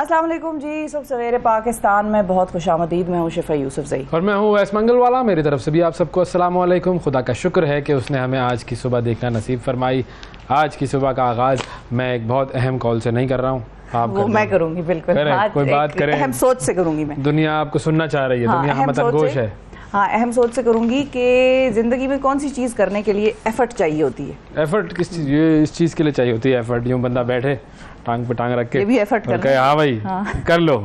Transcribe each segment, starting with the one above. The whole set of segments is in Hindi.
अस्सलाम वालेकुम जी। सब सवेरे पाकिस्तान में बहुत खुशामदीद। मैं हूँ शिफा यूसुफजई और मैं हूँ वैस मंगलवाला। मेरी तरफ से भी आप सबको अस्सलाम वालेकुम। खुदा का शुक्र है कि उसने हमें आज की सुबह देखना नसीब फरमाई। आज की सुबह का आगाज़ मैं एक बहुत अहम कॉल से नहीं कर रहा हूँ, आप वो मैं करूँगी। बिल्कुल कोई बात करें, अहम सोच से करूँगी मैं। दुनिया आपको सुनना चाह रही है। हाँ, दुनिया मतलब गोश है। हाँ, अहम सोच से करूँगी कि ज़िंदगी में कौन सी चीज़ करने के लिए एफर्ट चाहिए होती है। एफर्ट किस चीज़, ये इस चीज़ के लिए चाहिए होती है एफर्ट। यूँ बंदा बैठे टांग पे टांग रख के, ये भी एफर्ट कहे हाँ भाई हाँ। कर लो,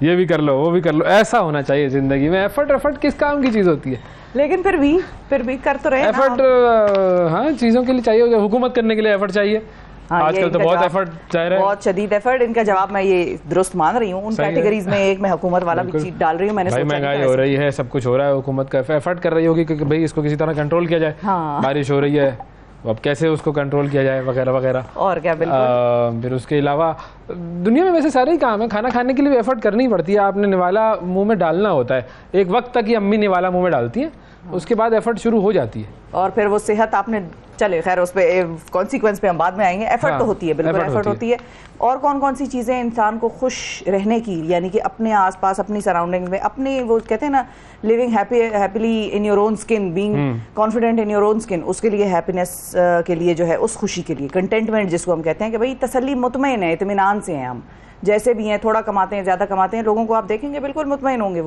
ये भी कर लो, वो भी कर लो, ऐसा होना चाहिए ज़िंदगी में। एफर्ट किस काम की चीज़ होती है? लेकिन फिर भी कर तो रहे एफर्ट। हाँ, चीज़ों के लिए चाहिए। हुकूमत करने के लिए एफर्ट चाहिए। हाँ, आजकल तो बहुत एफर्ट चाह रहा है, बहुत शदीद एफर्ट। इनका जवाब मैं ये दुरुस्त मान रही हूँ। उन कैटेगरीज में एक मैं हुकूमत वाला भी चीज डाल रही हूँ। मैंने भाई महंगाई हो रही है, सब कुछ हो रहा है, हुकूमत का एफर्ट कर रही होगी कि भाई इसको किसी तरह कंट्रोल किया जाए। हाँ। बारिश हो रही है, अब कैसे उसको कंट्रोल किया जाए वगैरह वगैरह। और क्या, बिल्कुल। फिर उसके अलावा दुनिया में वैसे सारे ही काम है। खाना खाने के लिए भी एफर्ट करनी पड़ती है। आपने निवाला मुंह में डालना होता है। एक वक्त तक ही अम्मी निवाला मुंह में डालती है, उसके बाद एफर्ट शुरू हो जाती है। और फिर वो सेहत आपने, चले खैर उस पर कॉन्सिक्वेंस पे हम बाद में आएंगे। एफर्ट तो होती है, बिल्कुल एफर्ट होती है। और कौन कौन सी चीज़ें इंसान को खुश रहने की, यानी कि अपने आसपास, अपनी सराउंडिंग में, अपने वो कहते हैं ना, living happily in your own skin, being confident in your own skin, उसके लिए हैप्पीनेस के लिए जो है, उस खुशी के लिए, कंटेंटमेंट जिसको हम कहते हैं कि भाई तसल्ली, मुतमईन है, इत्मीनान से हैं हम, जैसे भी हैं, थोड़ा कमाते हैं, ज़्यादा कमाते हैं, लोगों को आप देखेंगे बिल्कुल मुतमईन होंगे।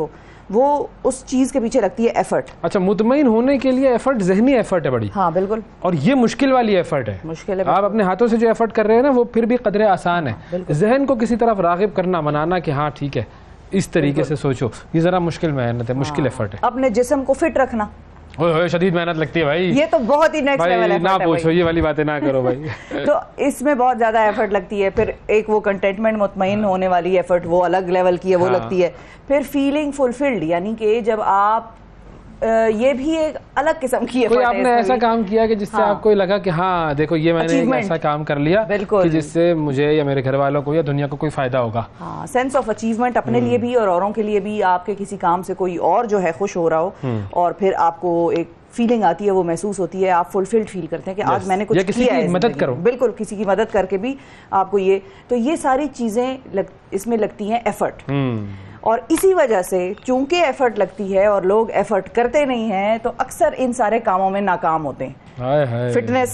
वो उस चीज़ के पीछे लगती है एफर्ट। अच्छा, मुतमईन होने के लिए एफर्ट, ज़हनी एफर्ट है बड़ी। हाँ बिल्कुल। और ये मुश्किल वाली एफर्ट है। मुश्किल है। आप अपने हाथों से जो एफर्ट कर रहे हैं ना, वो फिर भी कदरे आसान है। जहन को किसी तरफ रागिब करना, मनाना कि हाँ ठीक है, इस तरीके से सोचो, ये ज़रा मुश्किल मेहनत है, मुश्किल एफर्ट है। अपने जिस्म को फिट रखना, शदीद मेहनत लगती है भाई। ये तो बहुत ही नेक्स्ट लेवल है। ना पूछो, ये वाली बातें ना करो भाई। तो इसमें बहुत ज्यादा एफर्ट लगती है। फिर एक वो कंटेंटमेंट, मुतमईन होने वाली एफर्ट, वो अलग लेवल की है, वो लगती है। फिर फीलिंग फुलफिल्ड, यानी कि जब आप ये भी एक अलग किस्म की कोई आपने ऐसा काम किया कि जिससे आपको लगा कि हाँ देखो, ये मैंने एक ऐसा काम कर लिया कि जिससे मुझे या मेरे घर वालों को या दुनिया को कोई फायदा होगा। हाँ, सेंस ऑफ अचीवमेंट अपने लिए भी और औरों के लिए भी। आपके किसी काम से कोई और जो है खुश हो रहा हो, और फिर आपको एक फीलिंग आती है, वो महसूस होती है, आप फुलफिल्ड फील करते हैं कि आज मैंने कुछ किया है। मदद करो, बिल्कुल, किसी की मदद करके भी आपको ये सारी चीजें इसमें लगती हैं एफर्ट। और इसी वजह से चूंकि एफर्ट लगती है और लोग एफर्ट करते नहीं हैं, तो अक्सर इन सारे कामों में नाकाम होते हैं। फिटनेस,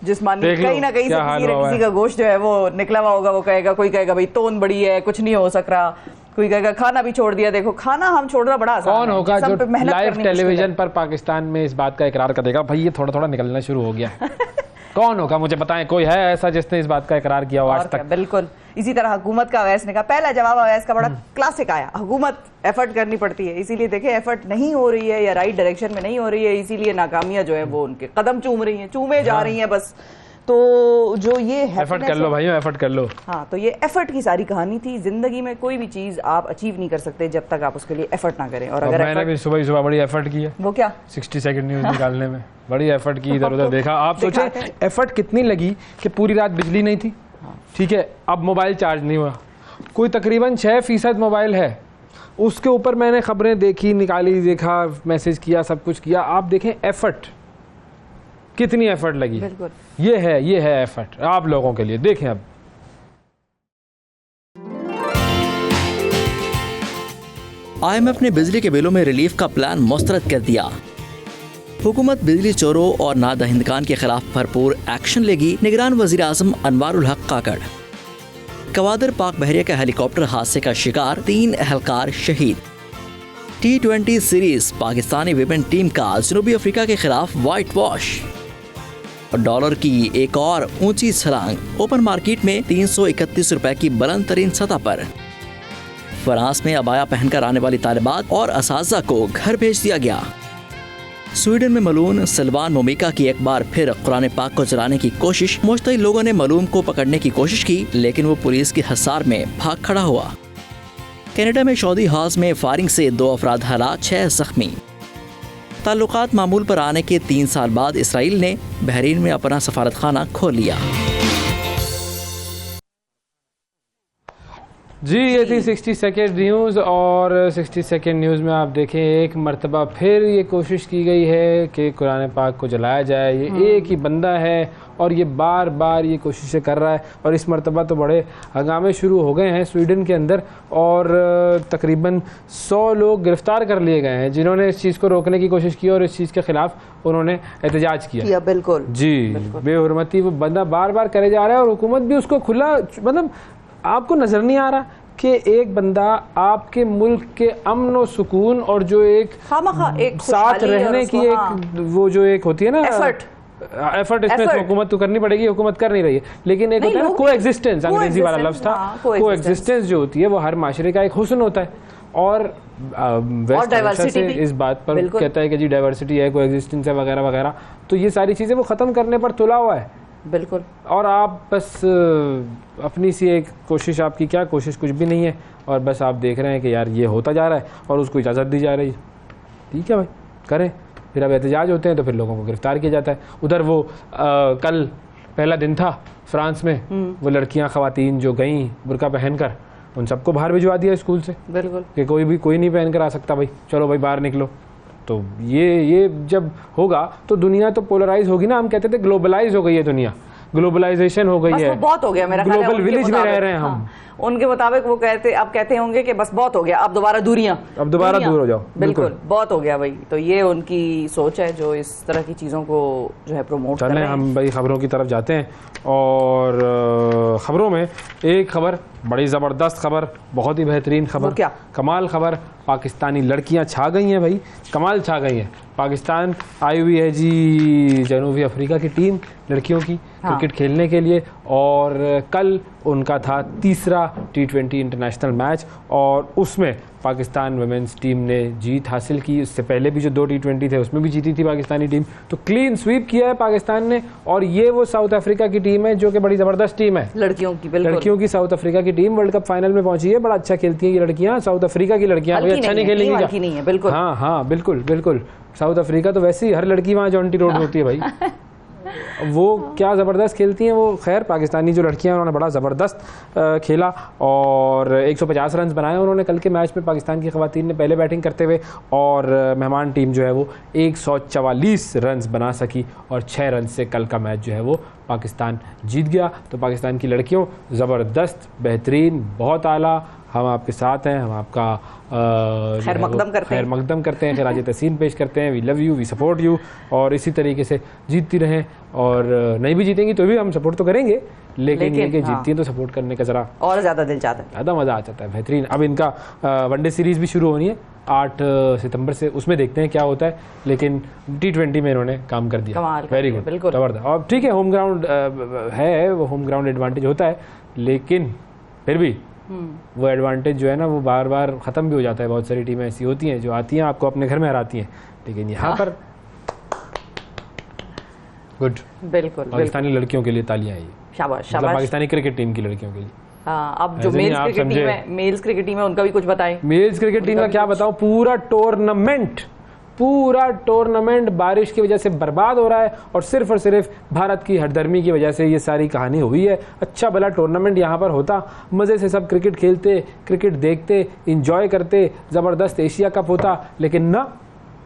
जिस्मानी, कहीं ना कहीं से किसी का गोश्त जो है वो निकला हुआ होगा। वो कहेगा, कोई कहेगा भाई तोन बड़ी है, कुछ नहीं हो सक रहा। कोई कहेगा खाना भी छोड़ दिया। देखो, खाना हम छोड़ना बड़ा आसान है। कौन होगा जो लाइव टेलीविजन पर पाकिस्तान में इस बात का इकरार कर देगा भाई ये थोड़ा थोड़ा निकलना शुरू हो गया? कौन होगा, मुझे बताएं, कोई है ऐसा जिसने इस बात का इकरार किया हो आज तक? बिल्कुल। इसी तरह हुकूमत का अवैस ने कहा, पहला जवाब अवैस का बड़ा क्लासिक आया, हुकूमत एफर्ट करनी पड़ती है। इसीलिए देखे एफर्ट नहीं हो रही है या राइट डायरेक्शन में नहीं हो रही है, इसीलिए नाकामियां जो है वो उनके कदम चूम रही हैं, चूमे जा रही हैं बस। तो जो ये एफर्ट कर लो भाई, एफर्ट कर लो। हाँ, तो ये एफर्ट की सारी कहानी थी। जिंदगी में कोई भी चीज आप अचीव नहीं कर सकते जब तक आप उसके लिए एफर्ट ना करें। और अगर मैंने भी सुबह बड़ी एफर्ट की है। वो क्या? 60 सेकंड न्यूज निकालने में बड़ी एफर्ट की, इधर उधर देखा। आप सोचे एफर्ट कितनी लगी कि पूरी रात बिजली नहीं थी, ठीक है, अब मोबाइल चार्ज नहीं हुआ, कोई तकरीबन 6% मोबाइल है, उसके ऊपर मैंने खबरें देखी, निकाली, देखा, मैसेज किया, सब कुछ किया। आप देखें एफर्ट कितनी एफर्ट लगी। ये है एफर्ट आप लोगों के लिए। देखें अब IMF ने बिजली के बिलों में रिलीफ का प्लान मुस्तरद कर दिया। हुकूमत बिजली चोरों और नादहिंदकान के खिलाफ भरपूर एक्शन लेगी, निगरान वजीर आजम अनवारुल हक काकड़। कवादर पाक बहरिया का हेलीकॉप्टर हादसे का शिकार, 3 एहलकार शहीद। T20 series Pakistani women team का जनूबी अफ्रीका के खिलाफ वाइट वॉश। डॉलर की एक और ऊंची छलांग, ओपन मार्केट में 331 रुपए की बुलंद तरीन सतह पर। फ्रांस में अबाया पहनकर आने वाली तालिबात और असातिज़ा को घर भेज दिया गया। स्वीडन में मलून सलमान मोमिका की एक बार फिर कुरान पाक को जलाने की कोशिश। मुश्तइल लोगों ने मलूम को पकड़ने की कोशिश की, लेकिन वो पुलिस की हिसार में भाग खड़ा हुआ। कनाडा में सऊदी हाउस में फायरिंग से 2 अफराद हलाक, 6 जख्मी। ताल्लुकात मामूल पर आने के 3 साल बाद इसराइल ने बहरीन में अपना सफारतखाना खोल लिया। जी, ये थी 60 सेकेंड न्यूज़। और 60 सेकेंड न्यूज़ में आप देखें, एक मरतबा फिर ये कोशिश की गई है कि कुरान पाक को जलाया जाए। ये एक ही बंदा है और ये बार बार ये कोशिशें कर रहा है। और इस मरतबा तो बड़े हंगामे शुरू हो गए हैं स्वीडन के अंदर और तकरीबन 100 लोग गिरफ्तार कर लिए गए हैं जिन्होंने इस चीज़ को रोकने की कोशिश की और इस चीज़ के खिलाफ उन्होंने एहतजाज किया। बिल्कुल जी, बेहुरमती वो बंदा बार बार करे जा रहा है और हुकूमत भी उसको खुला, मतलब आपको नज़र नहीं आ रहा कि एक बंदा आपके मुल्क के अमन और सुकून और जो एक साथ रहने की एक वो जो एक होती है ना एफर्ट इसमें हुकूमत तो करनी पड़ेगी, हुकूमत कर नहीं रही है, लेकिन एक होता है ना कोएग्जिस्टेंस, अंग्रेजी वाला लफ्ज़ था, कोएग्जिस्टेंस जो होती है वो हर माशरे का एक हुस्न होता है। और वेस्ट हमेशा से इस बात पर कहता है कि जी डाइवर्सिटी है, कोएग्जिस्टेंस है वगैरह वगैरह, तो ये सारी चीज़ें वो ख़त्म करने पर तुला हुआ है। बिल्कुल। और आप बस अपनी सी एक कोशिश, आपकी क्या कोशिश, कुछ भी नहीं है, और बस आप देख रहे हैं कि यार ये होता जा रहा है और उसको इजाज़त दी जा रही है। ठीक है भाई, करें। फिर अब एहतजाज होते हैं तो फिर लोगों को गिरफ्तार किया जाता है। उधर वो कल पहला दिन था फ्रांस में, वो लड़कियां ख़वातीन जो गईं बुर्का पहनकर, उन सबको बाहर भिजवा दिया स्कूल से। बिल्कुल, कि कोई नहीं पहन कर आ सकता भाई, चलो भाई बाहर निकलो। तो ये जब होगा तो दुनिया तो पोलराइज होगी ना। हम कहते थे ग्लोबलाइज हो गई है दुनिया, ग्लोबलाइजेशन हो गई है, बहुत हो गया मेरा ख्याल है, ग्लोबल विलेज में रह रहे हैं हम। उनके मुताबिक वो कहते होंगे कि बस बहुत हो गया, अब दोबारा दूर हो जाओ। बिल्कुल, बहुत हो गया भाई। तो ये उनकी सोच है जो इस तरह की चीज़ों को जो है प्रमोट कर रहे हैं। हम भाई खबरों की तरफ जाते हैं और खबरों में एक खबर, बड़ी ज़बरदस्त खबर, बहुत ही बेहतरीन खबर, क्या कमाल खबर। पाकिस्तानी लड़कियां छा गई हैं भाई, कमाल छा गई हैं। पाकिस्तान आई हुई है जी जनूबी अफ्रीका की टीम लड़कियों की क्रिकेट खेलने के लिए, और कल उनका था तीसरा T20 इंटरनेशनल मैच और उसमें पाकिस्तान वुमेन्स टीम ने जीत हासिल की। उससे पहले भी जो 2 T20 थे उसमें भी जीती थी पाकिस्तानी टीम। तो क्लीन स्वीप किया है पाकिस्तान ने, और ये वो साउथ अफ्रीका की टीम है जो कि बड़ी ज़बरदस्त टीम है लड़कियों की साउथ अफ्रीका की टीम वर्ल्ड कप फाइनल में पहुंची है। बड़ा अच्छा खेलती हैं ये लड़कियां, साउथ अफ्रीका की लड़कियां। अच्छा नहीं खेलेंगी, बिल्कुल। हाँ बिल्कुल। साउथ अफ्रीका तो वैसे ही हर लड़की वहाँ जॉन्टी रोड होती है भाई, वो क्या ज़बरदस्त खेलती हैं वो। खैर पाकिस्तानी जो लड़कियां हैं उन्होंने बड़ा ज़बरदस्त खेला और 150 रन बनाए उन्होंने कल के मैच में। पाकिस्तान की ख़वातीन ने पहले बैटिंग करते हुए, और मेहमान टीम जो है वो 144 रन बना सकी और 6 रन से कल का मैच जो है वो पाकिस्तान जीत गया। तो पाकिस्तान की लड़कियों ज़बरदस्त, बेहतरीन, बहुत आला। हम आपके साथ हैं, हम आपका खैर मकदम करते हैं, खैराज तहसीन पेश करते हैं। We love you, we support you, और इसी तरीके से जीतती रहें। और नहीं भी जीतेंगी तो भी हम सपोर्ट तो करेंगे, लेकिन ये कि जीतती हैं तो सपोर्ट करने का ज़रा और ज़्यादा दिल चाहता है, ज़्यादा मज़ा आ जाता है। बेहतरीन। अब इनका वनडे सीरीज़ भी शुरू होनी है 8 सितंबर से, उसमें देखते हैं क्या होता है, लेकिन T20 में इन्होंने काम कर दिया। वेरी गुड, ज़बरदस्त। और ठीक है, होम ग्राउंड है, वो होम ग्राउंड एडवांटेज होता है, लेकिन फिर भी वो एडवांटेज जो है ना वो बार बार ख़त्म भी हो जाता है। बहुत सारी टीमें ऐसी होती हैं जो आती हैं आपको अपने घर में हराती हैं, लेकिन यहाँ पर गुड। बिल्कुल, पाकिस्तानी लड़कियों के लिए तालियां हैं, शाबाश। पाकिस्तानी क्रिकेट टीम की लड़कियों के लिए। अब जो मेल्स क्रिकेट टीम है उनका भी कुछ बताएं। मेल्स क्रिकेट टीम का क्या बताऊं, पूरा टूर्नामेंट बारिश की वजह से बर्बाद हो रहा है, और सिर्फ भारत की हरदर्मी की वजह से ये सारी कहानी हुई है। अच्छा भला टूर्नामेंट यहाँ पर होता, मज़े से सब क्रिकेट खेलते, क्रिकेट देखते, इंजॉय करते, ज़बरदस्त एशिया कप होता, लेकिन ना,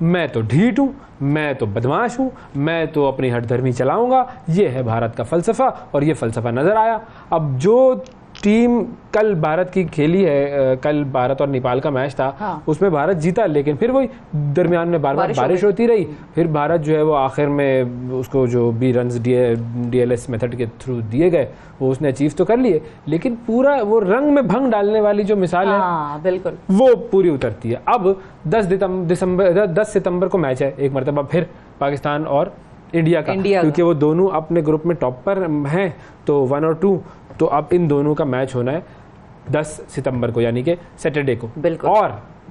मैं तो ढीठ हूँ, मैं तो बदमाश हूँ, मैं तो अपनी हरदर्मी चलाऊँगा। ये है भारत का फ़लसफ़ा, और ये फ़लसफ़ा नज़र आया। अब जो टीम कल भारत की खेली है, कल भारत और नेपाल का मैच था, उसमें भारत जीता, लेकिन फिर वही दरमियान में बार बार बारिश होती रही। फिर भारत जो है वो आखिर में उसको जो भी रन्स DLS मेथड के थ्रू दिए गए वो उसने अचीव तो कर लिए, लेकिन पूरा वो रंग में भंग डालने वाली जो मिसाल है बिल्कुल वो पूरी उतरती है। अब 10 सितंबर को मैच है एक मरतबा फिर पाकिस्तान और इंडिया का, क्योंकि वो दोनों अपने ग्रुप में टॉप पर हैं, तो 1 और 2, तो अब इन दोनों का मैच होना है 10 सितंबर को, यानी कि सैटरडे को।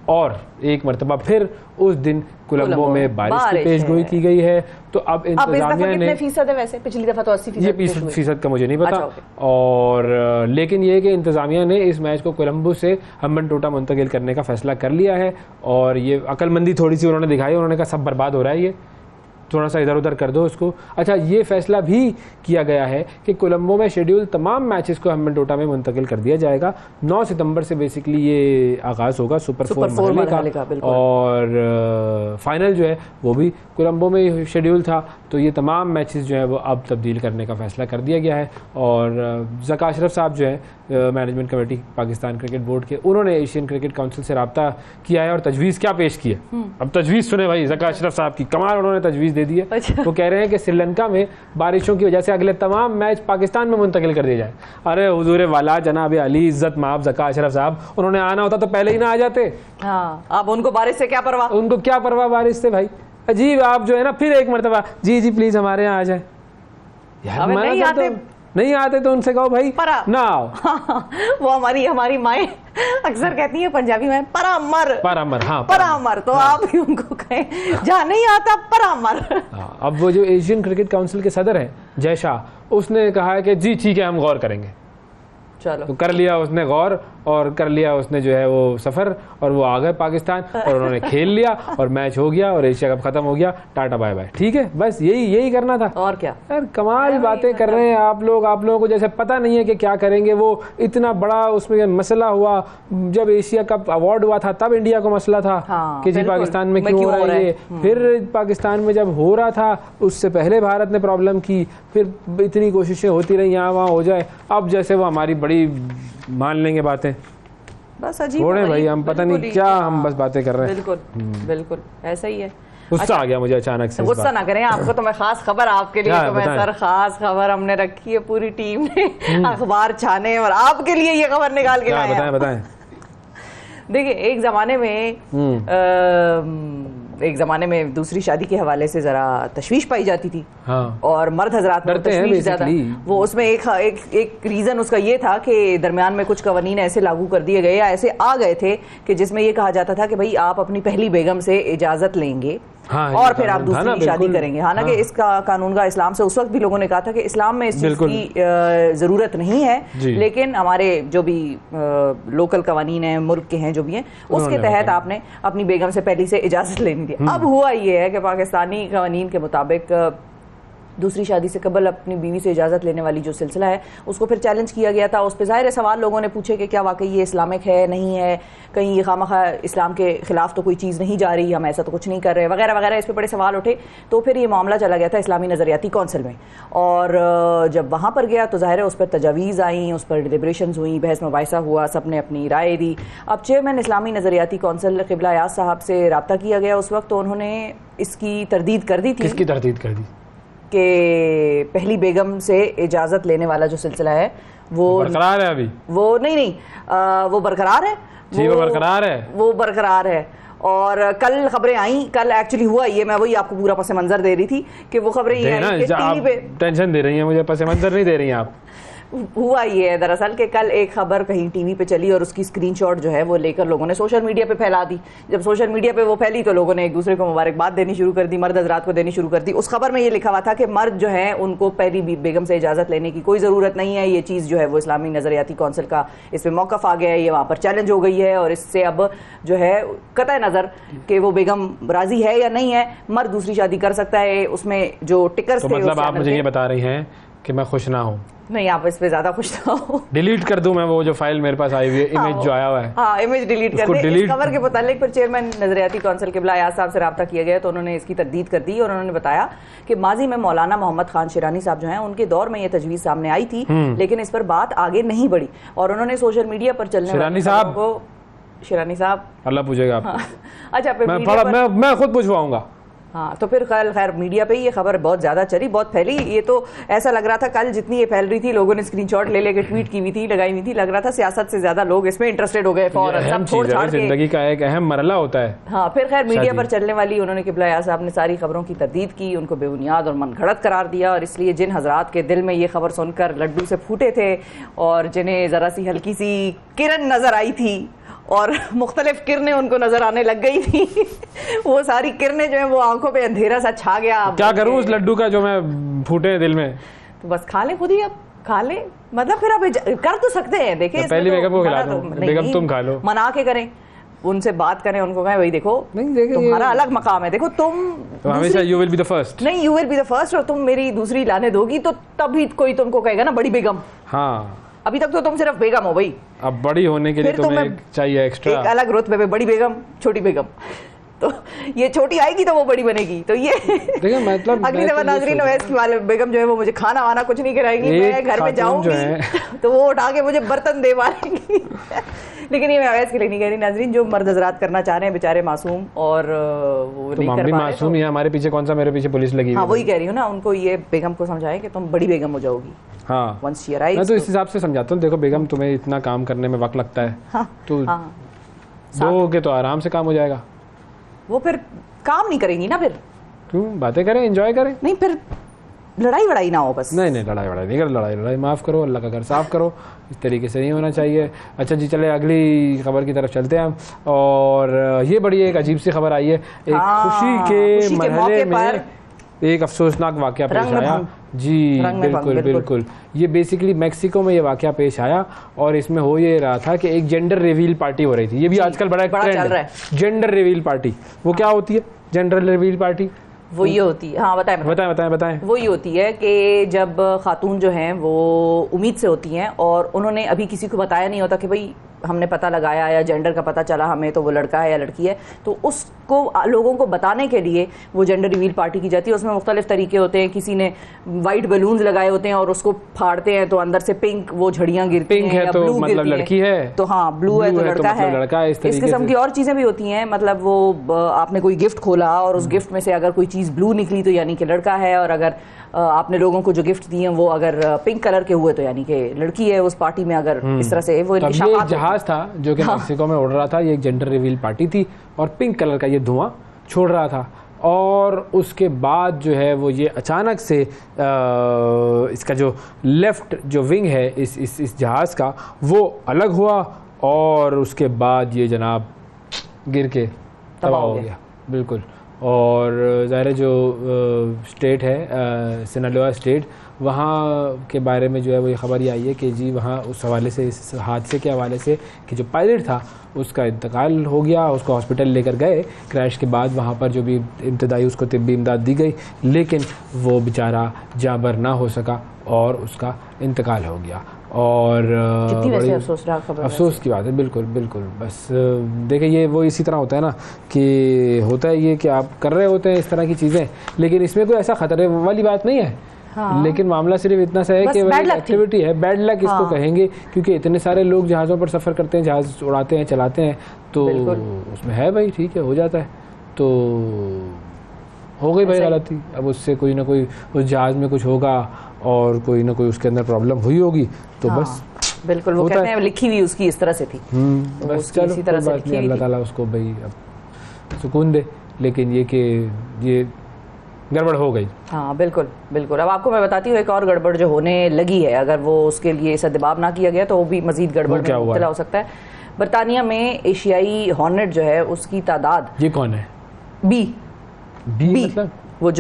और एक मरतबा फिर उस दिन कोलंबो में बारिश की पेशगोई की गई है। तो अब इंतजामिया ने, कितने फीसद है वैसे? पिछली दफा तो 80%। ये 20% का मुझे नहीं पता। और लेकिन ये कि इंतजामिया ने इस मैच को कोलंबो से हम्बनटोटा मुंतकिल करने का फैसला कर लिया है, और ये अक्लमंदी थोड़ी सी उन्होंने दिखाई। उन्होंने कहा सब बर्बाद हो रहा है, ये थोड़ा सा इधर उधर कर दो उसको। अच्छा, ये फैसला भी किया गया है कि कोलंबो में शेड्यूल तमाम मैचेस को हम्बनटोटा में मुंतकिल कर दिया जाएगा। 9 सितंबर से बेसिकली ये आगाज़ होगा सुपर 4 मरहले का, और फाइनल जो है वो भी कोलंबो में शेड्यूल था, तो ये तमाम मैचेस जो है वो अब तब्दील करने का फ़ैसला कर दिया गया है। और ज़का अशरफ साहब जो है management committee Pakistan cricket board के, उन्होंने एशियन क्रिकेट काउंसिल से रब्ता किया है और तजवीज़ क्या पेश की है। अब तजवीज़ सुने भाई ज़का अशरफ साहब की, कमाल उन्होंने तजवीज़ दे दी है। अच्छा। वो कह रहे हैं कि श्रीलंका में बारिशों की वजह से अगले तमाम मैच पाकिस्तान में मुंतकिल कर दिए जाए। अरे हुजूर वाला जनाब अली इज़्ज़त माब ज़का अशरफ साहब, उन्होंने आना होता तो पहले ही ना आ जाते। हाँ, अब उनको बारिश से क्या परवाह, उनको क्या परवाह बारिश से भाई। अजीब आप जो है ना फिर एक मरतबा जी जी प्लीज हमारे यहाँ आ जाए यार। नहीं आते तो उनसे कहो भाई ना आओ। वो हमारी माएँ अक्सर कहती है पंजाबी में परामर। हाँ परामर, तो आप भी उनको कहें जहाँ नहीं आता परामर। अब वो जो एशियन क्रिकेट काउंसिल के सदर हैं जय शाह, उसने कहा है कि जी ठीक है हम गौर करेंगे। चलो, तो कर लिया उसने गौर और कर लिया उसने जो है वो सफ़र, और वो आ गए पाकिस्तान और उन्होंने खेल लिया और मैच हो गया और एशिया कप खत्म हो गया, टाटा बाय बाय। ठीक है, बस यही करना था। और क्या यार कमाल बातें कर रहे हैं आप लोगों को जैसे पता नहीं है कि क्या करेंगे। वो इतना बड़ा उसमें मसला हुआ, जब एशिया कप अवार्ड हुआ था तब इंडिया को मसला था कि जी पाकिस्तान में क्यों हो रहा है ये। फिर पाकिस्तान में जब हो रहा था उससे पहले भारत ने प्रॉब्लम की, फिर इतनी कोशिशें होती रही यहाँ वहाँ हो जाए। अब जैसे वो हमारी बड़ी मान लेंगे बातें, बस अजीब छोड़े भाई, हम पता नहीं क्या हम बस बातें कर रहे हैं। बिल्कुल ऐसा ही है। गुस्सा आ गया मुझे अचानक से। गुस्सा ना करें, आपको तो मैं खास खबर आपके लिए तो मैं सर खास खबर हमने रखी है, पूरी टीम ने अखबार छाने और आपके लिए ये खबर निकाल के लाए। बताएं। देखिए एक ज़माने में दूसरी शादी के हवाले से ज़रा तशवीश पाई जाती थी। हाँ। और मर्द हजरात में तशवीश ज़्यादा, वो उसमें एक रीज़न उसका ये था कि दरमियान में कुछ कवानीन ऐसे लागू कर दिए गए या ऐसे आ गए थे कि जिसमें ये कहा जाता था कि भाई आप अपनी पहली बेगम से इजाज़त लेंगे। हाँ, और फिर आप दूसरी शादी करेंगे। हालांकि इसका कानून का इस्लाम से उस वक्त भी लोगों ने कहा था कि इस्लाम में इस चीज़ की ज़रूरत नहीं है, लेकिन हमारे जो भी लोकल कवानीन हैं, मुल्क के हैं जो भी हैं, उसके तहत आपने अपनी बेगम से पहली से इजाज़त लेनी थी। अब हुआ ये है कि पाकिस्तानी कवानीन के मुताबिक दूसरी शादी से कबल अपनी बीवी से इजाज़त लेने वाली जो सिलसिला है उसको फिर चैलेंज किया गया था। उस पर ज़ाहिर सवाल लोगों ने पूछे कि क्या वाकई ये इस्लामिक है, नहीं है, कहीं ये खामखा इस्लाम के ख़िलाफ़ तो कोई चीज़ नहीं जा रही, हम ऐसा तो कुछ नहीं कर रहे वगैरह वगैरह, इस पर बड़े सवाल उठे। तो फिर ये मामला चला गया था इस्लामी नज़रियाती कौंसिल में, और जब वहाँ पर गया तो ज़ाहिर है उस पर तजावीज़ आई, उस पर डिलिब्रेशंस हुई, बहस मुबाहिसा हुआ, सब ने अपनी राय दी। अब चेयरमैन इस्लामी नज़रियाती कौंसिल क़िबला याज़ साहब से रब्ता किया गया उस वक्त, तो उन्होंने इसकी तरदीद कर दी थी। किसकी तरदीद कर दी? कि पहली बेगम से इजाज़त लेने वाला जो सिलसिला है वो बरकरार है अभी? वो नहीं वो बरकरार है। वो बरकरार है। और कल खबरें आई, कल एक्चुअली हुआ ये, मैं वही आपको पूरा पस मंजर दे रही थी कि वो खबरें ये आई कि टीवी पे टेंशन दे रही हैं मुझे, पस मंजर नहीं दे रही हैं आप। हुआ ये है दरअसल कि कल एक खबर कहीं टीवी पे चली और उसकी स्क्रीनशॉट जो है वो लेकर लोगों ने सोशल मीडिया पे फैला दी। जब सोशल मीडिया पे वो फैली तो लोगों ने एक दूसरे को मुबारकबाद देनी शुरू कर दी, मर्द हजरात को देनी शुरू कर दी। उस खबर में ये लिखा हुआ था कि मर्द जो है उनको पहली बेगम से इजाज़त लेने की कोई ज़रूरत नहीं है। ये चीज़ जो है वो इस्लामी नज़रियाती कौंसिल का इस पर मौक़िफ़ आ गया है, ये वहाँ पर चैलेंज हो गई है और इससे अब जो है कतई नज़र कि वो बेगम राज़ी है या नहीं है, मर्द दूसरी शादी कर सकता है। उसमें जो टिकर्स थे, मतलब आप मुझे ये बता रही हैं कि मैं खुश ना हूँ? नहीं, आप इस पे ज्यादा खुश ना हो। डिलीट कर दूं मैं वो जो फाइल मेरे पास आई हुई है, इमेज जो आया हुआ है। हाँ, इमेज डिलीट कर दें। इस खबर के मुतालिक फिर चेयरमैन नजरियाती कौंसिल क़िबला याज़ साहब से रब्ता किया गया तो उन्होंने इसकी तरदीद कर दी और उन्होंने बताया कि माजी में मौलाना मोहम्मद खान शिरानी साहब जो हैं उनके दौर में ये तजवीज़ सामने आई थी, लेकिन इस पर बात आगे नहीं बढ़ी और उन्होंने सोशल मीडिया पर चलने शिरानी साहब अल्लाह पूछेगा आप। अच्छा, मैं खुद पूछवाऊंगा। हाँ, तो फिर कल खैर मीडिया पे ये खबर बहुत ज़्यादा चली, बहुत फैली। ये तो ऐसा लग रहा था कल जितनी ये फैल रही थी लोगों ने स्क्रीनशॉट ले लेके ट्वीट की हुई थी, लगाई हुई थी, लग रहा था सियासत से ज़्यादा लोग इसमें इंटरेस्टेड हो गए फौरन, सब छोड़ छाड़ के। जिंदगी का एक अहम मरहला होता है। हाँ, फिर खैर मीडिया पर चलने वाली उन्होंने क़िबला याज़ साहब ने सारी खबरों की तरदीद की, उनको बेबुनियाद और मनगढ़ंत करार दिया और इसलिए जिन हजरात के दिल में ये खबर सुनकर लड्डू से फूटे थे और जिन्हें ज़रा सी हल्की सी किरण नज़र आई थी और मुख्तलिफ किरणें उनको नजर आने लग गई थी वो सारी किरणें जो है वो आंखों पे अंधेरा सा छा गया। क्या करूं उस लड्डू का जो मैं फूटे दिल में? तो बस खा ले खुद ही, अब खा ले, मतलब फिर अब कर तो सकते हैं। देखिए पहली बेगम को खिला दो, बेगम तुम खा लो, मना के करें, उनसे बात करें, उनको कहें भाई देखो तुम्हारा अलग मकाम है, देखो तुम हमेशा you will be the first, नहीं you will be the first और तुम मेरी दूसरी लाने दोगी तो तभी कोई तुमको कहेगा ना बड़ी बेगम। हाँ, अभी तक तो तुम सिर्फ बेगम हो भाई, अब बड़ी होने के लिए तुम्हें चाहिए एक्स्ट्रा, एक अलग रुतबे पे बड़ी बेगम, छोटी बेगम। तो ये छोटी आएगी तो वो बड़ी बनेगी। तो ये देखिए मतलब अगली दफा नाजरीन अवैस की वाले बेगम जो है वो मुझे खाना वाना कुछ नहीं खिलाएंगी, मैं घर में जाऊंगी तो वो उठा के मुझे बर्तन दे मारेंगी। लेकिन ये मैं अवैस के लिए नहीं कह रही नाजरीन, जो मर्द हजरात करना चाह रहे हैं बेचारे मासूम और वो तो नहीं कर पा रहे। मासूम ही हमारे पीछे कौन सा, मेरे पीछे पुलिस लगी हुई हाँ है। वही कह रही हूँ ना, उनको ये बेगम को समझाए कि तुम बड़ी बेगम हो जाओगी। हाँ Once she arrives, मैं तो इस हिसाब से समझाता हूँ, देखो बेगम तुम्हें इतना काम करने में वक्त लगता है, तो दोगे तो आराम से काम हो जाएगा। वो फिर काम नहीं करेंगी ना, फिर क्यों बातें करें, एंजॉय करें। नहीं फिर लड़ाई वड़ाई ना हो बस। नहीं लड़ाई नहीं कर, लड़ाई माफ़ करो, अल्लाह का घर साफ करो, इस तरीके से नहीं होना चाहिए। अच्छा जी चले अगली खबर की तरफ चलते हैं हम। और ये बड़ी एक अजीब सी खबर आई है, एक खुशी के मरहले में एक अफसोसनाक वाकया पेश आया जी। बिल्कुल ये बेसिकली मैक्सिको में ये वाकया पेश आया और इसमें हो ये रहा था कि एक जेंडर रिवील पार्टी हो रही थी। ये भी आजकल बड़ा ट्रेंड चल रहा है जेंडर रिवील पार्टी। वो क्या होती है जेंडर रिवील पार्टी? वो ये होती है, हाँ बताएं। वो ये होती है कि जब खातून जो हैं वो उम्मीद से होती हैं और उन्होंने अभी किसी को बताया नहीं होता कि भाई हमने पता लगाया या जेंडर का पता चला हमें तो वो लड़का है या लड़की है, तो उसको लोगों को बताने के लिए वो जेंडर रिवील पार्टी की जाती है। उसमें मुख्तलिफ तरीके होते हैं, किसी ने वाइट बलून्स लगाए होते हैं और उसको फाड़ते हैं तो अंदर से पिंक वो झड़ियाँ गिरती हैं, पिंक है तो मतलब लड़की है, तो हाँ ब्लू है तो लड़का है। इस किस्म की और चीज़ें भी होती हैं, मतलब वो आपने कोई गिफ्ट खोला और उस गिफ्ट में से अगर कोई चीज़ ब्लू निकली तो यानी कि लड़का है, और अगर आपने लोगों को जो गिफ्ट दिए वो अगर पिंक कलर के हुए तो यानी कि लड़की है उस पार्टी में। अगर इस तरह से वो एक जहाज था जो कि मैक्सिको में उड़ रहा था, ये एक जेंडर रिवील पार्टी थी और पिंक कलर का ये धुआं छोड़ रहा था। और उसके बाद जो है वो ये अचानक से इसका जो लेफ्ट जो विंग है इस जहाज़ का वो अलग हुआ और उसके बाद ये जनाब गिर के तबाह हो गया। बिल्कुल। और ज़ाहिर जो स्टेट है सिनालोआ स्टेट, वहाँ के बारे में जो है वो ये खबर ये आई है कि जी वहाँ उस हवाले से, इस हादसे के हवाले से कि जो पायलट था उसका इंतकाल हो गया, उसको हॉस्पिटल लेकर गए क्रैश के बाद। वहाँ पर जो भी इब्तदाई उसको तिब्बी इमदाद दी गई, लेकिन वो बेचारा जाबर ना हो सका और उसका इंतकाल हो गया। और बड़ी अफसोस की बात है। बिल्कुल। बस देखिए ये वो इसी तरह होता है ना कि होता है ये कि आप कर रहे होते हैं इस तरह की चीज़ें, लेकिन इसमें कोई ऐसा खतरे वाली बात नहीं है। हाँ। लेकिन मामला सिर्फ इतना सा है कि वो एक्टिविटी है, बैड लक इसको कहेंगे, क्योंकि इतने सारे लोग जहाज़ों पर सफ़र करते हैं, जहाज़ उड़ाते हैं, चलाते हैं, तो उसमें है भाई ठीक है हो जाता है, तो हो गई भाई गलती। अब उससे कोई ना कोई उस जहाज़ में कुछ होगा और कोई ना कोई उसके अंदर प्रॉब्लम हुई होगी तो हाँ, बस बिल्कुल वो कहते हैं लिखी हुई उसकी इस तरह से थी। तो बस चलो इसी तरह से लिखी हुई अल्लाह ताला उसको भाई अब सुकून दे, लेकिन ये कि ये गड़बड़ हो गई। हाँ बिल्कुल। अब आपको मैं बताती हूँ एक और गड़बड़ जो होने लगी है, अगर वो उसके लिए सद्देबाब ना किया गया तो वो भी मजीद गड़बड़ में मुब्तला हो सकता है। बरतानिया में एशियाई हॉर्नेट जो है उसकी तादाद, ये कौन है? बी मतलब वो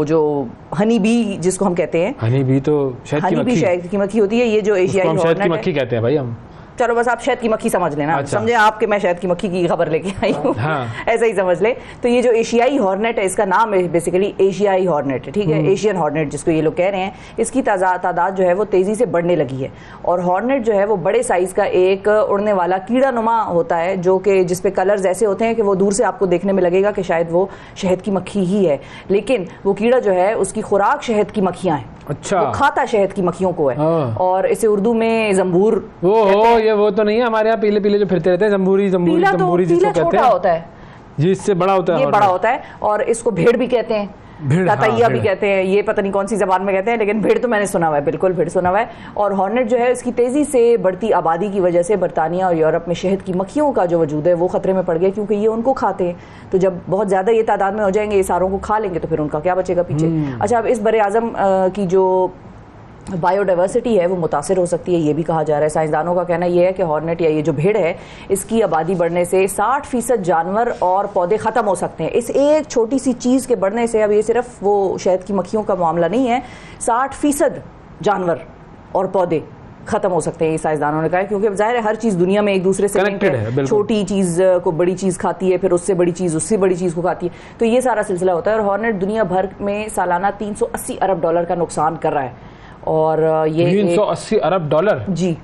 जो हनी बी जिसको हम कहते हैं, हनी बी तो शहद की मक्खी होती है। ये जो एशियाई हॉर्नेट शहद की मक्खी कहते हैं भाई हम, चलो बस आप शहद की मक्खी समझ लेना। अच्छा। समझे आपके मैं शहद की मक्खी की खबर लेके आई हूँ। हाँ। ऐसा ही समझ ले। तो ये जो एशियाई हॉर्नेट है, इसका नाम है बेसिकली एशियाई हॉर्नेट, ठीक है, एशियन हॉर्नेट जिसको ये लोग कह रहे हैं। इसकी तादाद जो है वो तेजी से बढ़ने लगी है। और हॉर्नेट जो है वो बड़े साइज का एक उड़ने वाला कीड़ा नुमा होता है, जो कि जिसपे कलर्स ऐसे होते हैं कि वो दूर से आपको देखने में लगेगा कि शायद वो शहद की मक्खी ही है, लेकिन वो कीड़ा जो है उसकी खुराक शहद की मक्खियां हैं। अच्छा। वो खाता शहद की मक्खियों को है। और इसे उर्दू में जंबूर। ये वो तो नहीं है हमारे यहाँ पीले पीले जो फिरते रहते हैं, जंबूरी जिसको कहते हैं, होता है जी, इससे बड़ा होता है, ये बड़ा होता है। और इसको भेड़ भी कहते हैं, ततैया भी कहते हैं, ये पता नहीं कौन सी जबान में कहते हैं, लेकिन भेड़ तो मैंने सुना हुआ है, बिल्कुल भेड़ सुना हुआ है। और हॉर्नेट जो है इसकी तेजी से बढ़ती आबादी की वजह से बरतानिया और यूरोप में शहद की मक्खियों का जो वजूद है वो खतरे में पड़ गया, क्योंकि ये उनको खाते हैं। तो जब बहुत ज्यादा ये तादाद में हो जाएंगे, ये सारों को खा लेंगे, तो फिर उनका क्या बचेगा पीछे। अच्छा, अब इस बरे आजम की जो बायोडाइवर्सिटी है वो मुतासिर हो सकती है, ये भी कहा जा रहा है। साइंसदानों का कहना यह है कि हॉर्नेट या ये जो भेड़ है इसकी आबादी बढ़ने से 60% जानवर और पौधे ख़त्म हो सकते हैं। इस एक छोटी सी चीज़ के बढ़ने से, अब ये सिर्फ वो शहद की मक्खियों का मामला नहीं है, 60% जानवर और पौधे खत्म हो सकते हैं, ये साइंसदानों ने कहा है। क्योंकि जाहिर है हर चीज़ दुनिया में एक दूसरे से कनेक्टेड है, छोटी चीज़ को बड़ी चीज़ खाती है, फिर उससे बड़ी चीज़ उससे बड़ी चीज़ को खाती है, तो ये सारा सिलसिला होता है। और हॉर्नेट दुनिया भर में सालाना $380 अरब का नुकसान कर रहा है। और ये $380 अरब जी,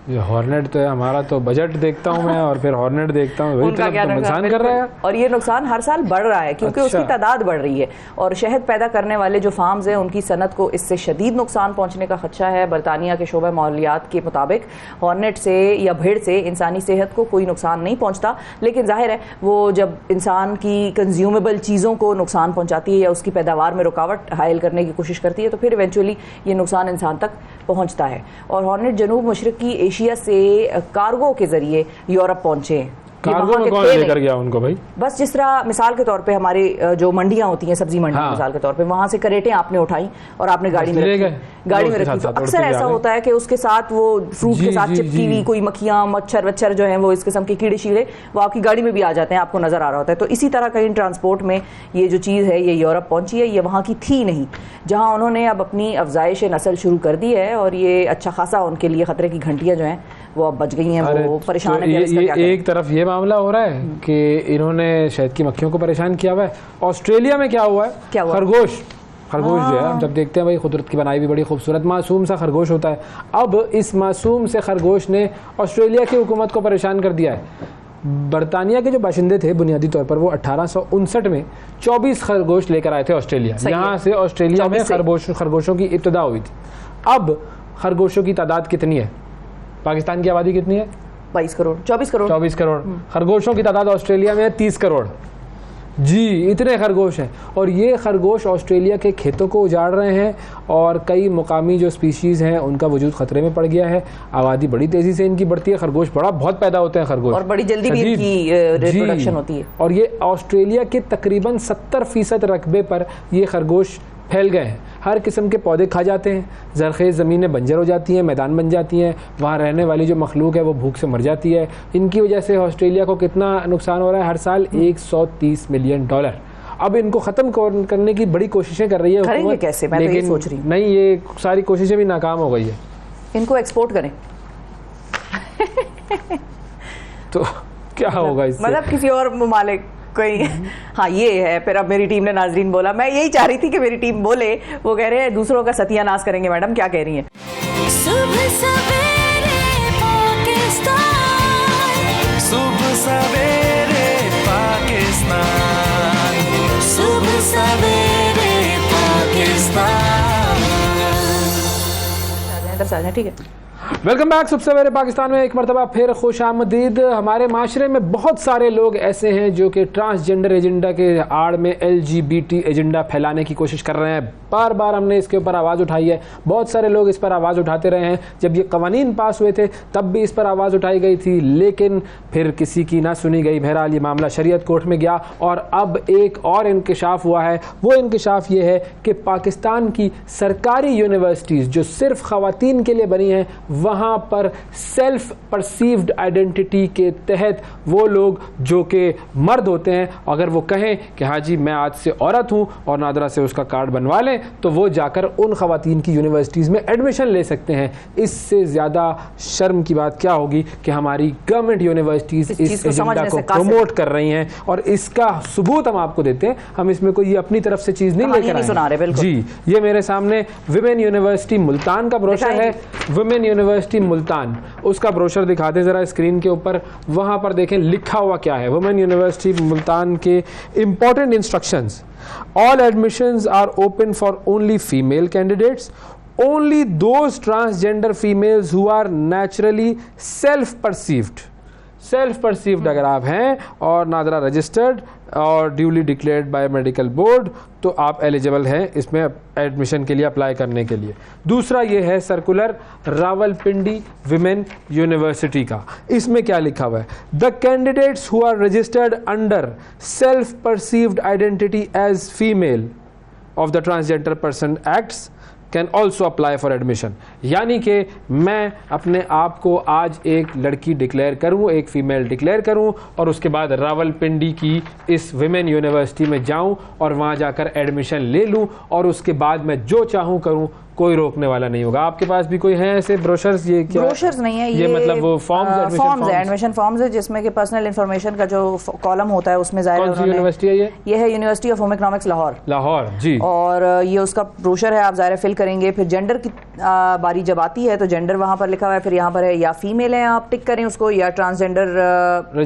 ये हॉर्नेट तो है, हमारा तो बजट देखता हूँ मैं और फिर हॉर्नेट देखता हूँ, उनका क्या नुकसान कर रहा है। और ये नुकसान हर साल बढ़ रहा है क्योंकि अच्छा। उसकी तादाद बढ़ रही है और शहद पैदा करने वाले जो फार्म्स हैं उनकी सनत को इससे शदीद नुकसान पहुंचने का खदशा है। बरतानिया के शोबा माहौलियात के मुताबिक हॉर्नेट से या भीड़ से इंसानी सेहत को कोई नुकसान नहीं पहुंचता, लेकिन जाहिर है वो जब इंसान की कंज्यूमेबल चीज़ों को नुकसान पहुंचाती है या उसकी पैदावार में रुकावट हायल करने की कोशिश करती है तो फिर इवेंचुअली ये नुकसान इंसान तक पहुंचता है। और हॉर्नेट जनूब मशरकी एशिया से कार्गो के जरिए यूरोप पहुंचे। कार्गो में कौन लेकर गया उनको भाई? बस जिस तरह मिसाल के तौर पे हमारी जो मंडियां होती हैं, सब्जी मंडियां, मिसाल के तौर पे वहां से करेटें आपने उठाई और आपने गाड़ी में रखी तो अक्सर ऐसा होता है कि उसके साथ वो फ्रूट के साथ चिपकी हुई कोई मक्खियां मच्छर वच्छर जो हैं वो इस किस्म के कीड़े शीड़े वो आपकी गाड़ी में भी आ जाते हैं, आपको नजर आ रहा होता है। तो इसी तरह कहीं ट्रांसपोर्ट में ये जो चीज़ है ये यूरोप पहुंची है, ये वहाँ की थी नहीं, जहाँ उन्होंने अब अपनी अफजाइश नस्ल शुरू कर दी है और ये अच्छा खासा उनके लिए खतरे की घंटियाँ जो हैं वो अब बच गई हैं, वो परेशान है। ये एक तरफ ये मामला हो रहा है कि इन्होंने शहद की मक्खियों को परेशान किया हुआ है। ऑस्ट्रेलिया में क्या हुआ है? खरगोश जो है, हम जब देखते हैं भाई कुदरत की बनाई भी बड़ी खूबसूरत मासूम सा खरगोश होता है। अब इस मासूम से खरगोश ने ऑस्ट्रेलिया की हुकूमत को परेशान कर दिया है। बरतानिया के जो बाशिंदे थे बुनियादी तौर पर वो 1859 में 24 खरगोश लेकर आए थे ऑस्ट्रेलिया। यहाँ से ऑस्ट्रेलिया में खरगोशों की इब्तिदा हुई थी। अब खरगोशों की तादाद कितनी है? पाकिस्तान की आबादी कितनी है? 22 करोड़ 24 करोड़। खरगोशों की तादाद ऑस्ट्रेलिया में है 30 करोड़ जी, इतने खरगोश हैं। और ये खरगोश ऑस्ट्रेलिया के खेतों को उजाड़ रहे हैं और कई मुकामी जो स्पीशीज़ हैं उनका वजूद खतरे में पड़ गया है। आबादी बड़ी तेज़ी से इनकी बढ़ती है, खरगोश बहुत पैदा होते हैं खरगोश, और बड़ी जल्दी भी इनकी रिप्रोडक्शन होती है। और ये ऑस्ट्रेलिया के तकरीबन 70% रकबे पर ये खरगोश फैल गए हैं। हर किस्म के पौधे खा जाते हैं, ज़रख़ेज़ ज़मीनें बंजर हो जाती हैं, मैदान बन जाती हैं, वहाँ रहने वाली जो मखलूक है वो भूख से मर जाती है। इनकी वजह से ऑस्ट्रेलिया को कितना नुकसान हो रहा है? हर साल $130 मिलियन। अब इनको ख़त्म करने की बड़ी कोशिशें कर रही है हुकूमत, कैसे? मैं लेकिन सोच रही हूँ नहीं, ये सारी कोशिशें भी नाकाम हो गई है। इनको एक्सपोर्ट करें तो क्या होगा इससे? मतलब किसी और ममालिक कोई हाँ ये है। फिर अब मेरी टीम ने, नाजरीन बोला, मैं यही चाह रही थी कि मेरी टीम बोले, वो कह रहे हैं दूसरों का सत्यानाश करेंगे। मैडम क्या कह रही हैं? सुबह सवेरे पाकिस्तान, सुबह सवेरे पाकिस्तान, सुबह सवेरे पाकिस्तान। ठीक है, वेलकम बैक सुबह सवेरे पाकिस्तान में एक मरतबा फिर खुश आमदीद। हमारे माशरे में बहुत सारे लोग ऐसे हैं जो कि ट्रांसजेंडर एजेंडा के आड़ में LGBT एजेंडा फैलाने की कोशिश कर रहे हैं। बार बार हमने इसके ऊपर आवाज़ उठाई है, बहुत सारे लोग इस पर आवाज़ उठाते रहे हैं। जब ये कवानीन पास हुए थे तब भी इस पर आवाज़ उठाई गई थी, लेकिन फिर किसी की ना सुनी गई। बहरहाल ये मामला शरीयत कोर्ट में गया और अब एक और इंकशाफ हुआ है। वो इंकशाफ ये है कि पाकिस्तान की सरकारी यूनिवर्सिटीज़ जो सिर्फ ख़वातीन के लिए बनी हैं, वहाँ पर सेल्फ परसीव्ड आइडेंटिटी के तहत वो लोग जो कि मर्द होते हैं, अगर वो कहें कि हाँ जी मैं आज से औरत हूँ और नादरा से उसका कार्ड बनवा लें, तो वो जाकर उन ख़वातीन की यूनिवर्सिटीज़ में एडमिशन ले सकते हैं। इससे ज़्यादा शर्म की बात क्या होगी कि हमारी गवर्नमेंट यूनिवर्सिटीज़ इस एजेंडा को प्रमोट कर रही हैं और इसका सबूत हम आपको देते हैं। हम इसमें कोई अपनी तरफ से चीज़ नहीं लेकर आए जी। ये मेरे सामने विमेन यूनिवर्सिटी मुल्तान का ब्रोशर है। विमेन यूनिवर्सिटी मुल्तान, उसका ब्रोशर दिखा दें ज़रा स्क्रीन के ऊपर। वहाँ पर देखें लिखा हुआ क्या है। वुमेन यूनिवर्सिटी मुल्तान के important instructions: all admissions are open for only female candidates, only those transgender females who are naturally self perceived अगर आप हैं और नादरा रजिस्टर्ड और duly declared by medical board, तो आप एलिजिबल हैं इसमें एडमिशन के लिए अप्लाई करने के लिए। दूसरा ये है सर्कुलर रावलपिंडी विमेन यूनिवर्सिटी का। इसमें क्या लिखा हुआ है? The candidates who are registered under self perceived identity as female of the transgender person acts can also apply for admission. यानी कि मैं अपने आप को आज एक लड़की डिक्लेयर करूं, एक फ़ीमेल डिक्लेयर करूं और उसके बाद रावलपिंडी की इस विमेन यूनिवर्सिटी में जाऊं और वहां जाकर एडमिशन ले लूं और उसके बाद मैं जो चाहूं करूं, कोई रोकने वाला नहीं होगा। आपके पास भी कोई है ऐसे ब्रोशर्स? ये क्या ब्रोशर्स नहीं है, ये मतलब वो फॉर्म्स है, एडमिशन फॉर्म्स है, जिसमें कि पर्सनल इंफॉर्मेशन का जो कॉलम होता है उसमें जाहिर कौन सी यूनिवर्सिटी है ये है university of home economics Lahore. Lahore ji. और ये उसका ब्रोशर है, आप ज़ाहिर फिल करेंगे, फिर जेंडर की बारी जब आती है तो जेंडर वहाँ पर लिखा हुआ है, फिर यहाँ पर है या फीमेल है आप टिक करें उसको, या ट्रांसजेंडर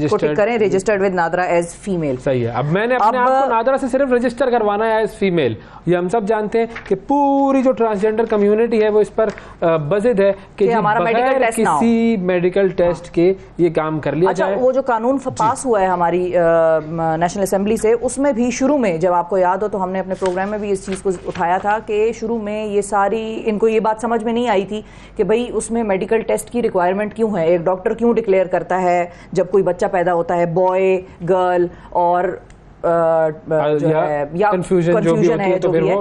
को टिक करें, registered with NADRA as female. सही है। अब मैंने अपने आप को नादरा से सिर्फ रजिस्टर करवाना है एज फीमेल। ये हम सब जानते हैं कि पूरी जो ट्रांसजेंडर कम्युनिटी है वो इस पर बजिद है कि हमारा मेडिकल टेस्ट किसी मेडिकल टेस्ट के ये काम कर लिया जाए। वो जो कानून पास हुआ है हमारी नेशनल असेंबली से, उसमें भी शुरू में, जब आपको याद हो तो हमने अपने प्रोग्राम में भी इस चीज़ को उठाया था कि शुरू में ये सारी, इनको ये बात समझ में नहीं आई थी कि भाई उसमें मेडिकल टेस्ट की रिक्वायरमेंट क्यों है, एक डॉक्टर क्यों डिक्लेयर करता है जब कोई बच्चा पैदा होता है, बॉय गर्ल, और जो है या कंफ्यूजन है जो भी है,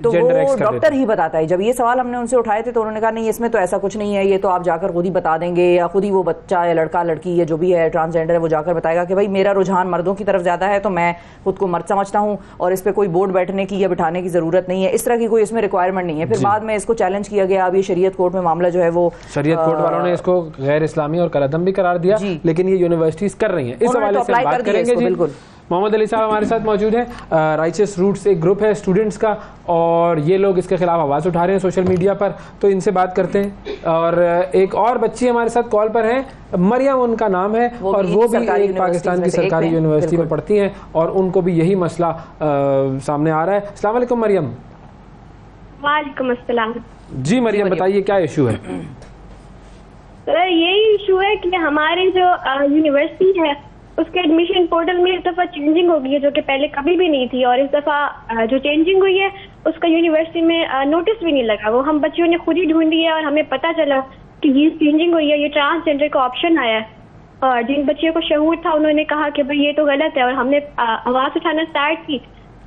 तो वो डॉक्टर ही बताता है। जब ये सवाल हमने उनसे उठाए थे तो उन्होंने कहा नहीं, इसमें तो ऐसा कुछ नहीं है, ये तो आप जाकर खुद ही बता देंगे, या खुद ही वो बच्चा या लड़का लड़की या जो भी है ट्रांसजेंडर है वो जाकर बताएगा कि भाई मेरा रुझान मर्दों की तरफ ज़्यादा है तो मैं खुद को मर्द समझता हूँ और इस पर कोई बोर्ड बैठने की या बिठाने की ज़रूरत नहीं है। इस तरह की कोई इसमें रिक्वायरमेंट नहीं है। फिर बाद में इसको चैलेंज किया गया। अब ये शरीयत कोर्ट में मामला जो है वो, शरीयत कोर्ट वालों ने इसको गैर इस्लामी और कलअदम भी करार दिया, लेकिन ये यूनिवर्सिटीज कर रही हैं। इस हवाले से बात करेंगे। बिल्कुल, मोहम्मद अली साहब हमारे साथ मौजूद हैं। राइचस रूट्स एक ग्रुप है स्टूडेंट्स का, और ये लोग इसके खिलाफ आवाज़ उठा रहे हैं सोशल मीडिया पर, तो इनसे बात करते हैं। और एक और बच्ची हमारे साथ कॉल पर हैं, मरियम उनका नाम है, और वो भी एक पाकिस्तान की सरकारी यूनिवर्सिटी में पढ़ती हैं, और उनको भी यही मसला सामने आ रहा है। अस्सलाम वालेकुम मरियम। वालेकुम अस्सलाम। जी मरियम, बताइए क्या इशू है? सर यही इशू है कि हमारे जो यूनिवर्सिटी है उसके एडमिशन पोर्टल में इस दफ़ा चेंजिंग हो गई है, जो कि पहले कभी भी नहीं थी, और इस दफ़ा जो चेंजिंग हुई है उसका यूनिवर्सिटी में नोटिस भी नहीं लगा। वो हम बच्चों ने खुद ही ढूंढी है और हमें पता चला कि ये चेंजिंग हुई है, ये ट्रांसजेंडर का ऑप्शन आया है। और जिन बच्चियों को शऊर था उन्होंने कहा कि भाई ये तो गलत है, और हमने आवाज़ उठाना स्टार्ट की,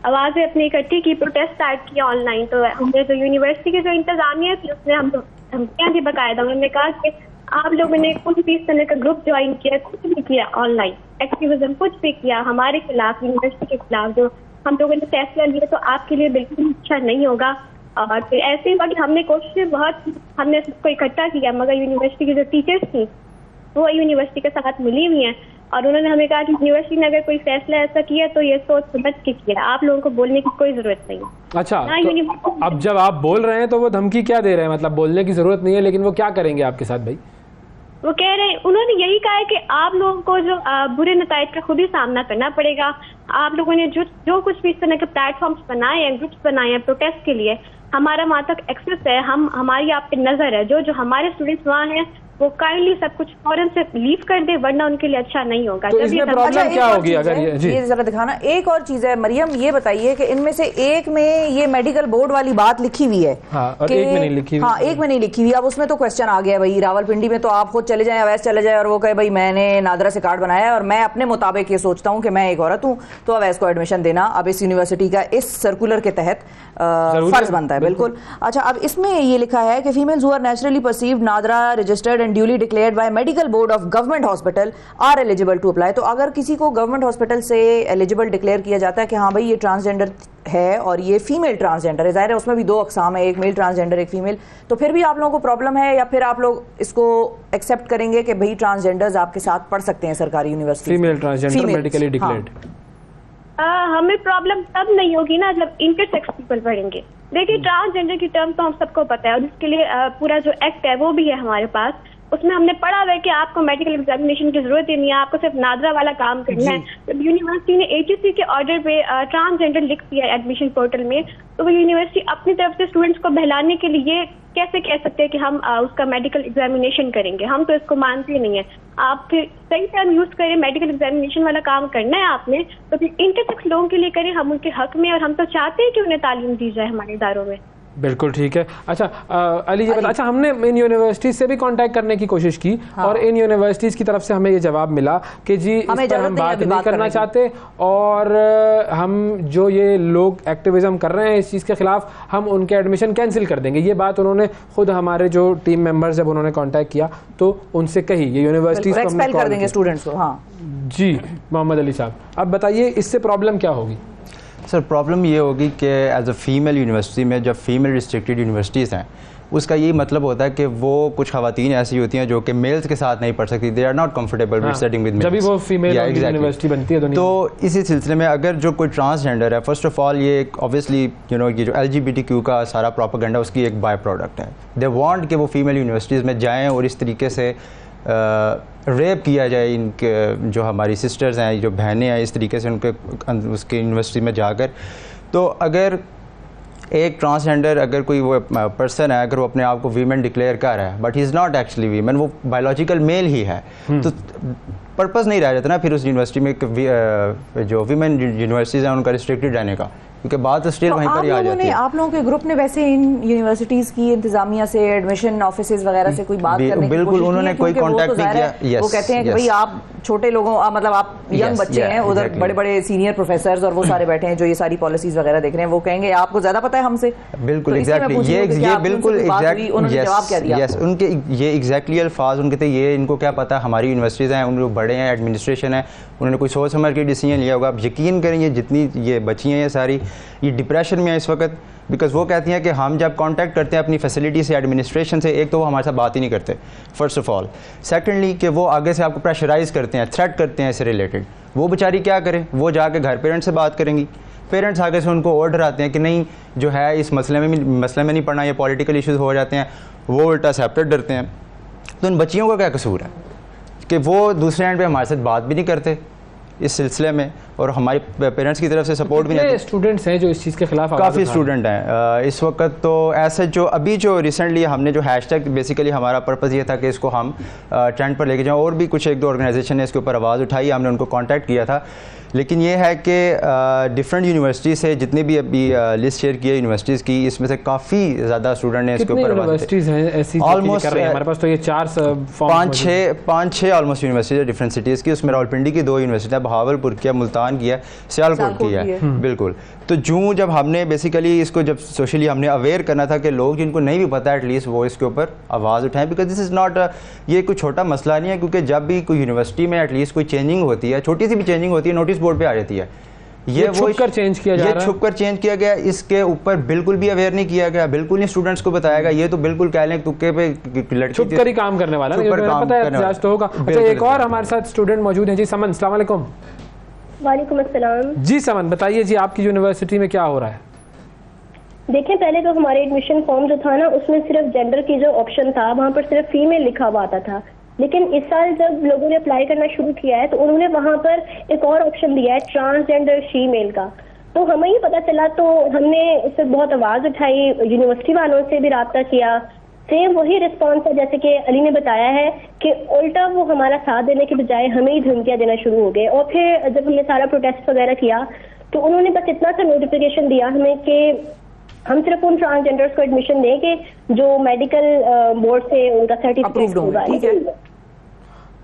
आवाज़ें अपनी इकट्ठी की, प्रोटेस्ट स्टार्ट किया ऑनलाइन। तो हमने जो यूनिवर्सिटी की जो इंतजामिया थी उसने हम धमकियाँ दी बाकायदा। उन्होंने कहा कि आप लोगों ने कुछ भी इस तरह का ग्रुप ज्वाइन किया, कुछ भी किया, ऑनलाइन एक्टिविज्म कुछ भी किया हमारे खिलाफ, यूनिवर्सिटी के खिलाफ, जो हम लोगों ने फैसला लिया तो आपके लिए बिल्कुल अच्छा नहीं होगा। और फिर ऐसे ही हुआ कि हमने कोशिशें बहुत, हमने सबको इकट्ठा किया, मगर यूनिवर्सिटी की जो टीचर्स थी वो यूनिवर्सिटी के साथ मिली हुई हैं, और उन्होंने हमें कहा कि यूनिवर्सिटी ने अगर कोई फैसला ऐसा किया तो ये सोच समझ के किया, आप लोगों को बोलने की कोई जरूरत नहीं है। अच्छा, तो अब जब आप बोल रहे हैं तो वो धमकी क्या दे रहे हैं? मतलब बोलने की जरूरत नहीं है, लेकिन वो क्या करेंगे आपके साथ भाई? वो कह रहे हैं, उन्होंने यही कहा है कि आप लोगों को जो बुरे नतायज का खुद ही सामना करना पड़ेगा। आप लोगों ने जो कुछ भी इस तरह के प्लेटफॉर्म्स बनाए हैं, ग्रुप्स बनाए हैं प्रोटेस्ट के लिए, हमारा वहाँ तक एक्सेस है, हमारी आप पे नजर है, जो हमारे स्टूडेंट्स वहाँ हैं वो काइंडली सब कुछ फौरन से लीव कर दे, वरना उनके लिए अच्छा नहीं होगा। तो इसमें प्रॉब्लम क्या होगी अगर ये जरा दिखाना। एक और चीज है मरियम, ये बताइए कि इनमें से एक में ये मेडिकल बोर्ड वाली बात लिखी हुई है, और एक में नहीं लिखी हुई। हाँ, एक में नहीं लिखी हुई। अब उसमें तो क्वेश्चन आ गया भाई, रावलपिंडी में तो आप खुद चले जाएं, अवैस चले जाए और वो कहे भाई मैंने नादरा से कार्ड बनाया है और मैं अपने मुताबिक ये सोचता हूँ कि मैं एक औरत हूँ, तो अवैस को एडमिशन देना अब इस यूनिवर्सिटी का इस सर्कुलर के तहत फर्ज बनता है। बिल्कुल। अच्छा, अब इसमें ये लिखा है कि females who are naturally perceived NADRA registered and duly declared by medical board of government hospital are eligible to apply. तो अगर किसी को गवर्नमेंट हॉस्पिटल से एलिजिबल डिक्लेयर किया जाता है कि हाँ भाई ये ट्रांसजेंडर है और ये फीमेल ट्रांसजेंडर है, जाहिर है उसमें भी दो अकसाम है, एक मेल ट्रांसजेंडर एक फीमेल, तो फिर भी आप लोगों को प्रॉब्लम है, या फिर आप लोग इसको एक्सेप्ट करेंगे कि भाई ट्रांसजेंडर्स आपके साथ पढ़ सकते हैं सरकारी university? Female transgender medically declared. हमें प्रॉब्लम तब नहीं होगी ना जब इंटरसेक्स पीपल पढ़ेंगे। देखिए, ट्रांसजेंडर की टर्म तो हम सबको पता है, और इसके लिए पूरा जो एक्ट है वो भी है हमारे पास, उसमें हमने पढ़ा हुआ है कि आपको मेडिकल एग्जामिनेशन की जरूरत ही नहीं है, आपको सिर्फ नादरा वाला काम करना है। जब यूनिवर्सिटी ने एचएससी के ऑर्डर पे ट्रांसजेंडर लिख दिया एडमिशन पोर्टल में, तो वो यूनिवर्सिटी अपनी तरफ से स्टूडेंट्स को बहलाने के लिए कैसे कह सकते हैं कि हम उसका मेडिकल एग्जामिनेशन करेंगे? हम तो इसको मानते ही नहीं है। आप फिर सही टाइम यूज करें, मेडिकल एग्जामिनेशन वाला काम करना है आपने, तो फिर इंटरसेक्स लोगों के लिए करें, हम उनके हक में, और हम तो चाहते हैं कि उन्हें तालीम दी जाए हमारे इदारों में। बिल्कुल ठीक है। अच्छा अली जी बता, अच्छा हमने इन यूनिवर्सिटीज से भी कांटेक्ट करने की कोशिश की, हाँ। और इन यूनिवर्सिटीज की तरफ से हमें ये जवाब मिला कि जी इस पर हम बात नहीं करना चाहते, और हम जो ये लोग एक्टिविज्म कर रहे हैं इस चीज़ के खिलाफ, हम उनके एडमिशन कैंसिल कर देंगे। ये बात उन्होंने खुद हमारे जो टीम मेंबर्स जब उन्होंने कांटेक्ट किया तो उनसे कही, ये यूनिवर्सिटीज एक्सपेल कर देंगे स्टूडेंट्स को। हाँ जी, मोहम्मद अली साहब अब बताइए इससे प्रॉब्लम क्या होगी? सर प्रॉब्लम ये होगी कि एज अ फीमेल यूनिवर्सिटी में जब फीमेल रिस्ट्रिक्टेड यूनिवर्सिटीज़ हैं उसका यही मतलब होता है कि वो कुछ ख़वातीन ऐसी होती हैं जो कि मेल्स के साथ नहीं पढ़ सकती, they are not comfortable with studying with males, जब भी वो फीमेल यूनिवर्सिटी बनती है तो इसी सिलसिले में अगर जो कोई ट्रांसजेंडर है, फर्स्ट ऑफ ऑल ये ऑब्वियसली यू नो ये जो LGBTQ का सारा प्रोपेगेंडा उसकी एक बाय प्रोडक्ट है। दे वांट कि वो फीमेल यूनिवर्सिटीज़ में जाएँ और इस तरीके से रेप किया जाए इनके जो हमारी सिस्टर्स हैं, जो बहनें हैं, इस तरीके से उनके उसके यूनिवर्सिटी में जाकर। तो अगर एक ट्रांसजेंडर अगर कोई वो पर्सन है, अगर वो अपने आप को वीमेन डिक्लेयर कर रहा है but he is not actually women, वो बायोलॉजिकल मेल ही है, तो पर्पस नहीं रह जाता ना फिर उस यूनिवर्सिटी में जो वीमेन यूनिवर्सिटीज़ हैं उनका रिस्ट्रिक्टेड रहने का, क्योंकि बात तो स्टिल वहीं पर ही आ जाती है। आप लोगों के ग्रुप ने वैसे इन यूनिवर्सिटीज़ की इंतजामिया से, एडमिशन ऑफिसेज वगैरह से कोई बात करने की बिल्कुल उन्होंने कोई कांटेक्ट नहीं किया। वो कहते हैं कि भाई आप छोटे लोगों मतलब आप यंग बच्चे हैं, उधर बड़े बड़े सीनियर प्रोफेसर्स और वो सारे बैठे हैं जो ये सारी पॉलिसीज वगैरह देख रहे हैं, वो कहेंगे आपको ज्यादा पता है हमसे। बिल्कुल एग्जैक्टली ये बिल्कुल एग्जैक्टली उन्होंने जवाब क्या दिया? यस, उनके ये एग्जैक्टली अल्फाज उनके थे, ये इनको क्या पता, हमारी यूनिवर्सिटीज़ हैं, उन लोग बड़े हैं, एडमिनिस्ट्रेशन है, उन्होंने कोई सोच समझ के डिसीजन लिया होगा। आप यकीन करें ये जितनी ये बच्ची हैं ये सारी ये डिप्रेशन में है इस वक्त, बिकॉज वो कहती हैं कि हम जब कांटेक्ट करते हैं अपनी फैसिलिटी से, एडमिनिस्ट्रेशन से, एक तो वो हमारे साथ बात ही नहीं करते फर्स्ट ऑफ ऑल, सेकेंडली कि वो आगे से आपको प्रेशराइज करते हैं, थ्रेट करते हैं इससे रिलेटेड। वो बेचारी क्या करें, वो जाके घर पेरेंट्स से बात करेंगी, पेरेंट्स आगे से उनको ऑर्डर आते हैं कि नहीं जो है इस मसले में नहीं पढ़ना, ये पॉलिटिकल इशूज़ हो जाते हैं, वो उल्टा सेपरेट डरते हैं। तो इन बच्चियों का क्या कसूर है कि वो दूसरे एंड पे हमारे साथ बात भी नहीं करते इस सिलसिले में, और हमारे पेरेंट्स की तरफ से सपोर्ट भी नहीं। स्टूडेंट्स हैं जो इस चीज़ के खिलाफ, काफ़ी स्टूडेंट हैं इस वक्त। तो ऐसे जो अभी जो रिसेंटली हमने जो हैशटैग, बेसिकली हमारा पर्पज़ ये था कि इसको हम ट्रेंड पर लेके जाएं, और भी कुछ एक दो ऑर्गेनाइजेशन ने इसके ऊपर आवाज़ उठाई, हमने उनको कांटेक्ट किया था। लेकिन ये है कि डिफरेंट यूनिवर्सिटी से जितनी भी अभी लिस्ट शेयर की है यूनिवर्सिटीज़ की, इसमें से काफ़ी ज़्यादा स्टूडेंट ने इसके ऊपर यूनिवर्सिटीज़ हैं ऐसी ऑलमोस्ट हमारे पास तो ये 5 6 ऑलमोस्ट यूनिवर्सिटीज़ है डिफरेंट सिटीज़ की। उसमें रावलपिंडी की 2 यूनिवर्सिटी है, बहावलपुर की है, मुल्तान की है, सियालकोट की है। बिल्कुल। तो जब हमने बेसिकली इसको जब सोशली हमने अवेयर करना था कि लोग जिनको नहीं भी पता एटलीस्ट वो इसके ऊपर आवाज़ उठाएं, बिकॉज दिस इज़ नॉट ये कोई छोटा मसला नहीं है, क्योंकि जब भी कोई यूनिवर्सिटी में एटलीस्ट कोई चेंजिंग होती है, छोटी सी भी चेंजिंग होती है, नोटिस बोर्ड पे आ जाती है। ये छुपकर चेंज किया जा रहा है, ये छुपकर चेंज किया गया, इसके ऊपर बिल्कुल भी अवेयर नहीं किया गया, बिल्कुल नहीं स्टूडेंट्स को बताया गया। ये तो बिल्कुल कह लें तुक्के पे लड़की छुपकर ही काम करने वाला है, पता है तो होगा। अच्छा, एक और हमारे साथ स्टूडेंट मौजूद है जी, समन, अस्सलाम वालेकुम। वालेकुम अस्सलाम जी समन, बताइए जी आपकी यूनिवर्सिटी में क्या हो रहा है? देखिए, पहले तो हमारे एडमिशन फॉर्म जो था ना, उसमें सिर्फ जेंडर की जो ऑप्शन था वहाँ पर सिर्फ फीमेल लिखा हुआ आता था, लेकिन इस साल जब लोगों ने अप्लाई करना शुरू किया है तो उन्होंने वहाँ पर एक और ऑप्शन दिया है, ट्रांसजेंडर फीमेल का। तो हमें ये पता चला तो हमने इससे बहुत आवाज़ उठाई, यूनिवर्सिटी वालों से भी रब्ता किया, सेम वही रिस्पॉन्स है जैसे कि अली ने बताया है कि उल्टा वो हमारा साथ देने के बजाय हमें ही धमकियाँ देना शुरू हो गए। और फिर जब हमने सारा प्रोटेस्ट वगैरह किया तो उन्होंने बस इतना सा नोटिफिकेशन दिया हमें कि हम सिर्फ उन ट्रांसजेंडर्स को एडमिशन दें कि जो मेडिकल बोर्ड से उनका सर्टिफिकेट होगा।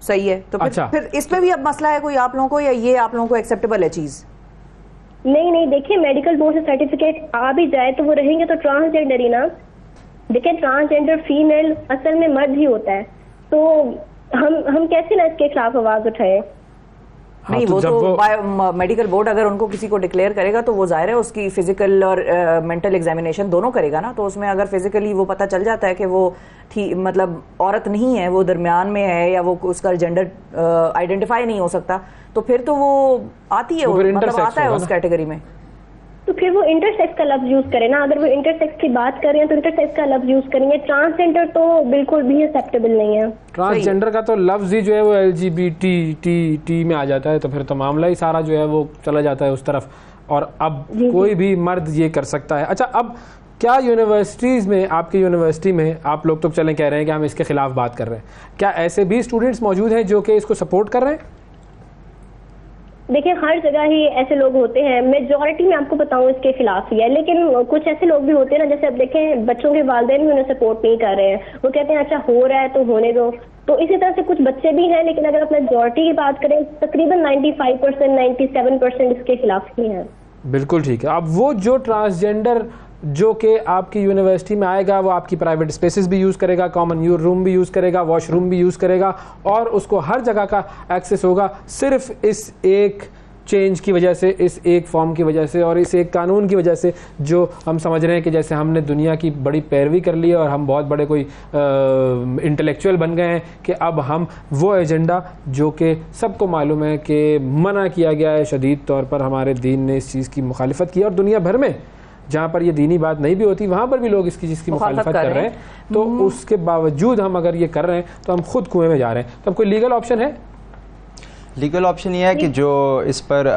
सही है। तो अच्छा, फिर इसमें भी अब मसला है कोई आप लोगों को, या ये आप लोगों को एक्सेप्टेबल है चीज? नहीं, देखिए मेडिकल बोर्ड से सर्टिफिकेट आ भी जाए तो वो रहेंगे तो ट्रांसजेंडर ही ना। देखिए, ट्रांसजेंडर फीमेल असल में मर्द ही होता है, तो हम कैसे ना इसके खिलाफ आवाज उठाए? नहीं, वो तो मेडिकल बोर्ड अगर उनको किसी को डिक्लेयर करेगा तो वो जाहिर है उसकी फिजिकल और मेंटल एग्जामिनेशन दोनों करेगा ना। तो उसमें अगर फिजिकली वो पता चल जाता है कि वो मतलब औरत नहीं है, वो दरमियान में है, या वो उसका जेंडर आइडेंटिफाई नहीं हो सकता, तो फिर तो वो आती है, मतलब आता है उस कैटेगरी में। तो फिर वो इंटरसेक्स का लफ्ज यूज करें ना। अगर वो इंटरसेक्स की बात कर रहे हैं तो इंटरसेक्स का लफ्ज यूज करेंगे। ट्रांसजेंडर तो बिल्कुल भी एक्सेप्टेबल नहीं है। ट्रांसजेंडर का तो लफ्ज ही जो है वो LGBT में आ जाता है, तो फिर तो मामला ही सारा जो है वो चला जाता है उस तरफ, और अब कोई भी मर्द ये कर सकता है। अच्छा, अब क्या यूनिवर्सिटीज़ में, आपकी यूनिवर्सिटी में, आप लोग तो चलें कह रहे हैं कि हम इसके खिलाफ बात कर रहे हैं, क्या ऐसे भी स्टूडेंट्स मौजूद हैं जो कि इसको सपोर्ट कर रहे हैं? देखिए, हर जगह ही ऐसे लोग होते हैं, मेजॉरिटी में आपको बताऊं इसके खिलाफ ही है, लेकिन कुछ ऐसे लोग भी होते हैं ना, जैसे अब देखें बच्चों के वालिदैन भी उन्हें सपोर्ट नहीं कर रहे हैं, वो कहते हैं अच्छा हो रहा है तो होने दो। तो इसी तरह से कुछ बच्चे भी हैं, लेकिन अगर आप मेजॉरिटी की बात करें तकरीबन 95% 97% इसके खिलाफ ही हैं। बिल्कुल ठीक है। अब वो जो ट्रांसजेंडर जो कि आपकी यूनिवर्सिटी में आएगा, वो आपकी प्राइवेट स्पेसेस भी यूज़ करेगा, कॉमन रूम भी यूज़ करेगा, वॉशरूम भी यूज़ करेगा, और उसको हर जगह का एक्सेस होगा सिर्फ इस एक चेंज की वजह से, इस एक फॉर्म की वजह से और इस एक कानून की वजह से जो हम समझ रहे हैं कि जैसे हमने दुनिया की बड़ी पैरवी कर ली है और हम बहुत बड़े कोई इंटेलेक्चुअल बन गए हैं कि अब हम वो एजेंडा जो कि सबको मालूम है कि मना किया गया है शदीद तौर पर, हमारे दीन ने इस चीज़ की मुखालिफत की और दुनिया भर में जहाँ पर ये दीनी बात नहीं भी होती वहाँ पर भी लोग इसकी चीज़ की मुखालिफत कर रहे हैं, तो उसके बावजूद हम अगर ये कर रहे हैं तो हम खुद कुएं में जा रहे हैं। तो अब कोई लीगल ऑप्शन है? लीगल ऑप्शन ये है कि जो इस पर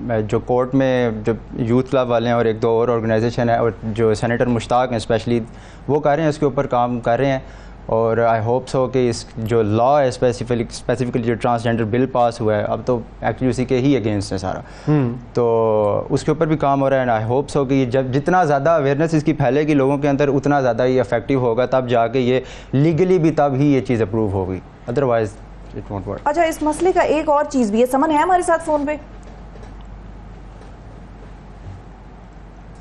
जो कोर्ट में जो यूथ क्लब वाले हैं और एक दो और ऑर्गेनाइजेशन है और जो सेनेटर मुश्ताक हैं स्पेशली, वो कर रहे हैं, उसके ऊपर काम कर रहे हैं और आई होप सो कि इस जो लॉ है स्पेसिफिकली जो ट्रांसजेंडर बिल पास हुआ है, अब तो एक्चुअली उसी के ही अगेंस्ट है सारा, तो उसके ऊपर भी काम हो रहा है। आई होप सो कि जब जितना ज़्यादा अवेयरनेस इसकी फैलेगी लोगों के अंदर, उतना ज़्यादा ये इफेक्टिव होगा, तब जाके ये लीगली भी तब ही ये चीज़ अप्रूव होगी, अदरवाइज इट वोंट वर्क। अच्छा, इस मसले का एक और चीज़ भी है। समन है हमारे साथ फ़ोन पे?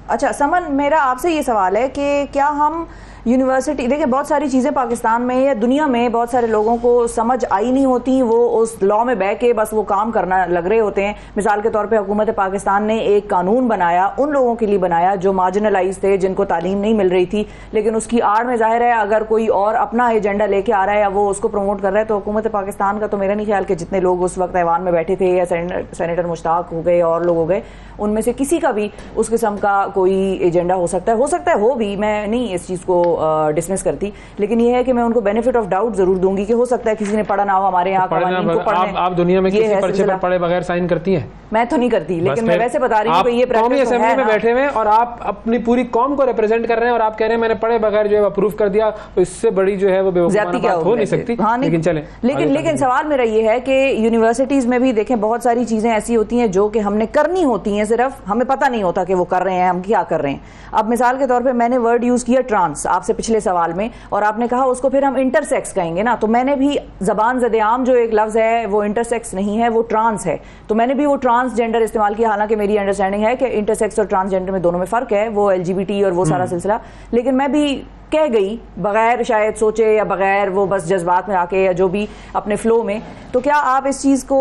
अच्छा समन, मेरा आपसे ये सवाल है कि क्या हम यूनिवर्सिटी, देखिए बहुत सारी चीज़ें पाकिस्तान में या दुनिया में बहुत सारे लोगों को समझ आई नहीं होती, वो उस लॉ में बह के बस वो काम करना लग रहे होते हैं। मिसाल के तौर पे हुकूमत पाकिस्तान ने एक कानून बनाया, उन लोगों के लिए बनाया जो मार्जिनलाइज थे, जिनको तालीम नहीं मिल रही थी, लेकिन उसकी आड़ में जाहिर है अगर कोई और अपना एजेंडा लेके आ रहा है या वो उसको प्रमोट कर रहा है, तो हुकूमत पाकिस्तान का तो मेरा नहीं ख्याल कि जितने लोग उस वक्त ऐवान में बैठे थे या सेनेटर मुश्ताक हो गए और लोग हो गए, उनमें से किसी का भी उस किस्म का कोई एजेंडा हो सकता है हो भी, मैं नहीं इस चीज़ को डिसमिस करती, लेकिन ये है कि मैं उनको बेनिफिट ऑफ डाउट जरूर दूंगी कि हो सकता है किसी ने पढ़ा ना हो हमारे यहाँ कानून को पढ़ने। आप दुनिया में किसी पर्चे पर पढ़े बगैर साइन करती हैं? मैं तो नहीं करती, लेकिन मैं वैसे बता रही हूँ कि ये कौमी असेंबली में बैठे हुए और आप अपनी पूरी कौम को रिप्रेजेंट कर रहे हैं और आप कह रहे हैं मैंने पढ़े बगैर जो है अप्रूव कर दिया, तो इससे बड़ी जो है वो बेवकूफाना बात हो नहीं सकती। लेकिन चले, लेकिन सवाल मेरा ये है कि यूनिवर्सिटीज में भी देखें बहुत सारी चीजें ऐसी होती हैं जो कि हमने करनी होती हैं, सिर्फ हमें पता नहीं होता कि वो कर रहे हैं, हम क्या कर रहे हैं। अब मिसाल के तौर पे मैंने वर्ड यूज किया ट्रांस आपसे पिछले सवाल में, और आपने कहा उसको फिर हम इंटरसेक्स कहेंगे ना, तो मैंने भी जबान ज़द-ए-आम जो एक लफ्ज़ है वो इंटरसेक्स नहीं है, वो ट्रांस है, तो मैंने भी वो ट्रांसजेंडर इस्तेमाल किया। हालांकि मेरी अंडरस्टैंडिंग है कि इंटरसेक्स और ट्रांसजेंडर में दोनों में फ़र्क है, वो LGBT और वो सारा सिलसिला, लेकिन मैं भी कह गई बगैर शायद सोचे या बगैर वो बस जज्बात में आके या जो भी अपने फ्लो में। तो क्या आप इस चीज़ को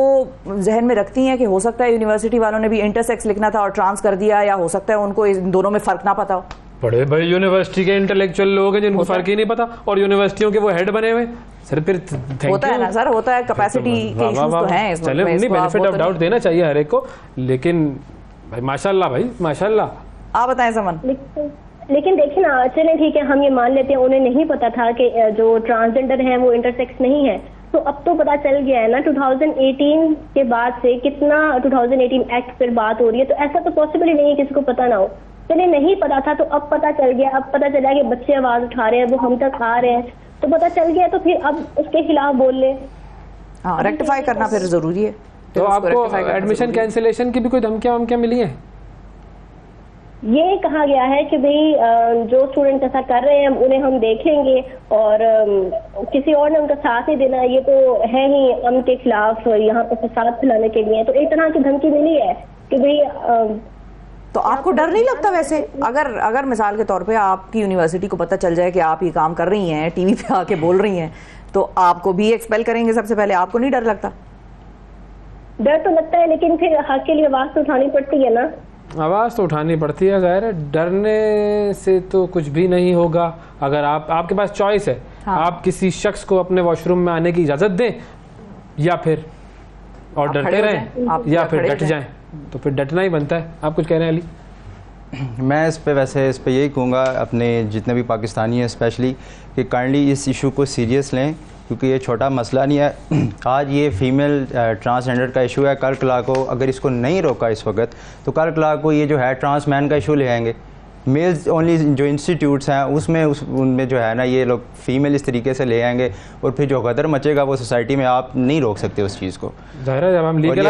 जहन में रखती हैं कि हो सकता है यूनिवर्सिटी वालों ने भी इंटरसेक्स लिखना था और ट्रांस कर दिया, या हो सकता है उनको इन दोनों में फ़र्क ना पता हो? बड़े भाई यूनिवर्सिटी के इंटेलेक्चुअल लोग हैं जिनको फर्क ही नहीं पता और यूनिवर्सिटियों के वो हेड बने हुए सर, फिर होता है ना सर, होता है, कैपेसिटी के इश्यूज तो हैं इसमें। चले, नहीं बेनिफिट ऑफ डाउट देना चाहिए हर एक को, लेकिन भाई माशाल्लाह, भाई माशाल्लाह। आप बताएं समन। लेकिन देखिए ना, चलें ठीक है, हम ये मान लेते हैं उन्हें नहीं पता था कि जो ट्रांसजेंडर है वो इंटरसेक्स नहीं है, तो अब तो पता चल गया है ना। 2018 के बाद से कितना 2018 एक्ट पर बात हो रही है, तो ऐसा तो पॉसिबल ही नहीं है किसी को पता ना हो। चलिए नहीं पता था तो अब पता चल गया, अब पता चला कि बच्चे आवाज उठा रहे हैं, वो हम तक आ रहे हैं, तो पता चल गया, तो फिर अब उसके खिलाफ बोल ले। हाँ, रेक्टिफाई करना फिर जरूरी है। तो आपको एडमिशन कैंसिलेशन की भी कोई धमकियां मिली हैं? ये कहा गया है कि भाई जो स्टूडेंट ऐसा कर रहे हैं उन्हें हम देखेंगे और किसी और ने उनका साथ नहीं देना, ये तो है ही अमन के खिलाफ यहाँ पर फसाद फैलाने के लिए। तो एक तरह की धमकी मिली है कि भाई। तो आपको डर नहीं लगता वैसे, अगर मिसाल के तौर पे आपकी यूनिवर्सिटी को पता चल जाए कि आप ये काम कर रही हैं, टीवी पे आके बोल रही हैं, तो आपको भी एक्सपेल करेंगे सबसे पहले, आपको नहीं डर लगता? डर तो लगता है, लेकिन फिर हक के लिए आवाज तो उठानी पड़ती है ना। आवाज़ तो उठानी पड़ती है, जाहिर है, डरने से तो कुछ भी नहीं होगा। अगर आपके पास चॉइस है, हाँ। आप किसी शख्स को अपने वॉशरूम में आने की इजाज़त दें या फिर और डरते रहें या फिर डट जाएं, तो फिर डटना ही बनता है। आप कुछ कह रहे हैं अली? मैं इस पे यही कहूँगा अपने जितने भी पाकिस्तानी हैं स्पेशली, कि काइंडली इस इशू को सीरियस लें, क्योंकि ये छोटा मसला नहीं है। आज ये फीमेल ट्रांसजेंडर का इशू है, कल कला को अगर इसको नहीं रोका इस वक्त, तो कल कला को ये जो है ट्रांस मैन का इशू ले आएंगे। मेल्स ओनली जो इंस्टीट्यूट्स हैं उनमें जो है ना ये लोग फीमेल इस तरीके से ले आएंगे, और फिर जो गदर मचेगा वो सोसाइटी में आप नहीं रोक सकते उस चीज़ को।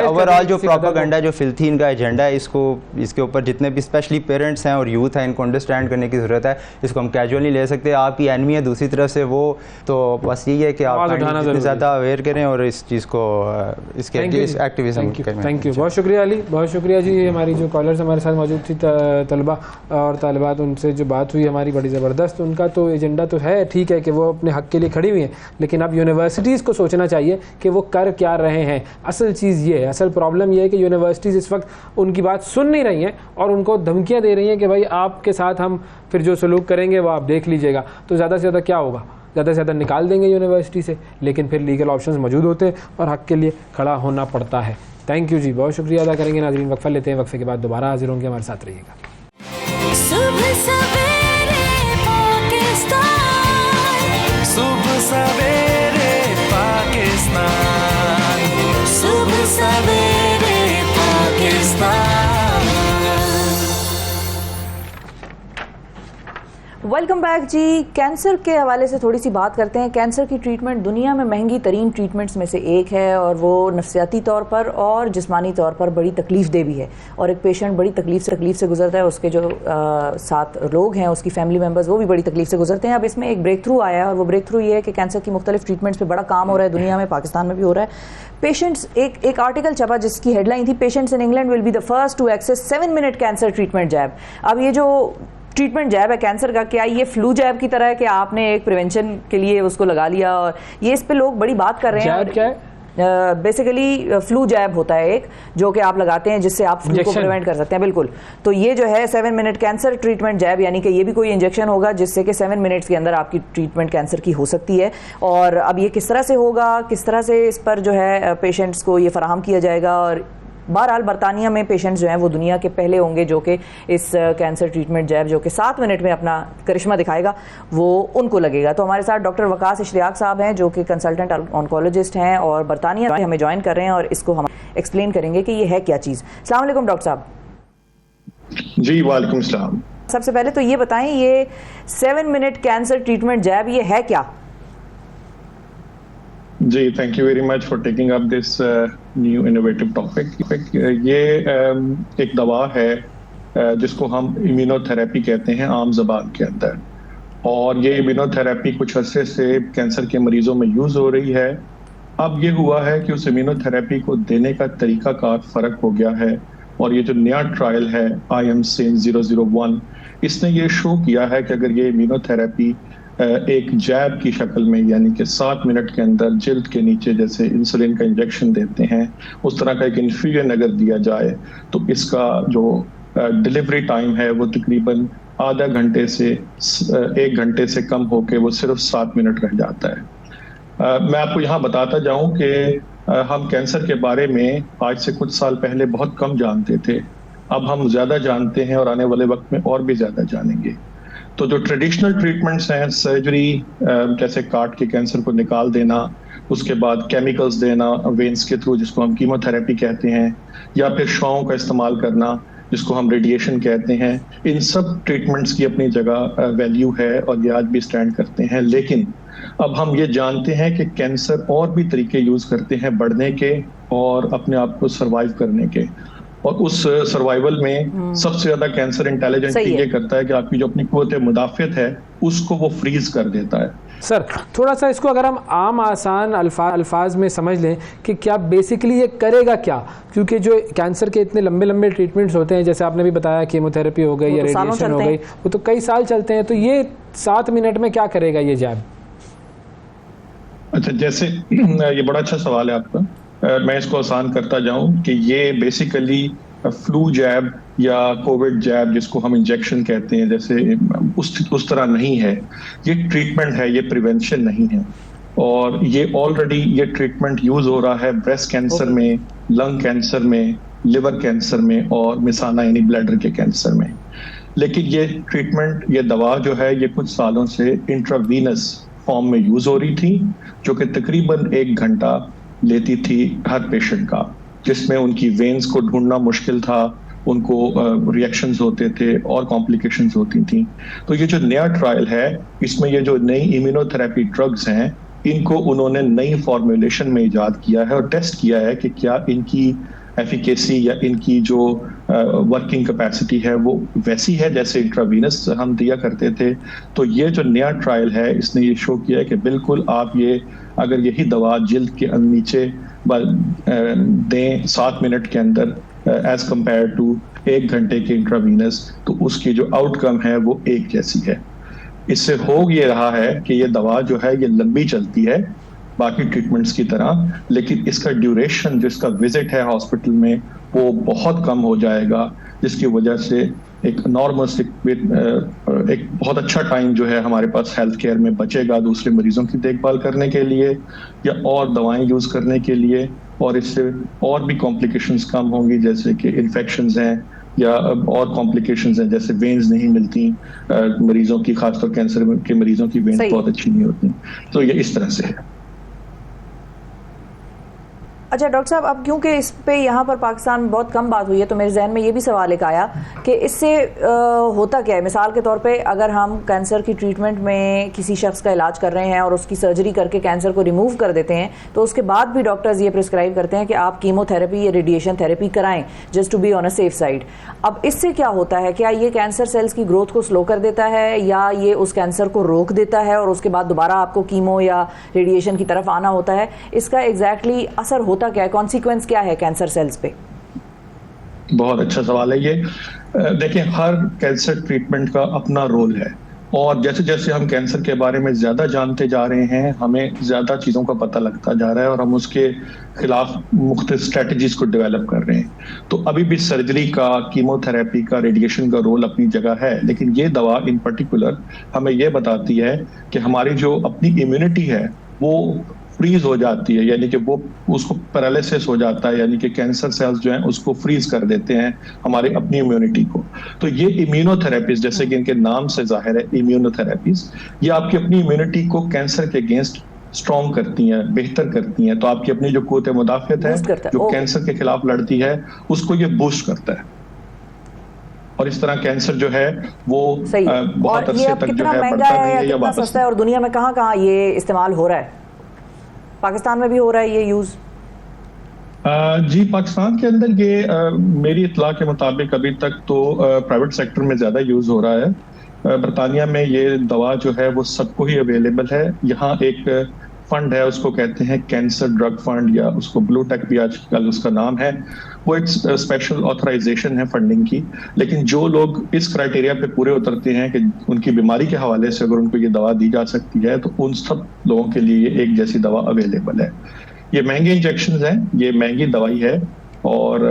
ओवरऑल जो प्रोपेगेंडा जो फिल्थी इनका एजेंडा है, इसके ऊपर जितने भी स्पेशली पेरेंट्स हैं और यूथ हैं, इनको अंडरस्टैंड करने की ज़रूरत है। इसको हम कैजुअल नहीं ले सकते। आपकी एनमी है दूसरी तरफ से वो, तो बस यही है कि आप जितने ज़्यादा अवेयर करें और इस चीज़ को इसके एक्टिविज्म। थैंक यू, बहुत शुक्रिया अली, बहुत शुक्रिया जी। हमारी जो कॉलर्स हमारे साथ मौजूद थी तलबा और तालिबात, उनसे जो बात हुई हमारी बड़ी ज़बरदस्त। उनका तो एजेंडा तो है, ठीक है कि वो अपने हक़ के लिए खड़ी हुई हैं, लेकिन अब यूनिवर्सिटीज़ को सोचना चाहिए कि वो कर क्या रहे हैं। असल चीज़ ये है, असल प्रॉब्लम ये है कि यूनिवर्सिटीज़ इस वक्त उनकी बात सुन नहीं रही हैं और उनको धमकियाँ दे रही हैं कि भाई आपके साथ हम फिर जो सलूक करेंगे वो आप देख लीजिएगा। तो ज़्यादा से ज़्यादा क्या होगा, ज़्यादा से ज़्यादा निकाल देंगे यूनिवर्सिटी से, लेकिन फिर लीगल ऑप्शंस मौजूद होते हैं और हक़ के लिए खड़ा होना पड़ता है। थैंक यू जी, बहुत शुक्रिया अदा करेंगे नाज़रीन। वक्फा लेते हैं, वक्फे के बाद दोबारा हाजिर होंगे, हमारे साथ रहिएगा। सुबह सवेरे पाकिस्तान, सुबह सवेरे पाकिस्तान, सुबह सवेरे पाकिस्तान। वेलकम बैक जी। कैंसर के हवाले से थोड़ी सी बात करते हैं। कैंसर की ट्रीटमेंट दुनिया में महंगी तरीन ट्रीटमेंट्स में से एक है और वो नफ्सियाती तौर पर और जिस्मानी तौर पर बड़ी तकलीफ दे भी है, और एक पेशेंट बड़ी तकलीफ से गुजरता है, उसके जो साथ लोग हैं, उसकी फैमिली मेम्बर्स, वो भी बड़ी तकलीफ से गुजरते हैं। अब इसमें एक ब्रेक थ्रू आया है और वो ब्रेक थ्रू ये है कि कैंसर की मुख्तलिफ ट्रीटमेंट्स पर बड़ा काम हो रहा है दुनिया में, पाकिस्तान में भी हो रहा है। पेशेंट्स, एक आर्टिकल छपा जिसकी हेडलाइन थी, patients in England will be the first to access 7 minute cancer treatment jab. अब ये जो ट्रीटमेंट जैब है कैंसर का, क्या ये फ्लू जैब की तरह है कि आपने एक प्रिवेंशन के लिए उसको लगा लिया? और ये इस पे लोग बड़ी बात कर रहे हैं। जैब क्या है? बेसिकली फ्लू जैब होता है एक, जो कि आप लगाते हैं जिससे आप फ्लू को प्रिवेंट कर सकते हैं। बिल्कुल। तो ये जो है 7 मिनट कैंसर ट्रीटमेंट जैब, यानी कि ये भी कोई इंजेक्शन होगा जिससे कि 7 मिनट्स के अंदर आपकी ट्रीटमेंट कैंसर की हो सकती है। और अब ये किस तरह से होगा, किस तरह से इस पर जो है पेशेंट्स को ये फराहम किया जाएगा, और बहरहाल बरतानिया में पेशेंट्स जो हैं वो दुनिया के पहले होंगे जो कि इस कैंसर ट्रीटमेंट जैब जो कि 7 मिनट में अपना करिश्मा दिखाएगा वो उनको लगेगा। तो हमारे साथ डॉक्टर वकास इश्तियाक साहब हैं जो कि कंसल्टेंट ऑन्कोलॉजिस्ट हैं और बरतानिया हमें ज्वाइन कर रहे हैं और इसको हम एक्सप्लेन करेंगे कि ये है क्या चीज़। अस्सलाम वालेकुम डॉक्टर साहब। जी वालेकुम सलाम। सबसे पहले तो ये बताएं, ये 7 मिनट कैंसर ट्रीटमेंट जैब ये है क्या? जी, thank you very much for taking up this new innovative topic. ये एक दवा है जिसको हम इम्यूनोथेरेपी कहते हैं आम ज़बान के अंदर, और ये इम्यूनोथेरेपी कुछ अरसे से कैंसर के मरीजों में यूज़ हो रही है। अब ये हुआ है कि उस इम्यूनोथेरेपी को देने का तरीक़ाकार फ़र्क हो गया है, और ये जो नया ट्रायल है IMSANE-001, इसने ये शो किया है कि अगर ये इम्यूनोथेरेपी एक जैब की शक्ल में, यानी कि 7 मिनट के अंदर जिल्द के नीचे जैसे इंसुलिन का इंजेक्शन देते हैं उस तरह का एक इन्फ्यूजन अगर दिया जाए, तो इसका जो डिलीवरी टाइम है वो तकरीबन आधा घंटे से 1 घंटे से कम होके वो सिर्फ 7 मिनट रह जाता है। मैं आपको यहाँ बताता जाऊँ कि हम कैंसर के बारे में आज से कुछ साल पहले बहुत कम जानते थे, अब हम ज़्यादा जानते हैं और आने वाले वक्त में और भी ज़्यादा जानेंगे। तो जो ट्रेडिशनल ट्रीटमेंट्स हैं, सर्जरी जैसे काट के कैंसर को निकाल देना, उसके बाद केमिकल्स देना वेन्स के थ्रू जिसको हम कीमोथेरेपी कहते हैं, या फिर शॉओं का इस्तेमाल करना जिसको हम रेडिएशन कहते हैं, इन सब ट्रीटमेंट्स की अपनी जगह वैल्यू है और ये आज भी स्टैंड करते हैं। लेकिन अब हम ये जानते हैं कि कैंसर और भी तरीके यूज़ करते हैं बढ़ने के और अपने आप को सर्वाइव करने के, और उस सर्वाइवल में सबसे ज्यादा कैंसर इंटेलिजेंट ये करता है कि आपकी जो अपनी कुव्वत मुदाफ़ियत है उसको वो फ्रीज कर देता है। सर थोड़ा सा इसको अगर हम आम आसान अल्फाज में समझ लें कि क्या बेसिकली ये करेगा क्या, क्योंकि जो कैंसर के इतने लंबे लंबे ट्रीटमेंट्स होते हैं, जैसे आपने भी बताया कीमोथेरेपी हो गई या रेडिएशन हो गई, वो तो कई साल चलते हैं, तो ये 7 मिनट में क्या करेगा ये जैब? अच्छा, जैसे ये बड़ा अच्छा सवाल है आपका। मैं इसको आसान करता जाऊं कि ये बेसिकली फ्लू जैब या कोविड जैब जिसको हम इंजेक्शन कहते हैं, जैसे उस तरह नहीं है। ये ट्रीटमेंट है, ये प्रिवेंशन नहीं है। और ये ऑलरेडी ये ट्रीटमेंट यूज हो रहा है ब्रेस्ट कैंसर में, लंग कैंसर में, लिवर कैंसर में और मिसाना यानी ब्लैडर के कैंसर में। लेकिन ये ट्रीटमेंट, ये दवा जो है, ये कुछ सालों से इंट्रावीनस फॉर्म में यूज हो रही थी, जो कि तकरीबन 1 घंटा लेती थी हर पेशेंट का, जिसमें उनकी वेन्स को ढूंढना मुश्किल था, उनको रिएक्शंस होते थे और कॉम्प्लिकेशंस होती थी। तो ये जो नया ट्रायल है, इसमें ये जो नई इम्यूनोथेरेपी ड्रग्स हैं, इनको उन्होंने नई फॉर्मुलेशन में इजाद किया है और टेस्ट किया है कि क्या इनकी एफिकेसी या इनकी जो वर्किंग कैपेसिटी है वो वैसी है जैसे इंट्रावीनस हम दिया करते थे। तो ये जो नया ट्रायल है, इसने ये शो किया है कि बिल्कुल आप ये अगर यही दवा जिल्द के नीचे दें 7 मिनट के अंदर एज कंपेयर टू 1 घंटे के इंट्रावीनस, तो उसकी जो आउटकम है वो एक जैसी है। इससे हो ये रहा है कि ये दवा जो है ये लंबी चलती है बाकी ट्रीटमेंट्स की तरह, लेकिन इसका ड्यूरेशन जो इसका विजिट है हॉस्पिटल में वो बहुत कम हो जाएगा, जिसकी वजह से एक नॉर्मल एक बहुत अच्छा टाइम जो है हमारे पास हेल्थ केयर में बचेगा दूसरे मरीजों की देखभाल करने के लिए या और दवाएं यूज करने के लिए, और इससे और भी कॉम्प्लिकेशंस कम होंगी, जैसे कि इन्फेक्शंस हैं या और कॉम्प्लिकेशंस हैं, जैसे वेन्स नहीं मिलती मरीजों की, खासतौर कैंसर के मरीजों की वेन्स बहुत अच्छी नहीं होती। तो ये इस तरह से है। अच्छा डॉक्टर साहब, अब क्योंकि इस पे यहाँ पर पाकिस्तान में बहुत कम बात हुई है, तो मेरे जहन में ये भी सवाल एक आया कि इससे होता क्या है। मिसाल के तौर पे अगर हम कैंसर की ट्रीटमेंट में किसी शख्स का इलाज कर रहे हैं और उसकी सर्जरी करके कैंसर को रिमूव कर देते हैं, तो उसके बाद भी डॉक्टर्स ये प्रिस्क्राइब करते हैं कि आप कीमोथेरेपी या रेडिएशन थेरेपी कराएं just to be on a safe side. अब इससे क्या होता है, क्या ये कैंसर सेल्स की ग्रोथ को स्लो कर देता है या ये उस कैंसर को रोक देता है और उसके बाद दोबारा आपको कीमो या रेडिएशन की तरफ आना होता है? इसका एग्जैक्टली असर होता क्या है, कॉन्सिक्वेंस क्या है कैंसर सेल्स पे? बहुत अच्छा सवाल है ये। देखिए, हर कैंसर ट्रीटमेंट का अपना रोल है, और जैसे जैसे हम कैंसर के बारे में ज्यादा जानते जा रहे हैं, हमें ज्यादा चीजों का पता लगता जा रहा है और हम उसके खिलाफ मुख्तलिफ स्ट्रेटजीज को डेवलप कर रहे हैं। तो अभी भी सर्जरी का, कीमोथेरेपी का, रेडिएशन का रोल अपनी जगह है, लेकिन ये दवा इन पर्टिकुलर हमें ये बताती है कि हमारी जो अपनी इम्यूनिटी है वो फ्रीज हो जाती है, यानी कि वो उसको पैरालिसिस हो जाता है, यानी कि कैंसर सेल्स जो हैं उसको फ्रीज कर देते हैं हमारे अपनी इम्यूनिटी को। तो ये इम्यूनोथेरेपीज, जैसे कि इनके नाम से जाहिर है इम्यूनोथेरेपीज, ये आपकी अपनी इम्यूनिटी को कैंसर के अगेंस्ट स्ट्रॉन्ग करती हैं, बेहतर करती हैं। तो आपकी अपनी जो क़ुव्वत मुदाफ़अत है जो कैंसर के खिलाफ लड़ती है उसको ये बूस्ट करता है, और इस तरह कैंसर जो है वो बहुत अरसे तक जो है बढ़ता नहीं है या वापस। सस्ता है, और दुनिया में कहाँ कहाँ ये इस्तेमाल हो रहा है? पाकिस्तान में भी हो रहा है ये यूज? जी, पाकिस्तान के अंदर ये मेरी इत्तला के मुताबिक अभी तक तो प्राइवेट सेक्टर में ज्यादा यूज हो रहा है। बरतानिया में ये दवा जो है वो सबको ही अवेलेबल है। यहाँ एक फंड है, उसको कहते हैं कैंसर ड्रग फंड, या उसको ब्लू टेक भी आजकल उसका नाम है। वो एक स्पेशल ऑथराइजेशन है फंडिंग की, लेकिन जो लोग इस क्राइटेरिया पे पूरे उतरते हैं कि उनकी बीमारी के हवाले से अगर उनको ये दवा दी जा सकती है, तो उन सब लोगों के लिए ये एक जैसी दवा अवेलेबल है। ये महंगे इंजेक्शन हैं, ये महंगी दवाई है, और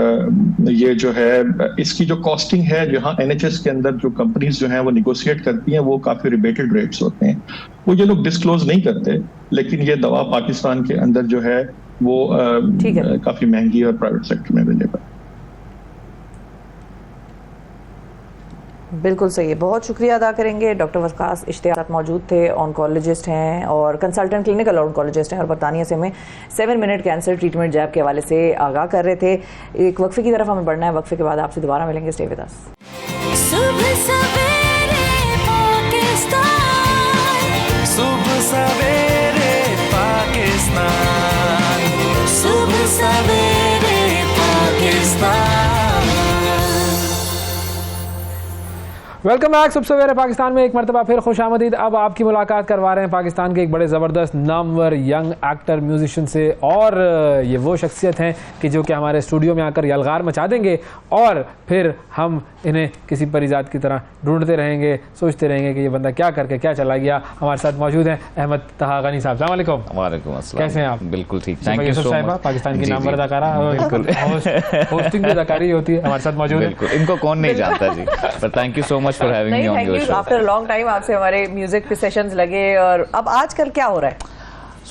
ये जो है इसकी जो कॉस्टिंग है, जहाँ NHS के अंदर जो कंपनीज जो हैं वो निगोशिएट करती हैं, वो काफी रिबेटेड रेट्स होते हैं। वो ये लोग डिस्क्लोज नहीं करते, लेकिन ये दवा पाकिस्तान के अंदर जो है वो काफी महंगी और प्राइवेट सेक्टर में अवेलेबल। बिल्कुल सही है। बहुत शुक्रिया अदा करेंगे। डॉक्टर वकास इश्तियाक मौजूद थे, ऑन्कोलॉजिस्ट हैं और कंसल्टेंट क्लिनिकल ऑन्कोलॉजिस्ट हैं, और बरतानिया से हमें 7 मिनट कैंसर ट्रीटमेंट जैब के हवाले से आगाह कर रहे थे। एक वक्फे की तरफ हमें बढ़ना है, वक्फे के बाद आपसे दोबारा मिलेंगे। Stay with us. सुबह सवेरे पाकिस्तान, सुबह सवेरे पाकिस्तान, सुबह सवेरे पाकिस्तान। Welcome back. सुबह सवेरे पाकिस्तान में एक मरतबा फिर खुश आमदीद। अब आपकी मुलाकात करवा रहे हैं पाकिस्तान के एक बड़े ज़बरदस्त नामवर यंग एक्टर म्यूजिशियन से, और ये वो शख्सियत हैं कि जो कि हमारे स्टूडियो में आकर यलगार मचा देंगे, और फिर हम इन्हें किसी परिजात की तरह ढूंढते रहेंगे, सोचते रहेंगे कि ये बंदा क्या करके क्या चला गया। हमारे साथ मौजूद हैं अहमद तहा गनी साहब। अस्सलाम वालेकुम। वालेकुम अस्सलाम। कैसे हैं आप? बिल्कुल ठीक, thank you so much. Pakistan की नामवर अदाकारा, होस्टिंग भी अदाकारी होती है, हमारे साथ मौजूद है। इनको कौन नहीं जानता जी, पर thank you so much for having me on your show. After long time आपसे हमारे म्यूजिक के सेशंस लगे, और अब आजकल क्या हो रहा है?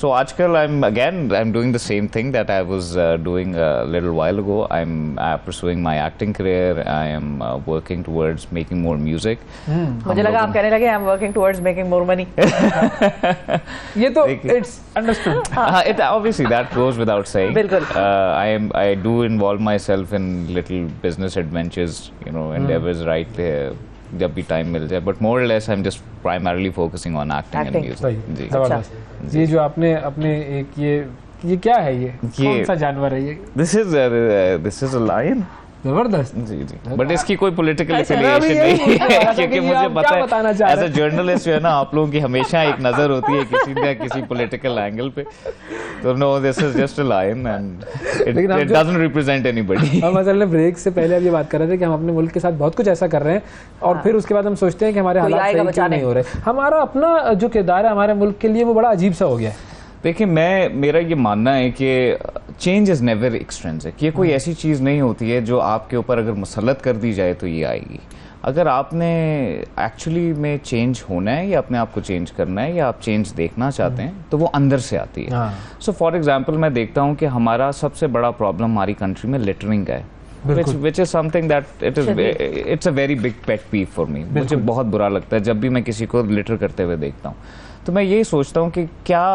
So आजकल I'm doing the same thing that I was doing a little while ago. I'm pursuing my acting career. I am working towards making more music. मुझे लगा आप कहने लगे I'm working towards making more money. ये तो it's understood. It obviously that goes without saying. बिल्कुल। I do involve myself in little business adventures, you know, endeavors right there. जब भी टाइम मिल जाए, but more less I am just primarily focusing on acting and music. जी, जबरदस्त। ये जो आपने अपने एक ये क्या है, ये कौन सा जानवर है ये? This is a lion. जबरदस्त। जी जी, बट इसकी कोई पॉलिटिकल मैं एफिलिएशन भी नहीं यही है पूछना क्योंकि कि मुझे आप पता क्या बताना चाह है रहे एज अ जर्नलिस्ट जो है ना, आप लोगों की हमेशा एक नज़र होती है किसी ना किसी पॉलिटिकल एंगल पे, तो no this is just a line and लेकिन हम इट जो- डजंट रिप्रेजेंट एनीबॉडी। हम असल में ब्रेक से पहले अब ये बात कर रहे थे कि हम अपने मुल्क के साथ बहुत कुछ ऐसा कर रहे हैं और फिर उसके बाद हम सोचते हैं कि हमारे कोई हालात आएगा सही क्यों बचाने। नहीं हो रहे। हमारा अपना जो किरदार है हमारे मुल्क के लिए वो बड़ा अजीब सा हो गया है। देखिए, मेरा ये मानना है कि चेंज इज़ नेवर एक्सट्रिंसिक। ये कोई ऐसी चीज़ नहीं होती है जो आपके ऊपर अगर मुसल्लत कर दी जाए तो ये आएगी। अगर आपने एक्चुअली में चेंज होना है या अपने आप को चेंज करना है या आप चेंज देखना चाहते हैं तो वो अंदर से आती है। सो फॉर एग्जांपल मैं देखता हूँ कि हमारा सबसे बड़ा प्रॉब्लम हमारी कंट्री में लिटरिंग का है, which is something that it's a very big pet peeve for me। मुझे बहुत बुरा लगता है जब भी मैं किसी को लिटर करते हुए देखता हूँ। तो मैं यही सोचता हूँ कि क्या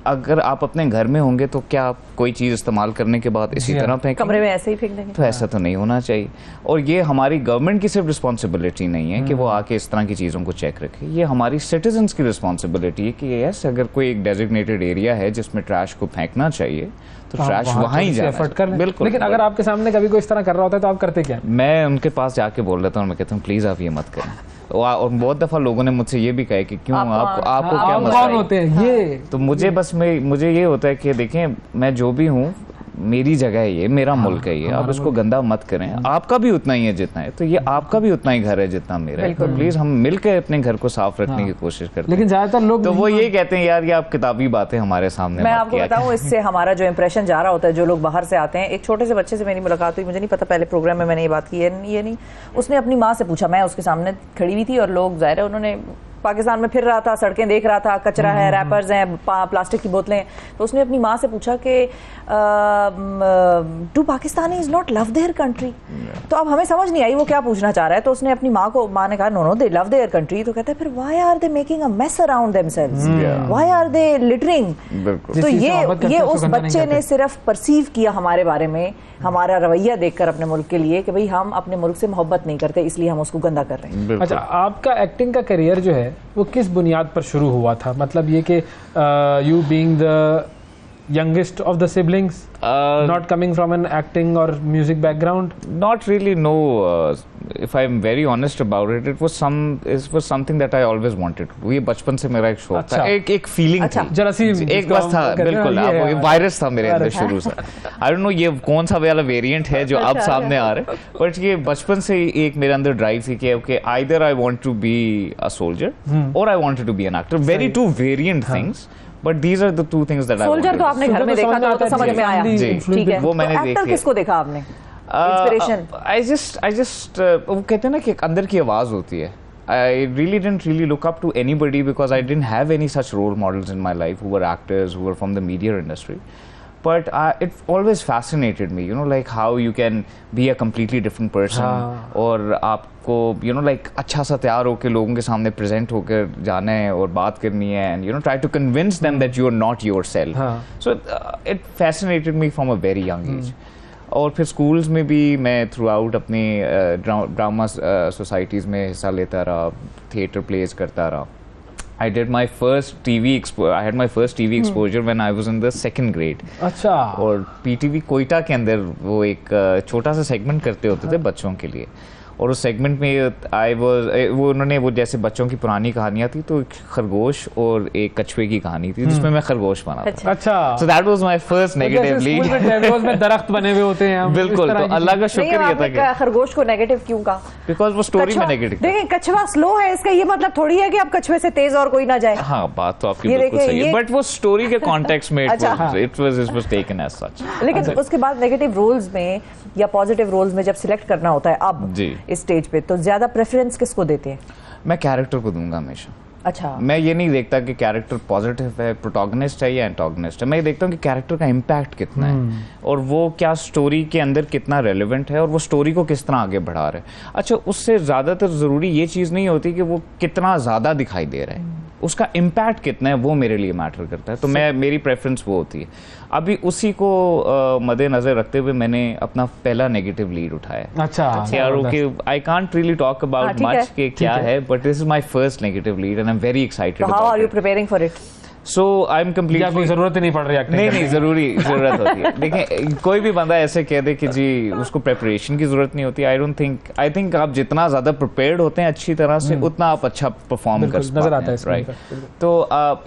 अगर आप अपने घर में होंगे तो क्या आप कोई चीज़ इस्तेमाल करने के बाद इसी तरह फेंकेंगे? कमरे में ऐसे ही फेंक देंगे? तो ऐसा तो नहीं होना चाहिए। और ये हमारी गवर्नमेंट की सिर्फ रिस्पॉन्सिबिलिटी नहीं है कि वो आके इस तरह की चीज़ों को चेक रखे, ये हमारी सिटीजन्स की रिस्पॉन्सिबिलिटी है कि यस, अगर कोई एक डेजिग्नेटेड एरिया है जिसमें ट्रैश को फेंकना चाहिए तो ट्रैश वहाँ ही जाना एफर्ट कर लें। बिल्कुल। लेकिन अगर आपके सामने कभी कोई इस तरह कर रहा होता है तो आप करते क्या? मैं उनके पास जाके बोल देता हूँ, मैं कहता हूँ प्लीज़ आप ये मत करें। और बहुत दफ़ा लोगों ने मुझसे ये भी कहा है कि क्यों आपको क्या मसला कौन है? होते हैं ये? तो मुझे मुझे ये होता है कि देखें, मैं जो भी हूँ, मेरी जगह है ये, मेरा मुल्क है ये, आप इसको गंदा मत करें। आपका भी उतना ही है जितना है, तो ये आपका भी उतना ही घर है जितना मेरा है। तो प्लीज हम मिलकर अपने घर को साफ रखने की कोशिश करते हैं। लेकिन ज्यादातर लोग तो वो ये कहते हैं यार ये आप किताबी बातें हमारे सामने मैं मत आपको किया बताऊं, इससे हमारा जो इंप्रेशन जा रहा होता है, जो लोग बाहर से आते हैं। एक छोटे से बच्चे से मेरी मुलाकात हुई, मुझे नहीं पता पहले प्रोग्राम में मैंने ये बात की है ये नहीं, उसने अपनी माँ से पूछा, मैं उसके सामने खड़ी हुई थी और लोग जाहिर है उन्होंने पाकिस्तान में फिर रहा था, सड़कें देख रहा था, कचरा है, रैपर्स हैं, प्लास्टिक की बोतलें हैं, तो उसने अपनी माँ से पूछा कि do Pakistani is not love their country? तो अब हमें समझ नहीं आई वो क्या पूछना चाह रहा है। तो उसने अपनी माँ ने कहा no no they love their country. तो कहते हैं फिर why are they making a mess around themselves, why are they littering? तो ये उस बच्चे ने सिर्फ परसीव किया हमारे बारे में, हमारा रवैया देखकर अपने मुल्क के लिए कि भाई हम अपने मुल्क से मोहब्बत नहीं करते, इसलिए हम उसको गंदा कर रहे हैं। अच्छा, आपका एक्टिंग का करियर जो है वो किस बुनियाद पर शुरू हुआ था? मतलब ये कि you being the youngest of the siblings, not coming from an acting or music background? Not really, no. If I'm very honest about it, it was something that I always wanted to do. ये बचपन से मेरा एक शौक था, एक फीलिंग थी, जरा सी एक बस था, बिल्कुल ये वायरस था मेरे अंदर शुरू से। I don't know ये कौन सा वाला वेरिएंट है जो अब सामने आ रहा है, बट ये बचपन से एक मेरे अंदर ड्राइव थी कि okay, either I want to be a soldier or I wanted to be an actor. Very two variant things. But these are the two things that I wanted. Soldier तो आपने घर में देखा, तो वो तो समझ में आया। ठीक है, वो मैंने देखा। एक्टर किसको देखा आपने? इंस्पिरेशन? I just वो कहते हैं ना कि एक अंदर की आवाज होती है। I really didn't really look up to anybody because I didn't have any such role models in my life who were actors, who were from the media industry. But it always fascinated me, you know, like how you can be a completely different person और आपको you know like अच्छा सा तैयार होकर लोगों के सामने प्रेजेंट होकर जाना है और बात करनी है and you know try to convince them that you are not yourself. So it fascinated me from a very young age. और फिर स्कूल्स में भी मैं थ्रू आउट अपनी ड्रामा सोसाइटीज़ में हिस्सा लेता रहा, थिएटर प्लेज करता रहा। I had my first TV exposure when I was in the 2nd grade. अच्छा। और PTV कोयटा के अंदर वो एक छोटा सा सेगमेंट करते होते थे बच्चों के लिए, और उस सेगमेंट में वो उन्होंने वो जैसे बच्चों की पुरानी कहानियां थी, तो एक खरगोश और एक कछुए की कहानी थी जिसमें मैं खरगोश बना था। अच्छा। So that was my first negative lead. School में टेबल्स में दरख्त बने हुए होते हैं। बिल्कुल, तो अल्लाह का शुक्रिया था कि खरगोश को नेगेटिव क्यों कहा? बिकॉज वो स्टोरी में नेगेटिव। देखिए कछुआ स्लो है, इसका ये मतलब थोड़ी है कि अब कछुए से तेज और कोई ना जाए। हाँ, बात तो आपकी बिल्कुल सही है, बट वो स्टोरी के कॉन्टेक्स्ट में it was taken as such. लेकिन उसके बाद नेगेटिव रोल्स में या पॉजिटिव रोल्स में जब सिलेक्ट करना होता है अब इस स्टेज पे, तो ज्यादा प्रेफरेंस किसको देते हैं? मैं कैरेक्टर को दूंगा हमेशा। अच्छा। मैं ये नहीं देखता कि कैरेक्टर पॉजिटिव है, प्रोटोगनिस्ट है या एंटागनिस्ट है। मैं ये देखता हूँ कि कैरेक्टर का इम्पैक्ट कितना है और वो क्या स्टोरी के अंदर कितना रेलेवेंट है और वो स्टोरी को किस तरह आगे बढ़ा रहा है। अच्छा, उससे ज़्यादातर ज़रूरी ये चीज़ नहीं होती कि वो कितना ज़्यादा दिखाई दे रहा है, उसका इम्पैक्ट कितना है वो मेरे लिए मैटर करता है। तो मेरी प्रेफरेंस वो होती है। अभी उसी को मद्देनजर रखते हुए मैंने अपना पहला नेगेटिव लीड उठाया। अच्छा। यार okay, I can't really talk about much कि क्या है, but this is my first negative lead and I am very excited. How are you preparing for it? So I am या कोई जरूरत ही नहीं पड़ रही एक्टिंग नहीं जरूरत होती है। देखिए कोई भी बंदा ऐसे कह दे कि जी उसको प्रिपरेशन की जरूरत नहीं होती, आई थिंक आप जितना ज्यादा प्रिपेयर्ड होते हैं अच्छी तरह से उतना आप अच्छा परफॉर्म कर नजर आता है राइट। तो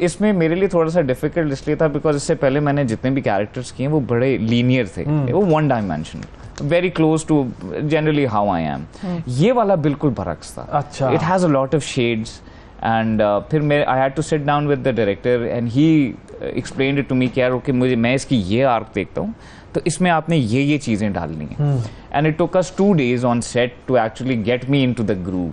इसमें मेरे लिए थोड़ा सा डिफिकल्ट इसलिए था बिकॉज इससे पहले मैंने जितने भी कैरेक्टर्स किए वो बड़े लीनियर थे, वो one dimensional, very close to generally how I am. ये वाला बिल्कुल बरक्स था। अच्छा, it has a lot of shades and फिर I had to sit down with the director and he explained it to me कि यार ओके मुझे मैं इसकी ये आर्क देखता हूँ तो इसमें आपने ये चीजें डालनी है। And it took us 2 days on set to actually get me into the groove.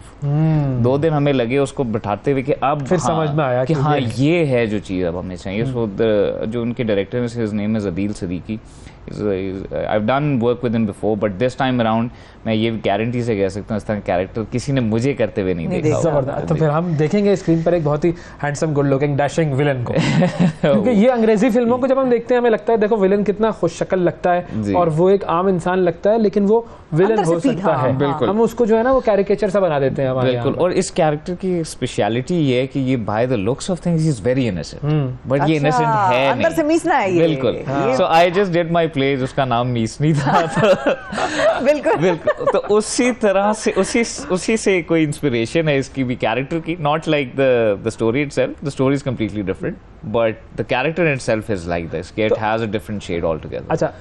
2 दिन हमें लगे उसको बैठाते हुए कि अब फिर समझ में आया कि हाँ ये है जो चीज़ अब हमें चाहिए। सो जो उनके डायरेक्टर है his name is Adeel Siddiqui. I've done work with him before, but this time around मैं ये गारंटी से कह सकता हूँ इस तरह कैरेक्टर किसी ने मुझे करते हुए नहीं देखा। जबरदस्त। तो फिर हम देखेंगे स्क्रीन पर एक बहुत ही handsome, good looking, dashing villain को क्योंकि ये अंग्रेजी फिल्मों को जब हम देखते हैं हमें लगता है देखो विलन कितना खुश शक्ल लगता है और वो एक आम इंसान लगता है, लेकिन वो विलन हो सकता है। बिल्कुल, हम उसको जो है ना वो कैरिकेचर सा बना देते हैं। बिल्कुल। और इस कैरेक्टर की स्पेशलिटी ये है कि ये by the looks of things is very innocent, but ये इनोसेंट है अंदर से मीसना है ये। बिल्कुल। So I just did my plays, उसका नाम मीसनी था। बिल्कुल। तो उसी तरह से उसी से कोई इंस्पिरेशन है इसकी भी कैरेक्टर की, not like the story itself, the story is completely different but the character itself is like this, it has a different shade altogether. अच्छा,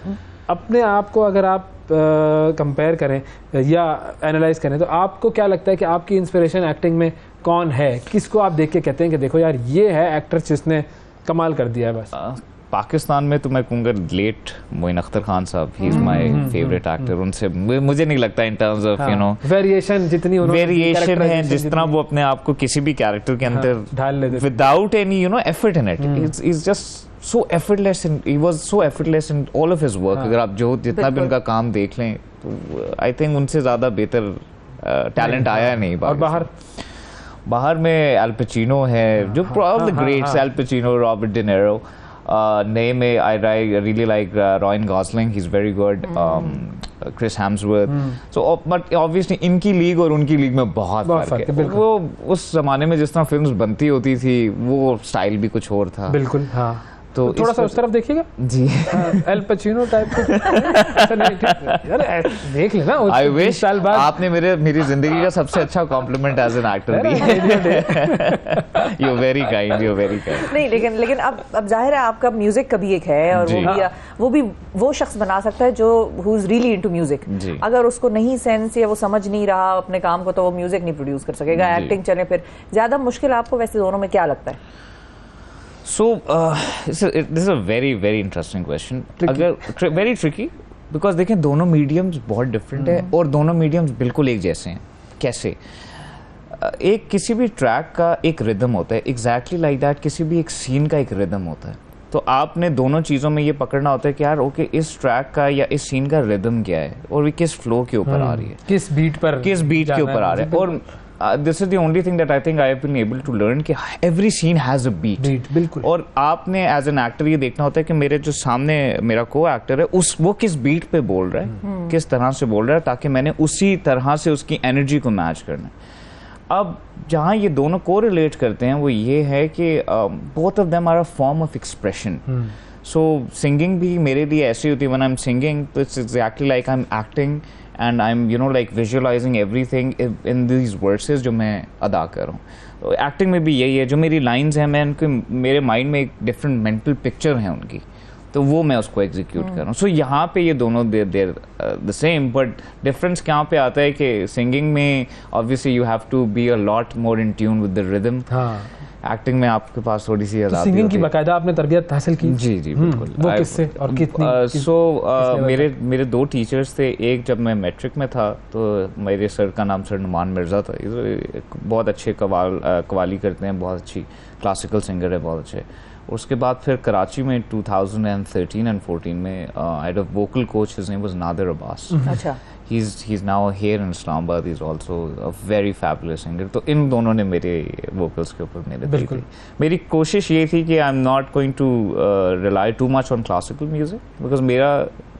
अपने आप को अगर आप कंपेयर करें या एनालाइज करें तो आपको क्या लगता है कि आपकी इंस्पिरेशन एक्टिंग में कौन है? किसको आप देख के कहते हैं कि देखो यार ये है एक्टर जिसने कमाल कर दिया है? बस पाकिस्तान में तो मैं कहूँगा लेट मोइन अख्तर खान साहब, he is my favourite actor. उनसे मुझे नहीं लगता in terms of you know variation जितनी वेरिएशन है, जिस तरह वो अपने आप को किसी भी कैरेक्टर के अंदर ढाल लेते without any you know effort in it, is just so effortless and he was so effortless in all of his work। अगर आप जो जितना भी उनका काम देख लें तो आई थिंक उनसे ज़्यादा बेहतर टैलेंट आया नहीं। और बाहर में एल पचिनो है जो all the greats, Al Pacino, Robert De Niro. नए में I really like Ryan Gosling, he is very good, Chris Hemsworth. So but obviously इनकी लीग और उनकी लीग में बहुत फर्क है। वो उस जमाने में जिस तरह फिल्म्स बनती होती थी वो स्टाइल भी कुछ और था। बिल्कुल। हाँ, तो थोड़ा सा उस तरफ देखिएगा जी, एल पचिनो टाइप यार देख लेना। आई विश साल बाद आपने मेरी जिंदगी का सबसे अच्छा कॉम्प्लीमेंट एज एन एक्टर दी। You are very kind, you are very kind. नहीं लेकिन अब जाहिर है आपका म्यूजिक का भी एक है और वो शख्स बना सकता है जो who is really into music. अगर उसको नहीं सेंस या वो समझ नहीं रहा अपने काम को तो वो म्यूजिक नहीं प्रोड्यूस कर सकेगा। एक्टिंग चले फिर ज्यादा मुश्किल आपको वैसे दोनों में क्या लगता है? So this is a very interesting question. अगर very tricky because देखें दोनों मीडियम्स बहुत डिफरेंट है और दोनों मीडियम्स बिल्कुल एक जैसे हैं। कैसे? एक किसी भी ट्रैक का एक रिदम होता है, एग्जैक्टली लाइक दैट किसी भी एक सीन का एक रिदम होता है। तो आपने दोनों चीज़ों में ये पकड़ना होता है कि यार ओके इस ट्रैक का या इस सीन का रिदम क्या है और वो किस फ्लो के ऊपर आ रही है, किस बीट के ऊपर आ रहा है। और this is the only thing that I think I have been able to learn कि every scene has a beat। बिल्कुल। और आपने as an actor ये देखना होता है कि मेरे जो सामने मेरा co-actor है वो किस बीट पे बोल रहा है, किस तरह से बोल रहा है, ताकि मैंने उसी तरह से उसकी एनर्जी को मैच करना है। अब जहाँ ये दोनों को रिलेट करते हैं वो ये है कि both of them are a form of expression। So singing भी मेरे लिए ऐसी होती है, when I'm singing it's exactly like I'm acting and I'm you know like visualizing everything in these verses जो मैं अदा कर रहा हूँ। एक्टिंग में भी यही है, जो मेरी लाइंस हैं मैं उनके मेरे माइंड में एक डिफरेंट मेंटल पिक्चर है उनकी, तो वो मैं उसको एग्जीक्यूट कर रहा हूँ। सो यहाँ पे ये दोनों they're the same, but difference क्या पे आता है कि सिंगिंग में obviously you have to be a lot more in tune with the rhythm. Acting में आपके पास थोड़ी सी आजादी। सिंगिंग की बाकायदा आपने तरबियत हासिल की? जी बिल्कुल। वो किससे और कितनी? मेरे 2 टीचर्स थे। एक जब मैं मैट्रिक में था तो मेरे सर का नाम सर नुमान मिर्ज़ा था, बहुत अच्छे कवाली करते हैं, बहुत अच्छी क्लासिकल सिंगर है, बहुत अच्छे। उसके बाद फिर कराची में 2013 and 14 में I had a vocal coach, his name was Nadir Abbas. अच्छा। he's now here in Islamabad, he's also a very fabulous singer। तो इन दोनों ने मेरे vocals के ऊपर मेरे दी। मेरी कोशिश ये थी कि I'm not going to rely too much on classical music because मेरा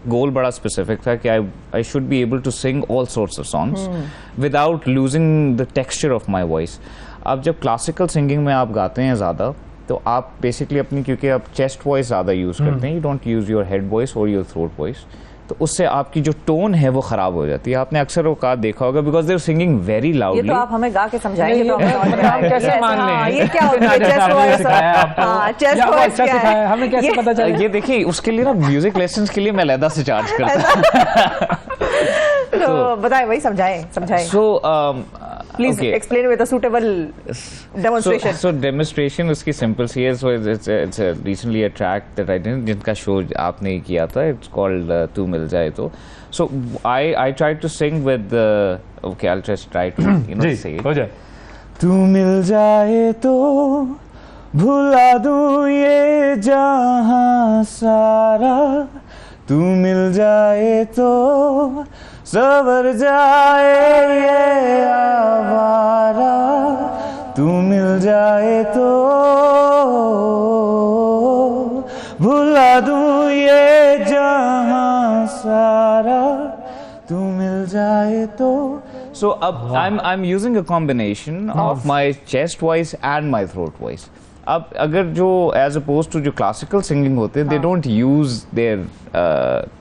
गोल बड़ा स्पेसिफिक था कि I should be able to sing all sorts of songs without losing the texture of my voice। अब जब क्लासिकल सिंगिंग में आप गाते हैं ज़्यादा तो आप बेसिकली अपनी, क्योंकि आप चेस्ट वॉइस ज़्यादा यूज़ करते हैं, you don't use your head voice और योर थ्रोट वॉइस, तो उससे आपकी जो टोन है वो खराब हो जाती है। आपने अक्सर औकात देखा होगा, because they are singing very loudly. ये तो आप हमें गा के समझाएंगे तो हम कैसे मान लें? ये क्या होता है चेस्ट वॉइस? हां, चेस्ट वॉइस क्या है? हमें कैसे पता चला? ये देखिए, उसके लिए ना म्यूजिक लेसन्स के लिए मैं अलग से चार्ज करता हूँ। तो बताएं भाई, समझाएं। सो Please explain with a suitable demonstration. So demonstration उसकी simple सी है. So it's a recently a track that I did, जिनका show आपने किया था. It's called तू मिल जाए तो. So I tried to sing with okay, I'll just try to say it. हो जाए. तू मिल जाए तो भुला दूँ ये जहाँ सारा, तू मिल जाए तो सवर जाए ये आवारा, तू मिल जाए तो भुला दूँ ये जहाँ सारा, तू मिल जाए तो. So I'm using a combination of my chest voice and my throat voice. अब अगर जो as opposed to जो classical singing होते हैं, they don't use their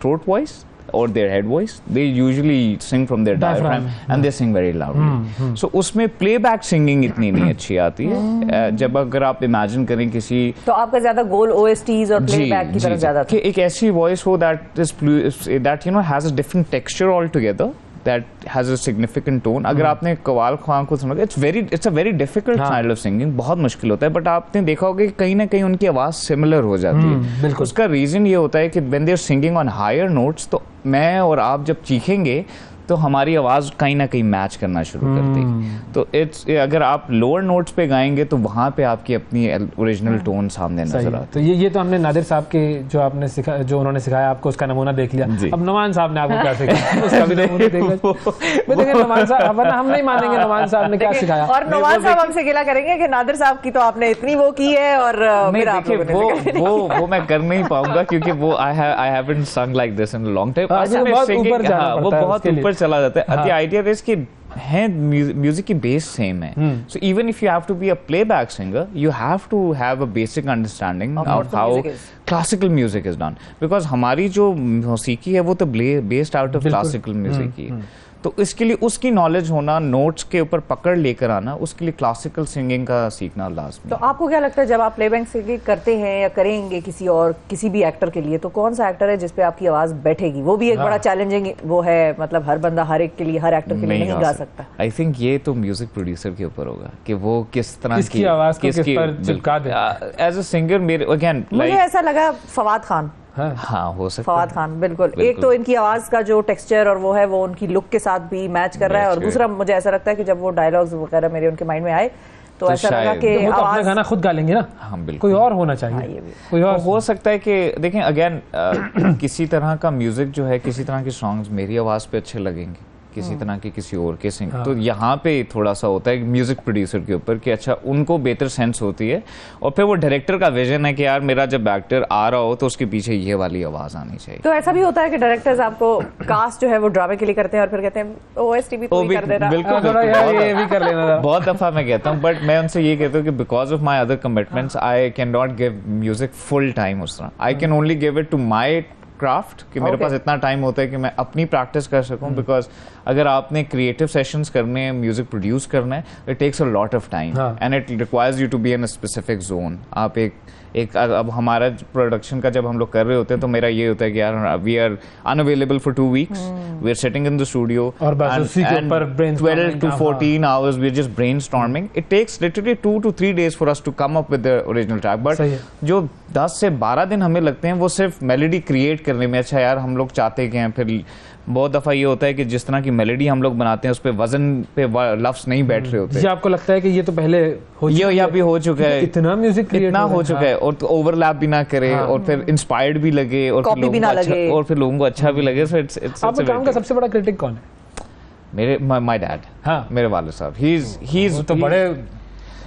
throat voice or their head voice. They usually sing from their diaphragm and they sing very loudly. So उसमें playback singing इतनी नहीं अच्छी आती है. जब अगर आप imagine करें किसी, तो आपका ज़्यादा गोल OSTs और playback की तरफ ज़्यादा कि एक ऐसी voice हो that you know has a different texture altogether, that has a significant tone. अगर आपने कवाल खान को सुना, it's a very difficult style of singing, बहुत मुश्किल होता है, बट आपने देखा होगा कि कहीं ना कहीं उनकी आवाज़ सिमिलर हो जाती है. उसका रीज़न ये होता है कि when they are singing on higher notes, तो मैं और आप जब चीखेंगे तो हमारी आवाज़ कहीं ना कहीं मैच करना शुरू कर देगी. तो अगर आप लोअर नोट्स पे गाएंगे तो वहाँ पे आपकी अपनी ओरिजिनल टोन सामने नजर आती है. तो ये तो हमने नादिर साहब के जो उन्होंने सिखाया आपको, उसका नमूना देख लिया. अब नुमान साहब ने आपको क्या सिखाया, उसका भी नमूना देख लिया. नुमान साहब, वरना हम नहीं मानेंगे नुमान साहब ने क्या सिखाया. और नुमान साहब हमसे गिला करेंगे कि नादिर साहब की तो आपने इतनी वो की है और वो मैं कर नहीं पाऊंगा, क्योंकि वो आई हैवंट संग like this in a long time. वो बहुत ऊपर चला जाता है. The idea is कि है म्यूजिक की बेस सेम है. So even if you have to be a playback singer, you have to have a basic understanding of how classical music is done. Because हमारी जो मौसीकी है वो तो based out of classical music ही है. तो इसके लिए उसकी नॉलेज होना, नोट्स के ऊपर पकड़ लेकर आना, उसके लिए क्लासिकल सिंगिंग का सीखना लाजमी. तो आपको क्या लगता है जब आप प्लेबैक सिंगिंग करते हैं या करेंगे किसी भी एक्टर के लिए, तो कौन सा एक्टर है जिस पे आपकी आवाज बैठेगी? वो भी एक बड़ा चैलेंजिंग वो है, मतलब हर बंदा हर एक के लिए, हर एक्टर के लिए नहीं गा सकता. आई थिंक ये तो म्यूजिक प्रोड्यूसर के ऊपर होगा कि वो किस तरह की आवाज को किस पर चिपका दे. एज अ सिंगर मेरे अगेन मुझे ऐसा लगा फवाद खान. हाँ, हो सकता है. फवाद खान बिल्कुल. एक तो इनकी आवाज का जो टेक्सचर और वो है, वो उनकी लुक के साथ भी मैच कर रहा है, और दूसरा मुझे ऐसा लगता है कि जब वो डायलॉग्स वगैरह मेरे उनके माइंड में आए तो ऐसा लगा कि वो तो अपना गाना खुद गा लेंगे ना. हाँ, बिल्कुल. कोई और होना चाहिए. कोई और हो सकता है कि देखें अगेन किसी तरह का म्यूजिक जो है, किसी तरह के सॉन्ग्स मेरी आवाज पे अच्छे लगेंगे, किसी तरह के किसी और के सिंग. तो यहाँ पे थोड़ा सा होता है म्यूजिक प्रोड्यूसर के ऊपर कि अच्छा उनको बेहतर सेंस होती है, और फिर वो डायरेक्टर का विजन है कि यार मेरा जब एक्टर आ रहा हो तो उसके पीछे ये वाली आवाज आनी चाहिए. तो ऐसा भी होता है कि डायरेक्टर्स आपको कास्ट जो है वो ड्रामे के लिए करते हैं और फिर कहते हैं ओएसटी भी तू कर देना. बिल्कुल, ये भी कर लेना. बहुत दफा मैं कहता हूँ, बट मैं उनसे ये कहता हूँ कि because of my other commitments I can not give music full time. उस तरह I can only give it to my craft कि मेरे पास इतना टाइम होता है कि मैं अपनी प्रैक्टिस कर सकूं. बिकॉज अगर आपने क्रिएटिव सेशंस करने हैं, म्यूजिक प्रोड्यूस करना है, it takes a lot of time and it requires you to be in a specific zone. आप एक अब हमारा प्रोडक्शन का जब हम लोग कर रहे होते हैं तो मेरा ये होता है कि यार we are unavailable for 2 weeks, we are sitting in the studio and 12 to 14 hours we are just brainstorming. It takes literally 2 to 3 days for us to come up with the original track, but जो 10 से 12 दिन हमें लगते हैं वो सिर्फ मेलोडी क्रिएट करने में. अच्छा यार हम लोग चाहते हैं, फिर बहुत दफा ये होता है कि जिस तरह की मेलोडी हम लोग बनाते हैं उस पे वजन पे लफ्ज नहीं बैठ रहे होते. ये आपको लगता है कि ये तो पहले ये भी हो चुका है, इतना म्यूजिक इतना हो चुका है, और ओवरलैप भी ना करे, और फिर इंस्पायर्ड भी लगे, और फिर लोगों को अच्छा भी लगे. आपके काम का सबसे बड़ा क्रिटिक कौन है? मेरे माय डैड. हाँ, मेरे वाले साहब. ही इज तो बड़े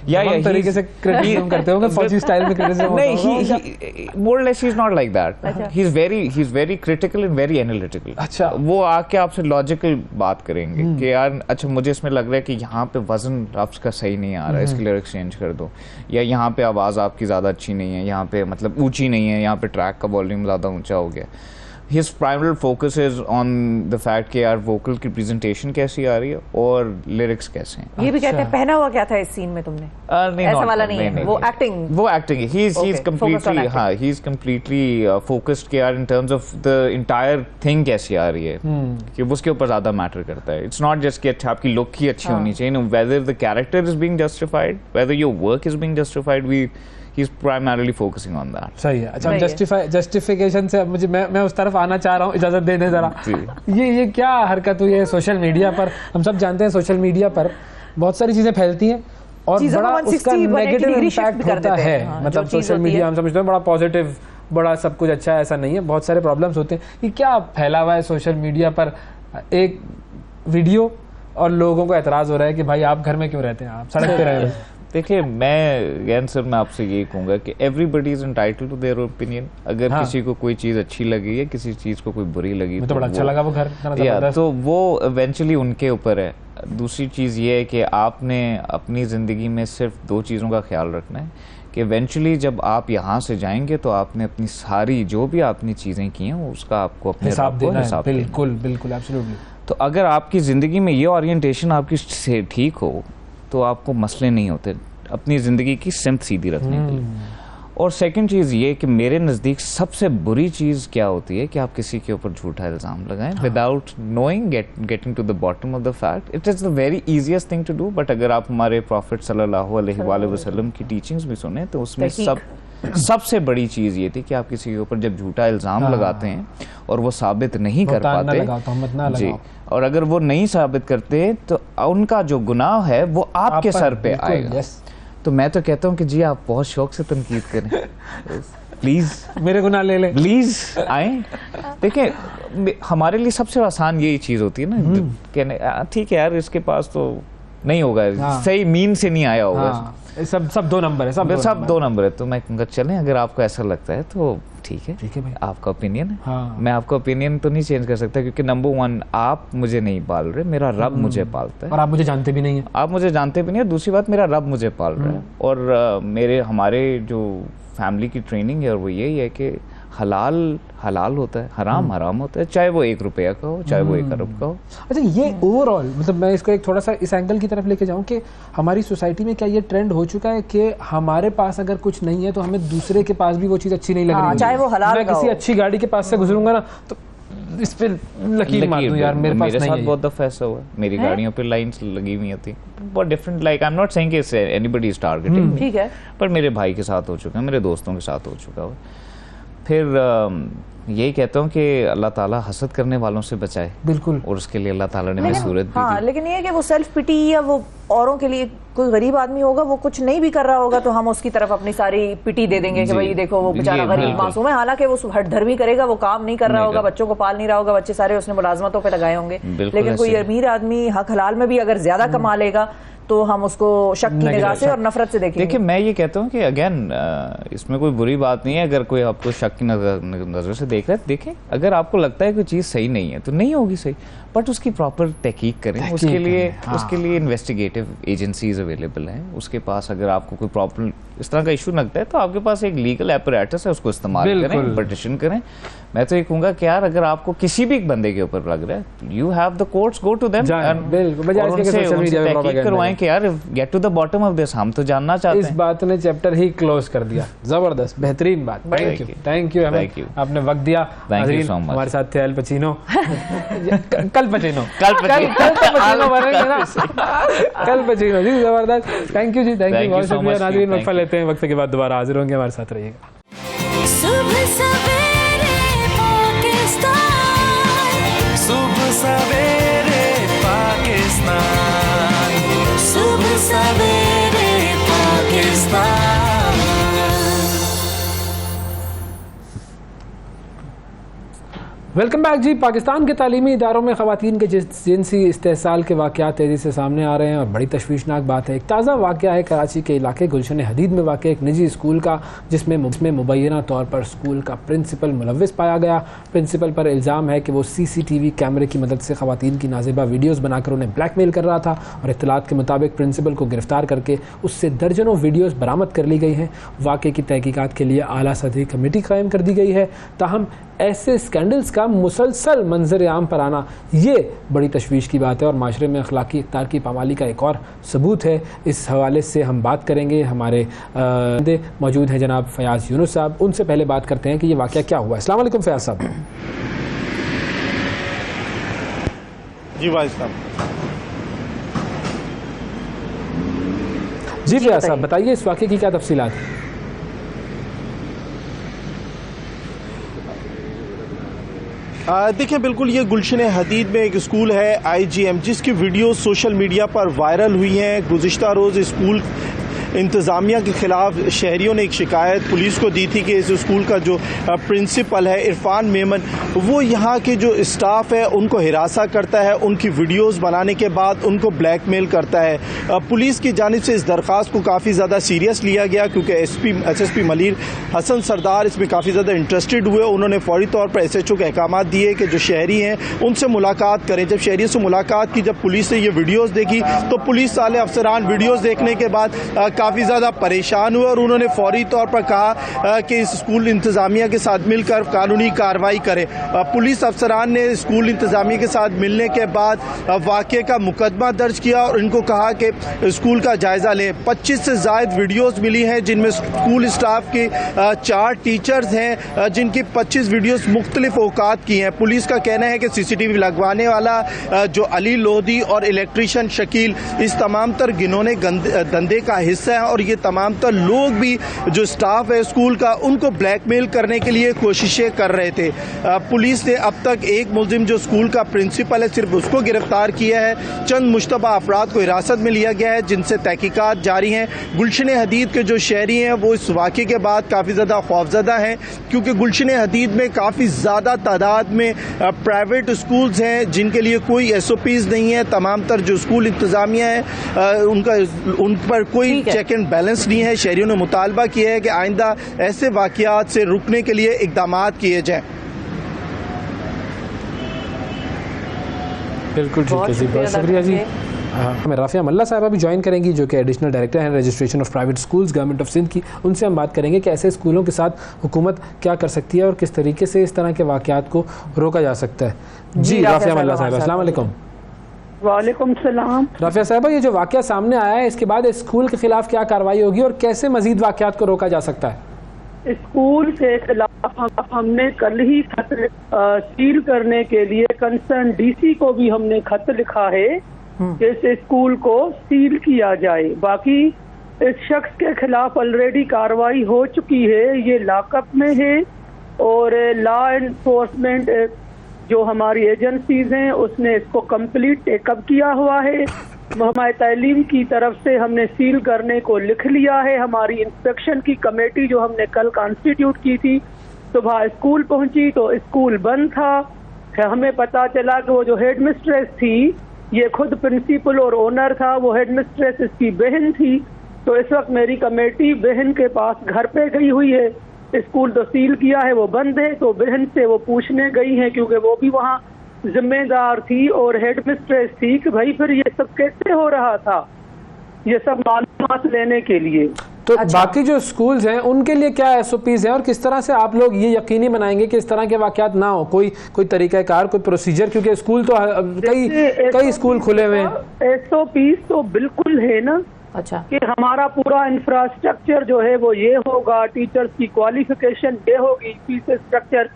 तमाम तरीके से क्रिटिसिज्म करते होंगे, फौजी स्टाइल में क्रिटिसिज्म नहीं, he more or less he's not like that. He's very critical and very analytical. अच्छा, वो आके आपसे लॉजिकल बात करेंगे कि यार अच्छा मुझे इसमें लग रहा है कि यहाँ पे वजन लफ्ज़ का सही नहीं आ रहा है, इसके लिरिक्स चेंज कर दो, या यहाँ पे आवाज़ आपकी ज़्यादा अच्छी नहीं है, यहाँ पे मतलब ऊंची नहीं है, यहाँ पे ट्रैक का वॉल्यूम ज़्यादा ऊंचा हो गया. His primary focus is on the fact कि यार वोकल की प्रेजेंटेशन कैसी आ रही है और लिरिक्स कैसे हैं. ये भी कहते हैं पहना हुआ क्या था इस सीन में तुमने? नहीं, ऐसा वाला नहीं है, वो एक्टिंग. He's completely हाँ, he's completely focused कि यार in terms of the entire thing कैसी आ रही है, कि उसके ऊपर ज़्यादा मैटर करता है. It's not just कि अच्छा आपकी लुक ही अच्छी होनी चाहिए, no, whether the character is being justified, whether your work is being justified, he's primarily focusing on that. सही है. अच्छा, जस्टिफिकेशन से अब मुझे मैं उस तरफ आना चाह रहा हूँ, इजाजत देने जरा. ये क्या हरकत हुई है सोशल मीडिया पर? हम सब जानते हैं सोशल मीडिया पर बहुत सारी चीजें फैलती हैं और बड़ा उसका नेगेटिव इम्पैक्ट होता है. मतलब सोशल मीडिया हम समझते हैं बड़ा पॉजिटिव, बड़ा सब कुछ अच्छा है, ऐसा नहीं है. बहुत सारे प्रॉब्लम्स होते हैं. ये क्या फैला हुआ है सोशल मीडिया पर? एक वीडियो और लोगों को एतराज हो रहा है कि भाई आप घर में क्यों रहते हैं, आप सड़क पे रह रहे हैं. देखिए मैं सर मैं आपसे यही कहूँगा कि everybody is entitled to their opinion. अगर किसी को कोई चीज़ अच्छी लगी है, किसी चीज़ को कोई बुरी लगी, तो बड़ा अच्छा लगा वो घर, तो वो इवेंचुअली उनके ऊपर है. दूसरी चीज़ ये है कि आपने अपनी ज़िंदगी में सिर्फ 2 चीज़ों का ख्याल रखना है कि इवेंचुअली जब आप यहाँ से जाएंगे तो आपने अपनी सारी जो भी आपने चीज़ें की हैं उसका आपको अपने हिसाब देना है. बिल्कुल बिल्कुल, एब्सोल्युटली. तो अगर आपकी ज़िंदगी में ये ओरिएंटेशन आपकी से ठीक हो तो आपको मसले नहीं होते अपनी ज़िंदगी की सिमत सीधी रखने के लिए. और सेकंड चीज़ ये कि मेरे नज़दीक सबसे बुरी चीज़ क्या होती है कि आप किसी के ऊपर झूठा इल्ज़ाम लगाएं without knowing, getting to the bottom of the fact. It is the very easiest thing to do. But अगर आप हमारे प्रॉफिट सल्लल्लाहु अलैहि वसल्लम की टीचिंग्स भी सुने तो उसमें सबसे बड़ी चीज़ ये थी कि आप किसी के ऊपर जब झूठा इल्ज़ाम लगाते हैं और वो साबित नहीं कर पाते जी, और अगर वो नहीं साबित करते तो उनका जो गुनाह है वो आपके सर पे आएगा. तो मैं तो कहता हूँ कि जी आप बहुत शौक से तनकीद करें, प्लीज मेरे गुनाह ले लें, प्लीज आए. देखिए हमारे लिए सबसे आसान यही चीज़ होती है ना, कहने ठीक है यार इसके पास तो नहीं होगा, सही मीन से नहीं आया होगा, सब 2 नंबर है, सब 2 नंबर है. तो मैं कहूँगा चलें, अगर आपको ऐसा लगता है तो ठीक है भाई, आपका ओपिनियन है. मैं आपका ओपिनियन तो नहीं चेंज कर सकता क्योंकि नंबर 1 आप मुझे नहीं पाल रहे, मेरा रब मुझे पालता है. और आप मुझे जानते भी नहीं है. आप मुझे जानते भी नहीं है. दूसरी बात, मेरा रब मुझे पाल रहा है. और हमारे जो फैमिली की ट्रेनिंग है और वो यही है कि हलाल होता है, हराम होता है, चाहे वो 1 रुपया का हो, चाहे वो 1 अरब का हो. अच्छा, ये ओवरऑल मतलब मैं इसको एक थोड़ा सा इस एंगल की तरफ लेके जाऊं कि हमारी सोसाइटी में क्या ये ट्रेंड हो चुका है कि हमारे पास अगर कुछ नहीं है तो हमें दूसरे के पास भी वो चीज़ अच्छी नहीं लग रही, चाहे वो हलाल. मैं किसी अच्छी गाड़ी के पास से गुजरूंगा ना तो इस पे लकीर मार दूं, यार मेरे पास नहीं है. बहुत दफा ऐसा हुआ, मेरी गाड़ियों पे लाइंस लगी हुई होती बहुत different. Like I am not saying कि एनीबॉडी इज टारगेटिंग, ठीक है, पर मेरे भाई के साथ हो चुका है, मेरे दोस्तों के साथ हो चुका है. फिर यही कहता हूँ कि अल्लाह ताला हसद करने वालों से बचाए. बिल्कुल. और उसके लिए अल्लाह ताला ने हमें सूरत दी थी. लेकिन ये है कि वो सेल्फ पिटी या वो औरों के लिए, कोई गरीब आदमी होगा वो कुछ नहीं भी कर रहा होगा तो हम उसकी तरफ अपनी सारी पिटी दे देंगे कि भाई देखो वो बेचारा गरीब मासूम है, हालांकि वो हठधर्मी करेगा, वो काम नहीं कर रहा होगा, बच्चों को पाल नहीं रहा होगा, बच्चे सारे उसने मुलाजमतों पे लगाए होंगे. लेकिन कोई अमीर आदमी हक हलाल में भी अगर ज्यादा कमा लेगा तो हम उसको शक की निगाह से और नफरत से देखेंगे. देखिए मैं ये कहता हूँ कि अगेन इसमें कोई बुरी बात नहीं है. अगर कोई आपको शक की नजर से देख रहा है, देखें. अगर आपको लगता है कोई चीज़ सही नहीं है तो नहीं होगी सही, बट उसकी प्रॉपर तहकीक करें. उसके लिए इन्वेस्टिगेटिव एजेंसीज अवेलेबल हैं. उसके पास अगर आपको कोई प्रॉब्लम इस तरह का इशू लगता है तो आपके पास एक लीगल एपरेटस है, उसको इस्तेमाल करें, पिटिशन करें. मैं तो ये कहूँगा कि यार अगर आपको किसी भी बंदे के ऊपर लग रहा है, you have the courts, go to them, तहकीक करवाएं कि यार get to the bottom of this. हम तो जानना चाहते हैं. इस बात ने चैप्टर ही क्लोज कर दिया. जबरदस्त, बेहतरीन बात. थैंक यू आपने वक्त दिया. Thank you so much. हमारे साथ थे अल पचीनो, कल पचीनो जी, जबरदस्त. थैंक यू जी, थैंक यू, बहुत शुक्रिया. नाज़रीन वक्फा लेते हैं, वक्त के बाद दोबारा हाजिर होंगे, हमारे साथ रहिएगा. सुबह सवेरे पाकिस्तान, सुबह सवेरे पाकिस्तान, सुबह सवेरे पाकिस्तान. वेलकम बैक जी। पाकिस्तान के तालीमी इदारों में ख़वातीन के जिनसी इस्तेहसाल के वाक़यात तेज़ी से सामने आ रहे हैं और बड़ी तशवीशनाक बात है। एक ताज़ा वाक़या है कराची के इलाके गुलशन हदीद में वाक़ एक निजी स्कूल का, जिसमें मुबैना तौर पर स्कूल का प्रिंसिपल मुलव्विस पाया गया। प्रिंसिपल पर इल्ज़ाम है कि वो CCTV कैमरे की मदद से ख़वातीन की नाज़िबा वीडियोज़ बनाकर उन्हें ब्लैकमेल कर रहा था और इत्तलात के मुताबिक प्रिंसिपल को गिरफ्तार करके उससे दर्जनों वीडियोज़ बरामद कर ली गई हैं। वाक़े की तहकीकात के लिए आला सतही कमेटी कायम कर दी गई है। ताहम ऐसे स्कैंडल्स का मुसलसल मंजर आम पर आना ये बड़ी तशवीश की बात है और माशरे में अखलाकी इक़्तिदार की पामाली का एक और सबूत है। इस हवाले से हम बात करेंगे। हमारे मौजूद हैं जनाब फयाज़ यूनुस साहब। उनसे पहले बात करते हैं कि ये वाक़या क्या हुआ। अस्सलाम वालेकुम फयाज़ साहब। जी भाई साहब। जी फयाज़ साहब बताइए इस वाक़े की क्या तफसीलात है। देखिए बिल्कुल ये गुलशन हदीद में एक स्कूल है IGM, जिसकी वीडियो सोशल मीडिया पर वायरल हुई हैं। गुज़िश्ता रोज़ स्कूल इंतज़ामिया के ख़िलाफ़ शहरियों ने एक शिकायत पुलिस को दी थी कि इस स्कूल का जो प्रिंसिपल है इरफान मेमन, वो यहाँ के जो स्टाफ है उनको हिरासा करता है, उनकी वीडियोस बनाने के बाद उनको ब्लैकमेल करता है। पुलिस की जानिब से इस दरख्वास्त को काफ़ी ज़्यादा सीरियस लिया गया क्योंकि SSP मलिर हसन सरदार इसमें काफ़ी ज़्यादा इंटरेस्टेड हुए। उन्होंने फौरी तौर पर SHO के अहकाम दिए कि जो शहरी हैं उनसे मुलाकात करें। जब शहरियों से मुलाकात की, जब पुलिस ने ये वीडियोज़ देखी तो पुलिस वाले अफसरान वीडियोज़ देखने के बाद काफ़ी ज़्यादा परेशान हुए और उन्होंने फौरी तौर पर कहा कि इस स्कूल इंतज़ामिया के साथ मिलकर कानूनी कार्रवाई करें। पुलिस अफसरान ने स्कूल इंतज़ामिया के साथ मिलने के बाद वाक़े का मुकदमा दर्ज किया और इनको कहा कि स्कूल का जायज़ा लें। 25 से ज़ायद वीडियोज़ मिली हैं जिनमें स्कूल स्टाफ के 4 टीचर्स हैं जिनकी 25 वीडियोज़ मुख्तलिफ औकात की हैं। पुलिस का कहना है कि CCTV लगवाने वाला जो अली लोधी और इलेक्ट्रीशियन शकील, इस तमाम तर गिनोने धंधे का हिस्सा है और ये तमाम तर लोग भी जो स्टाफ है स्कूल का उनको ब्लैकमेल करने के लिए कोशिशें कर रहे थे। पुलिस ने अब तक एक मुलजिम जो स्कूल का प्रिंसिपल है सिर्फ उसको गिरफ्तार किया है। चंद मुश्तबा अफराद को हिरासत में लिया गया है जिनसे तहकीकात जारी हैं। गुलशन हदीद के जो शहरी हैं वो इस वाक़े के बाद काफ़ी ज़्यादा खौफजदा हैं क्योंकि गुलशन हदीद में काफ़ी ज़्यादा तादाद में प्राइवेट स्कूल्स हैं जिनके लिए कोई SOPs नहीं है। तमाम तर जो स्कूल इंतज़ामिया है उन पर कोई चेक एंड बैलेंस नहीं है। शहरियों ने मुतालबा किया है कि आइंदा ऐसे वाक़यात से रुकने के लिए इक़दामात किए जाएं। बिल्कुल ठीक है जी, बहुत शुक्रिया जी। हमें राफिया मल्ला साहबा भी ज्वाइन करेंगी जो कि एडिशनल डायरेक्टर हैं registration of private schools government of Sindh की। उनसे हम बात करेंगे कि ऐसे स्कूलों के साथ हुकूमत क्या कर सकती है और किस तरीके से इस तरह के वाक़यात को रोका जा सकता है। जी राफिया मल्ला साहबा, अस्सलाम वालेकुम। वालेकुम सलाम। राफिया साहबा, ये जो वाक़या सामने आया है इसके बाद स्कूल के खिलाफ क्या कार्रवाई होगी और कैसे मजीद वाक़यात को रोका जा सकता है? स्कूल के खिलाफ हमने कल ही खत सील करने के लिए कंसर्न DC को भी हमने खत लिखा है कि इस स्कूल को सील किया जाए। बाकी इस शख्स के खिलाफ ऑलरेडी कार्रवाई हो चुकी है, ये लॉकअप में है और लॉ एनफोर्समेंट जो हमारी एजेंसीज हैं उसने इसको कंप्लीट टेकअप किया हुआ है। हमारे तालीम की तरफ से हमने सील करने को लिख लिया है। हमारी इंस्पेक्शन की कमेटी जो हमने कल कॉन्स्टिट्यूट की थी, सुबह स्कूल पहुंची तो स्कूल बंद था। हमें पता चला कि वो जो हेड मिस्ट्रेस थी ये खुद प्रिंसिपल और ओनर था, वो हेड मिस्ट्रेस इसकी बहन थी। तो इस वक्त मेरी कमेटी बहन के पास घर पे गई हुई है। स्कूल तो सील किया है, वो बंद है, तो बहन से वो पूछने गई है क्योंकि वो भी वहाँ जिम्मेदार थी और हेड मिस्ट्रेस थी कि भाई फिर ये सब कैसे हो रहा था, ये सब मालूमात लेने के लिए। तो बाकी जो स्कूल्स हैं उनके लिए क्या SOPs हैं और किस तरह से आप लोग ये यकीनी बनाएंगे कि इस तरह के वाक़यात ना हो? कोई तरीक़ाकार, कोई प्रोसीजर, क्योंकि स्कूल तो कई स्कूल खुले हुए हैं। SOPs तो बिल्कुल है ना। अच्छा, कि हमारा पूरा इंफ्रास्ट्रक्चर जो है वो ये होगा, टीचर्स की क्वालिफिकेशन ये होगी, फीस स्ट्रक्चर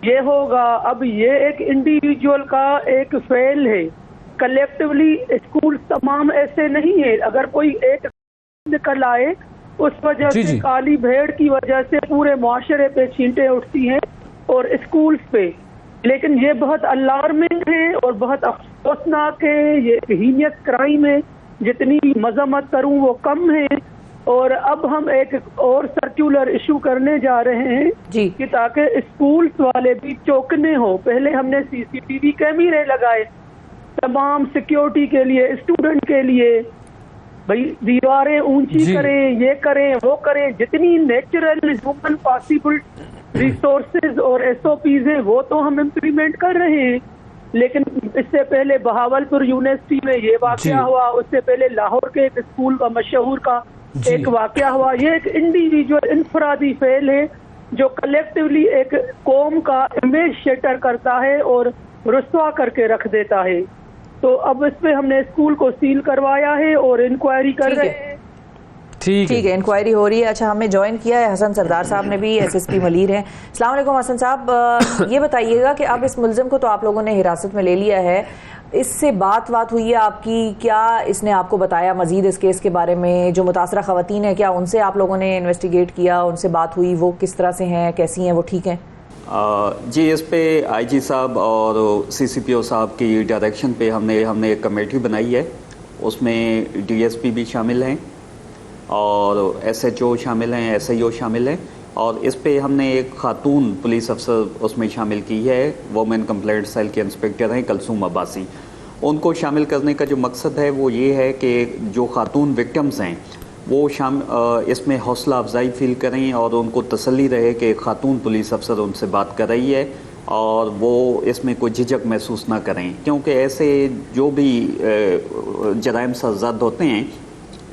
ये होगा। अब ये एक इंडिविजुअल का एक फेल है, कलेक्टिवली स्कूल तमाम ऐसे नहीं है। अगर कोई एक निकल आए उस वजह से काली भेड़ की वजह से पूरे मुआशरे पे छींटे उठती हैं और स्कूल्स पे। लेकिन ये बहुत अलार्मिंग है और बहुत अफसोसनाक है। ये हीनियस क्राइम है, जितनी मजम्मत करूं वो कम है। और अब हम एक और सर्कुलर इशू करने जा रहे हैं जी कि ताकि स्कूल्स वाले भी चौकने हो। पहले हमने CCTV कैमरे लगाए तमाम सिक्योरिटी के लिए, स्टूडेंट के लिए, भाई दीवारें ऊंची करें, ये करें वो करें, जितनी नेचुरल ह्यूमन पॉसिबल रिसोर्सेज और SOPs हैं वो तो हम इम्प्लीमेंट कर रहे हैं। लेकिन इससे पहले बहावलपुर यूनिवर्सिटी में ये वाकया हुआ, उससे पहले लाहौर के एक स्कूल का मशहूर का एक वाकया हुआ। ये एक इंडिविजुअल इनफरादी फेल है जो कलेक्टिवली एक कौम का इमेज शेटर करता है और रुस्वा करके रख देता है। तो अब इस पे हमने स्कूल को सील करवाया है और इंक्वायरी कर रहे हैं। ठीक है, इंक्वायरी हो रही है। अच्छा, हमें ज्वाइन किया है हसन सरदार साहब ने भी, SSP मलीर हैं। अस्सलाम वालेकुम हसन साहब, ये बताइएगा कि अब इस मुलजिम को तो आप लोगों ने हिरासत में ले लिया है, इससे बात हुई है आपकी? क्या इसने आपको बताया मजीद इस केस के बारे में? जो मुतासरा खवातीन है, क्या उनसे आप लोगों ने इन्वेस्टिगेट किया, उनसे बात हुई, वो किस तरह से हैं, कैसी हैं, वो ठीक हैं? जी, इस पे IG साहब और CCPO साहब की डायरेक्शन पे हमने एक कमेटी बनाई है। उसमें DSP भी शामिल हैं और SHO शामिल हैं, SIO शामिल हैं, और इस पे हमने एक खातून पुलिस अफसर उसमें शामिल की है, वुमेन कंप्लेंट सेल के इंस्पेक्टर हैं कलसूम अब्बासी। उनको शामिल करने का जो मकसद है वो ये है कि जो खातून विक्टिम्स हैं वो इसमें हौसला अफजाई फील करें और उनको तसल्ली रहे कि खातून पुलिस अफसर उनसे बात कर रही है और वो इसमें कोई झिझक महसूस ना करें, क्योंकि ऐसे जो भी जराइम सरजद होते हैं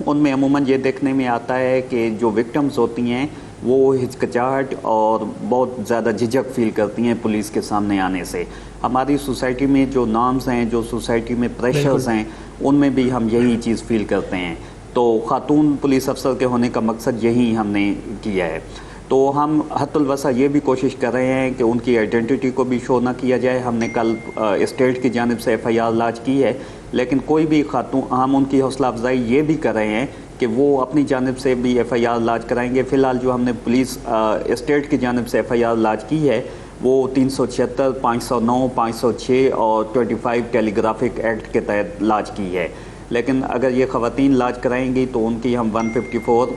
उनमें अमूमन ये देखने में आता है कि जो विक्टिम्स होती हैं वो हिचकिचाहट और बहुत ज़्यादा झिझक फील करती हैं पुलिस के सामने आने से। हमारी सोसाइटी में जो नॉर्म्स हैं, जो सोसाइटी में प्रेशर्स हैं, उनमें भी हम यही चीज़ फील करते हैं। तो खातून पुलिस अफसर के होने का मकसद यही हमने किया है। तो हम हत्तुल वसा ये भी कोशिश कर रहे हैं कि उनकी आइडेंटिटी को भी शो ना किया जाए। हमने कल स्टेट की जानिब से FIR लॉन्च की है, लेकिन कोई भी खातून, हम उनकी हौसला अफजाई ये भी कर रहे हैं कि वो अपनी जानिब से भी FIR लॉन्च कराएंगे। फ़िलहाल जो हमने पुलिस स्टेट की जानिब से FIR लॉन्च की है वो 376, 509, 506 और 25 टेलीग्राफिक एक्ट के तहत लॉन्च की है। लेकिन अगर ये ख़वातीन लॉन्च कराएंगी तो उनकी हम 154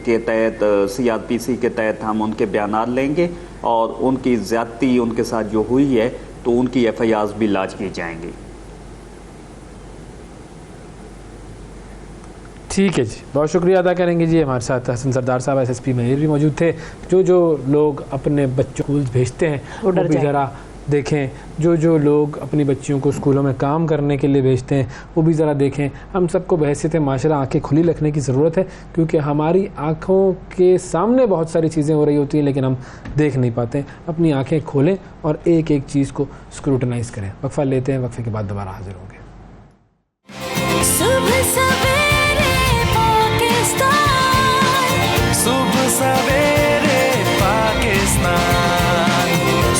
के तहत CRPC के तहत हम उनके बयानात लेंगे और उनकी ज़्यादती उनके साथ जो हुई है तो उनकी FIRs भी लॉन्च की जाएंगी। ठीक है जी, बहुत शुक्रिया अदा करेंगे जी। हमारे साथ हसन सरदार साहब SSP महीर भी मौजूद थे। जो लोग अपने बच्चों को भेजते हैं वो भी ज़रा देखें, जो लोग अपनी बच्चियों को स्कूलों में काम करने के लिए भेजते हैं वो भी ज़रा देखें। हम सबको बहैसियत माशरा आंखें खुली रखने की ज़रूरत है, क्योंकि हमारी आँखों के सामने बहुत सारी चीज़ें हो रही होती हैं लेकिन हम देख नहीं पाते हैं। अपनी आँखें खोलें और एक एक चीज़ को स्क्रूटनाइज करें। वक्फा लेते हैं, वक्फे के बाद दोबारा हाजिर होंगे। सुबह सवेरे पाकिस्तान, सुबह सवेरे पाकिस्तान,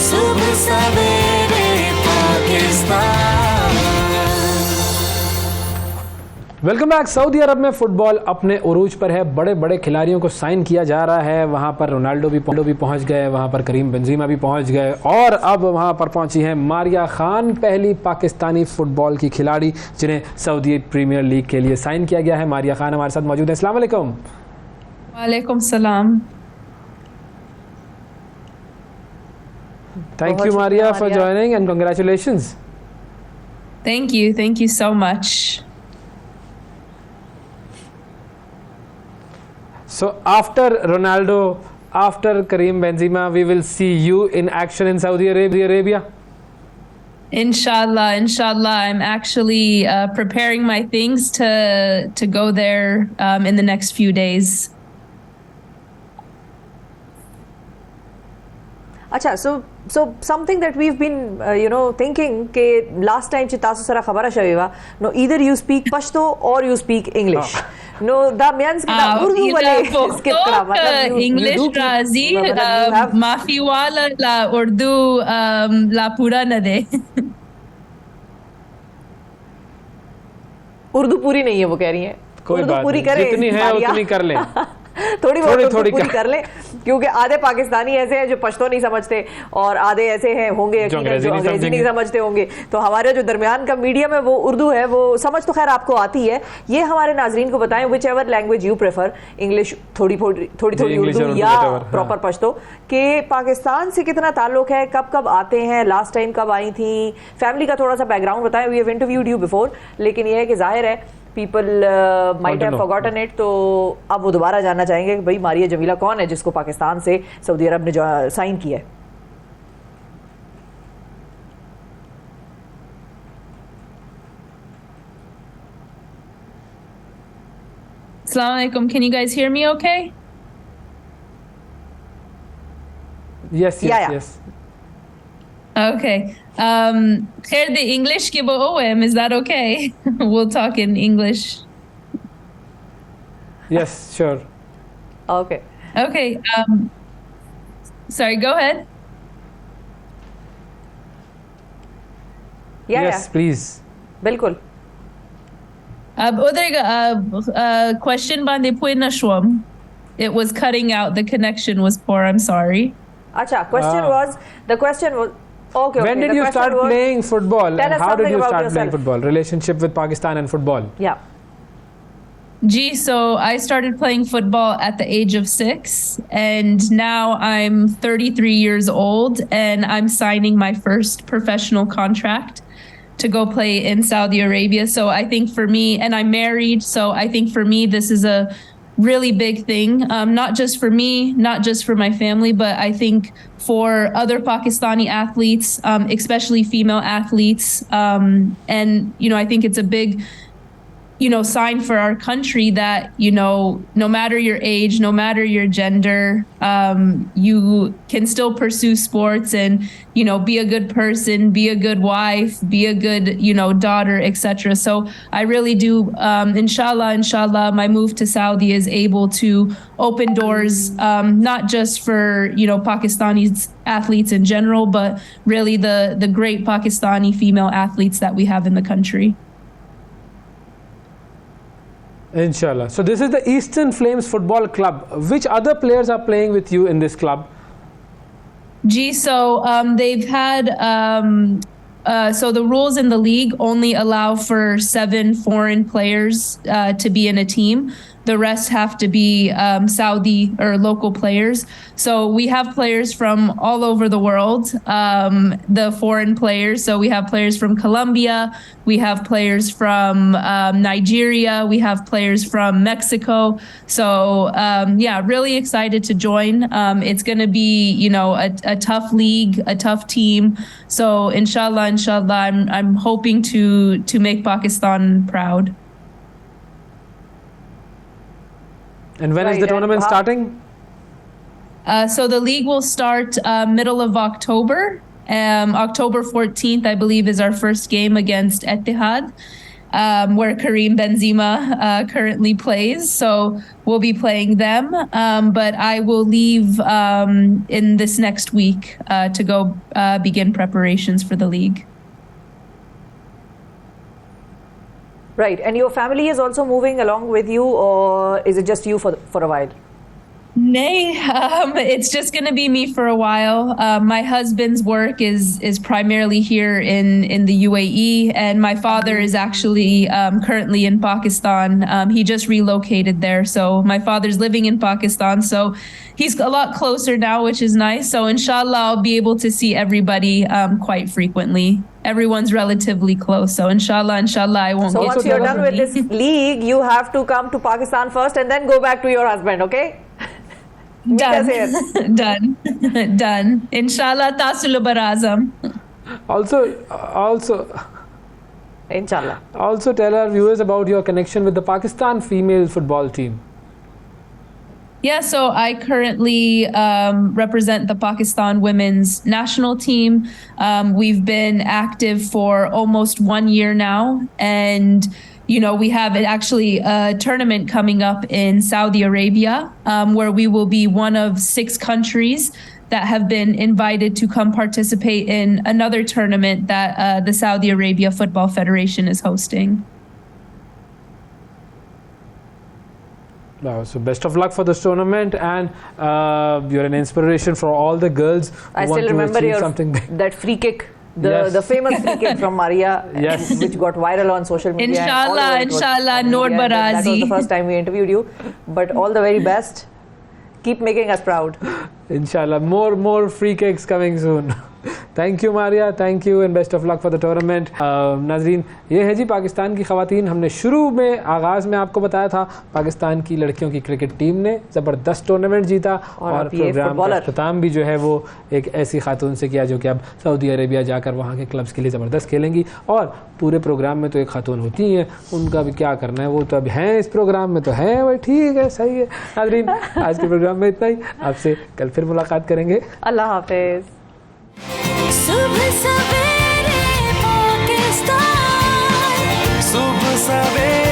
सुबह सवेरे Pakistan. Welcome back. Saudi Arabia में फुटबॉल अपने उरूज पर है। बड़े बड़े खिलाड़ियों को साइन किया जा रहा है। वहां पर रोनाल्डो भी पहुंच गए, वहां पर करीम बेंजीमा भी पहुंच गए और अब वहां पर पहुंची हैं मारिया खान, पहली पाकिस्तानी फुटबॉल की खिलाड़ी जिन्हें सऊदी प्रीमियर लीग के लिए साइन किया गया है। मारिया खान हमारे साथ मौजूद है। अस्सलाम वालेकुम। वालेकुम सलाम। Thank you, Maria, for joining and congratulations. Thank you so much. So after Ronaldo, after Karim Benzema, we will see you in action in Saudi Arabia. Inshallah. I'm actually preparing my things to go there in the next few days. अच्छा, so something that we've been thinking ke last time chitasu sara khabara shaviva no either you speak Pashto or you speak English. No, da means ke da Urdu wale skip kara matlab English razi maafi wala la Urdu la pura na de. Urdu पूरी नहीं है वो कह रही हैं। कोई बात नहीं, जितनी है उतनी कर लें। थोड़ी बहुत पूरी कर ले, क्योंकि आधे पाकिस्तानी ऐसे हैं जो पश्तो नहीं समझते और आधे ऐसे हैं होंगे जो अंग्रेजी नहीं समझते होंगे। तो हमारे जो दरमियान का मीडियम है वो उर्दू है, वो समझ तो खैर आपको आती है। ये हमारे नाजरीन को बताएं, which ever language you prefer, English थोड़ी उर्दू या प्रॉपर पश्तो, कि पाकिस्तान से कितना ताल्लुक है, कब कब आते हैं, लास्ट टाइम कब आई थी, फैमिली का थोड़ा सा बैकग्राउंड बताएं। We have interviewed you before, लेकिन ये है कि जाहिर है people might have forgotten it, तो अब वो दोबारा जानना चाहेंगे कि भाई मारिया जमीला कौन है जिसको पाकिस्तान से सऊदी अरब ने जो साइन किया है। Assalamu alaikum. Can you guys hear me okay? Yes. Okay. Khair the English ke boem, is that okay? We'll talk in English. Yes, sure. Okay. Sorry, go ahead. Yes, please. बिल्कुल। अब उधर question bande puina shwam. It was cutting out. The connection was poor. I'm sorry. अच्छा, the question was okay. When did you start playing football? And how did you start playing football? Relationship with Pakistan and football? Yeah. So I started playing football at the age of 6, and now I'm 33 years old, and I'm signing my first professional contract to go play in Saudi Arabia. So I think for me, and I'm married, so I think for me this is a really big thing, not just for me, not just for my family, but I think for other Pakistani athletes, especially female athletes. And, I think it's a big, sign for our country that, no matter your age, no matter your gender, you can still pursue sports and, be a good person, be a good wife, be a good, daughter, etc. So I really do, inshallah, my move to Saudi is able to open doors, not just for, Pakistani athletes in general, but really the great Pakistani female athletes that we have in the country. Inshallah. So this is the Eastern Flames Football Club. Which other players are playing with you in this club? So they've had so the rules in the league only allow for 7 foreign players to be in a team. The rest have to be Saudi or local players. So we have players from all over the world, the foreign players. So we have players from Colombia, we have players from Nigeria, we have players from Mexico. So really excited to join. It's going to be, a tough league, a tough team. So inshallah, I'm hoping to make Pakistan proud. And when is the tournament starting? So the league will start middle of October. October 14th, I believe, is our first game against Etihad, where Karim Benzema currently plays. So we'll be playing them. But I will leave in this next week to go begin preparations for the league. Right, and your family is also moving along with you, or is it just you for a while? Nay, it's just going to be me for a while. My husband's work is primarily here in the UAE, and my father is actually currently in Pakistan. He just relocated there, so my father's living in Pakistan, so he's a lot closer now, which is nice. So inshallah, I'll be able to see everybody quite frequently. Everyone's relatively close, so inshallah, I won't. So once you're done with this league, you have to come to Pakistan first, and then go back to your husband, okay? Done. Inshallah, tasul barazam. Also, inshallah. Also, tell our viewers about your connection with the Pakistan female football team. Yeah, so I currently represent the Pakistan women's national team. We've been active for almost 1 year now, and we have actually a tournament coming up in Saudi Arabia, where we will be one of 6 countries that have been invited to come participate in another tournament that the Saudi Arabia Football Federation is hosting. Wow, so best of luck for this tournament, and you're an inspiration for all the girls who I want still to remember achieve something big. that free kick, Yes. the famous free kick from Maria, Yes. which got viral on social media. and all Inshallah, over it was inshallah, on Noor media, and that was Barazi. the first time we interviewed you. But all the very best. Keep making us proud. Inshallah, more free kicks coming soon. Thank you Maria, thank you and best of luck for the tournament. नाजरीन, ये है जी पाकिस्तान की ख़वातीन। हमने शुरू में आगाज़ में आपको बताया था पाकिस्तान की लड़कियों की क्रिकेट टीम ने ज़बरदस्त टूर्नामेंट जीता और प्रोग्राम का अख्ताम भी जो है वो एक ऐसी खातून से किया जो कि अब सऊदी अरेबिया जाकर वहाँ के क्लब्स के लिए ज़बरदस्त खेलेंगी। और पूरे प्रोग्राम में तो एक खातून होती हैं, उनका भी क्या करना है, वो तो अब हैं इस प्रोग्राम में, तो हैं वही, ठीक है, सही है। नाजरीन, आज के प्रोग्राम में इतना ही, आपसे कल फिर मुलाकात करेंगे। अल्लाह हाफिज़। सुबह सवेरे पाकिस्तान, सुबह सवेरे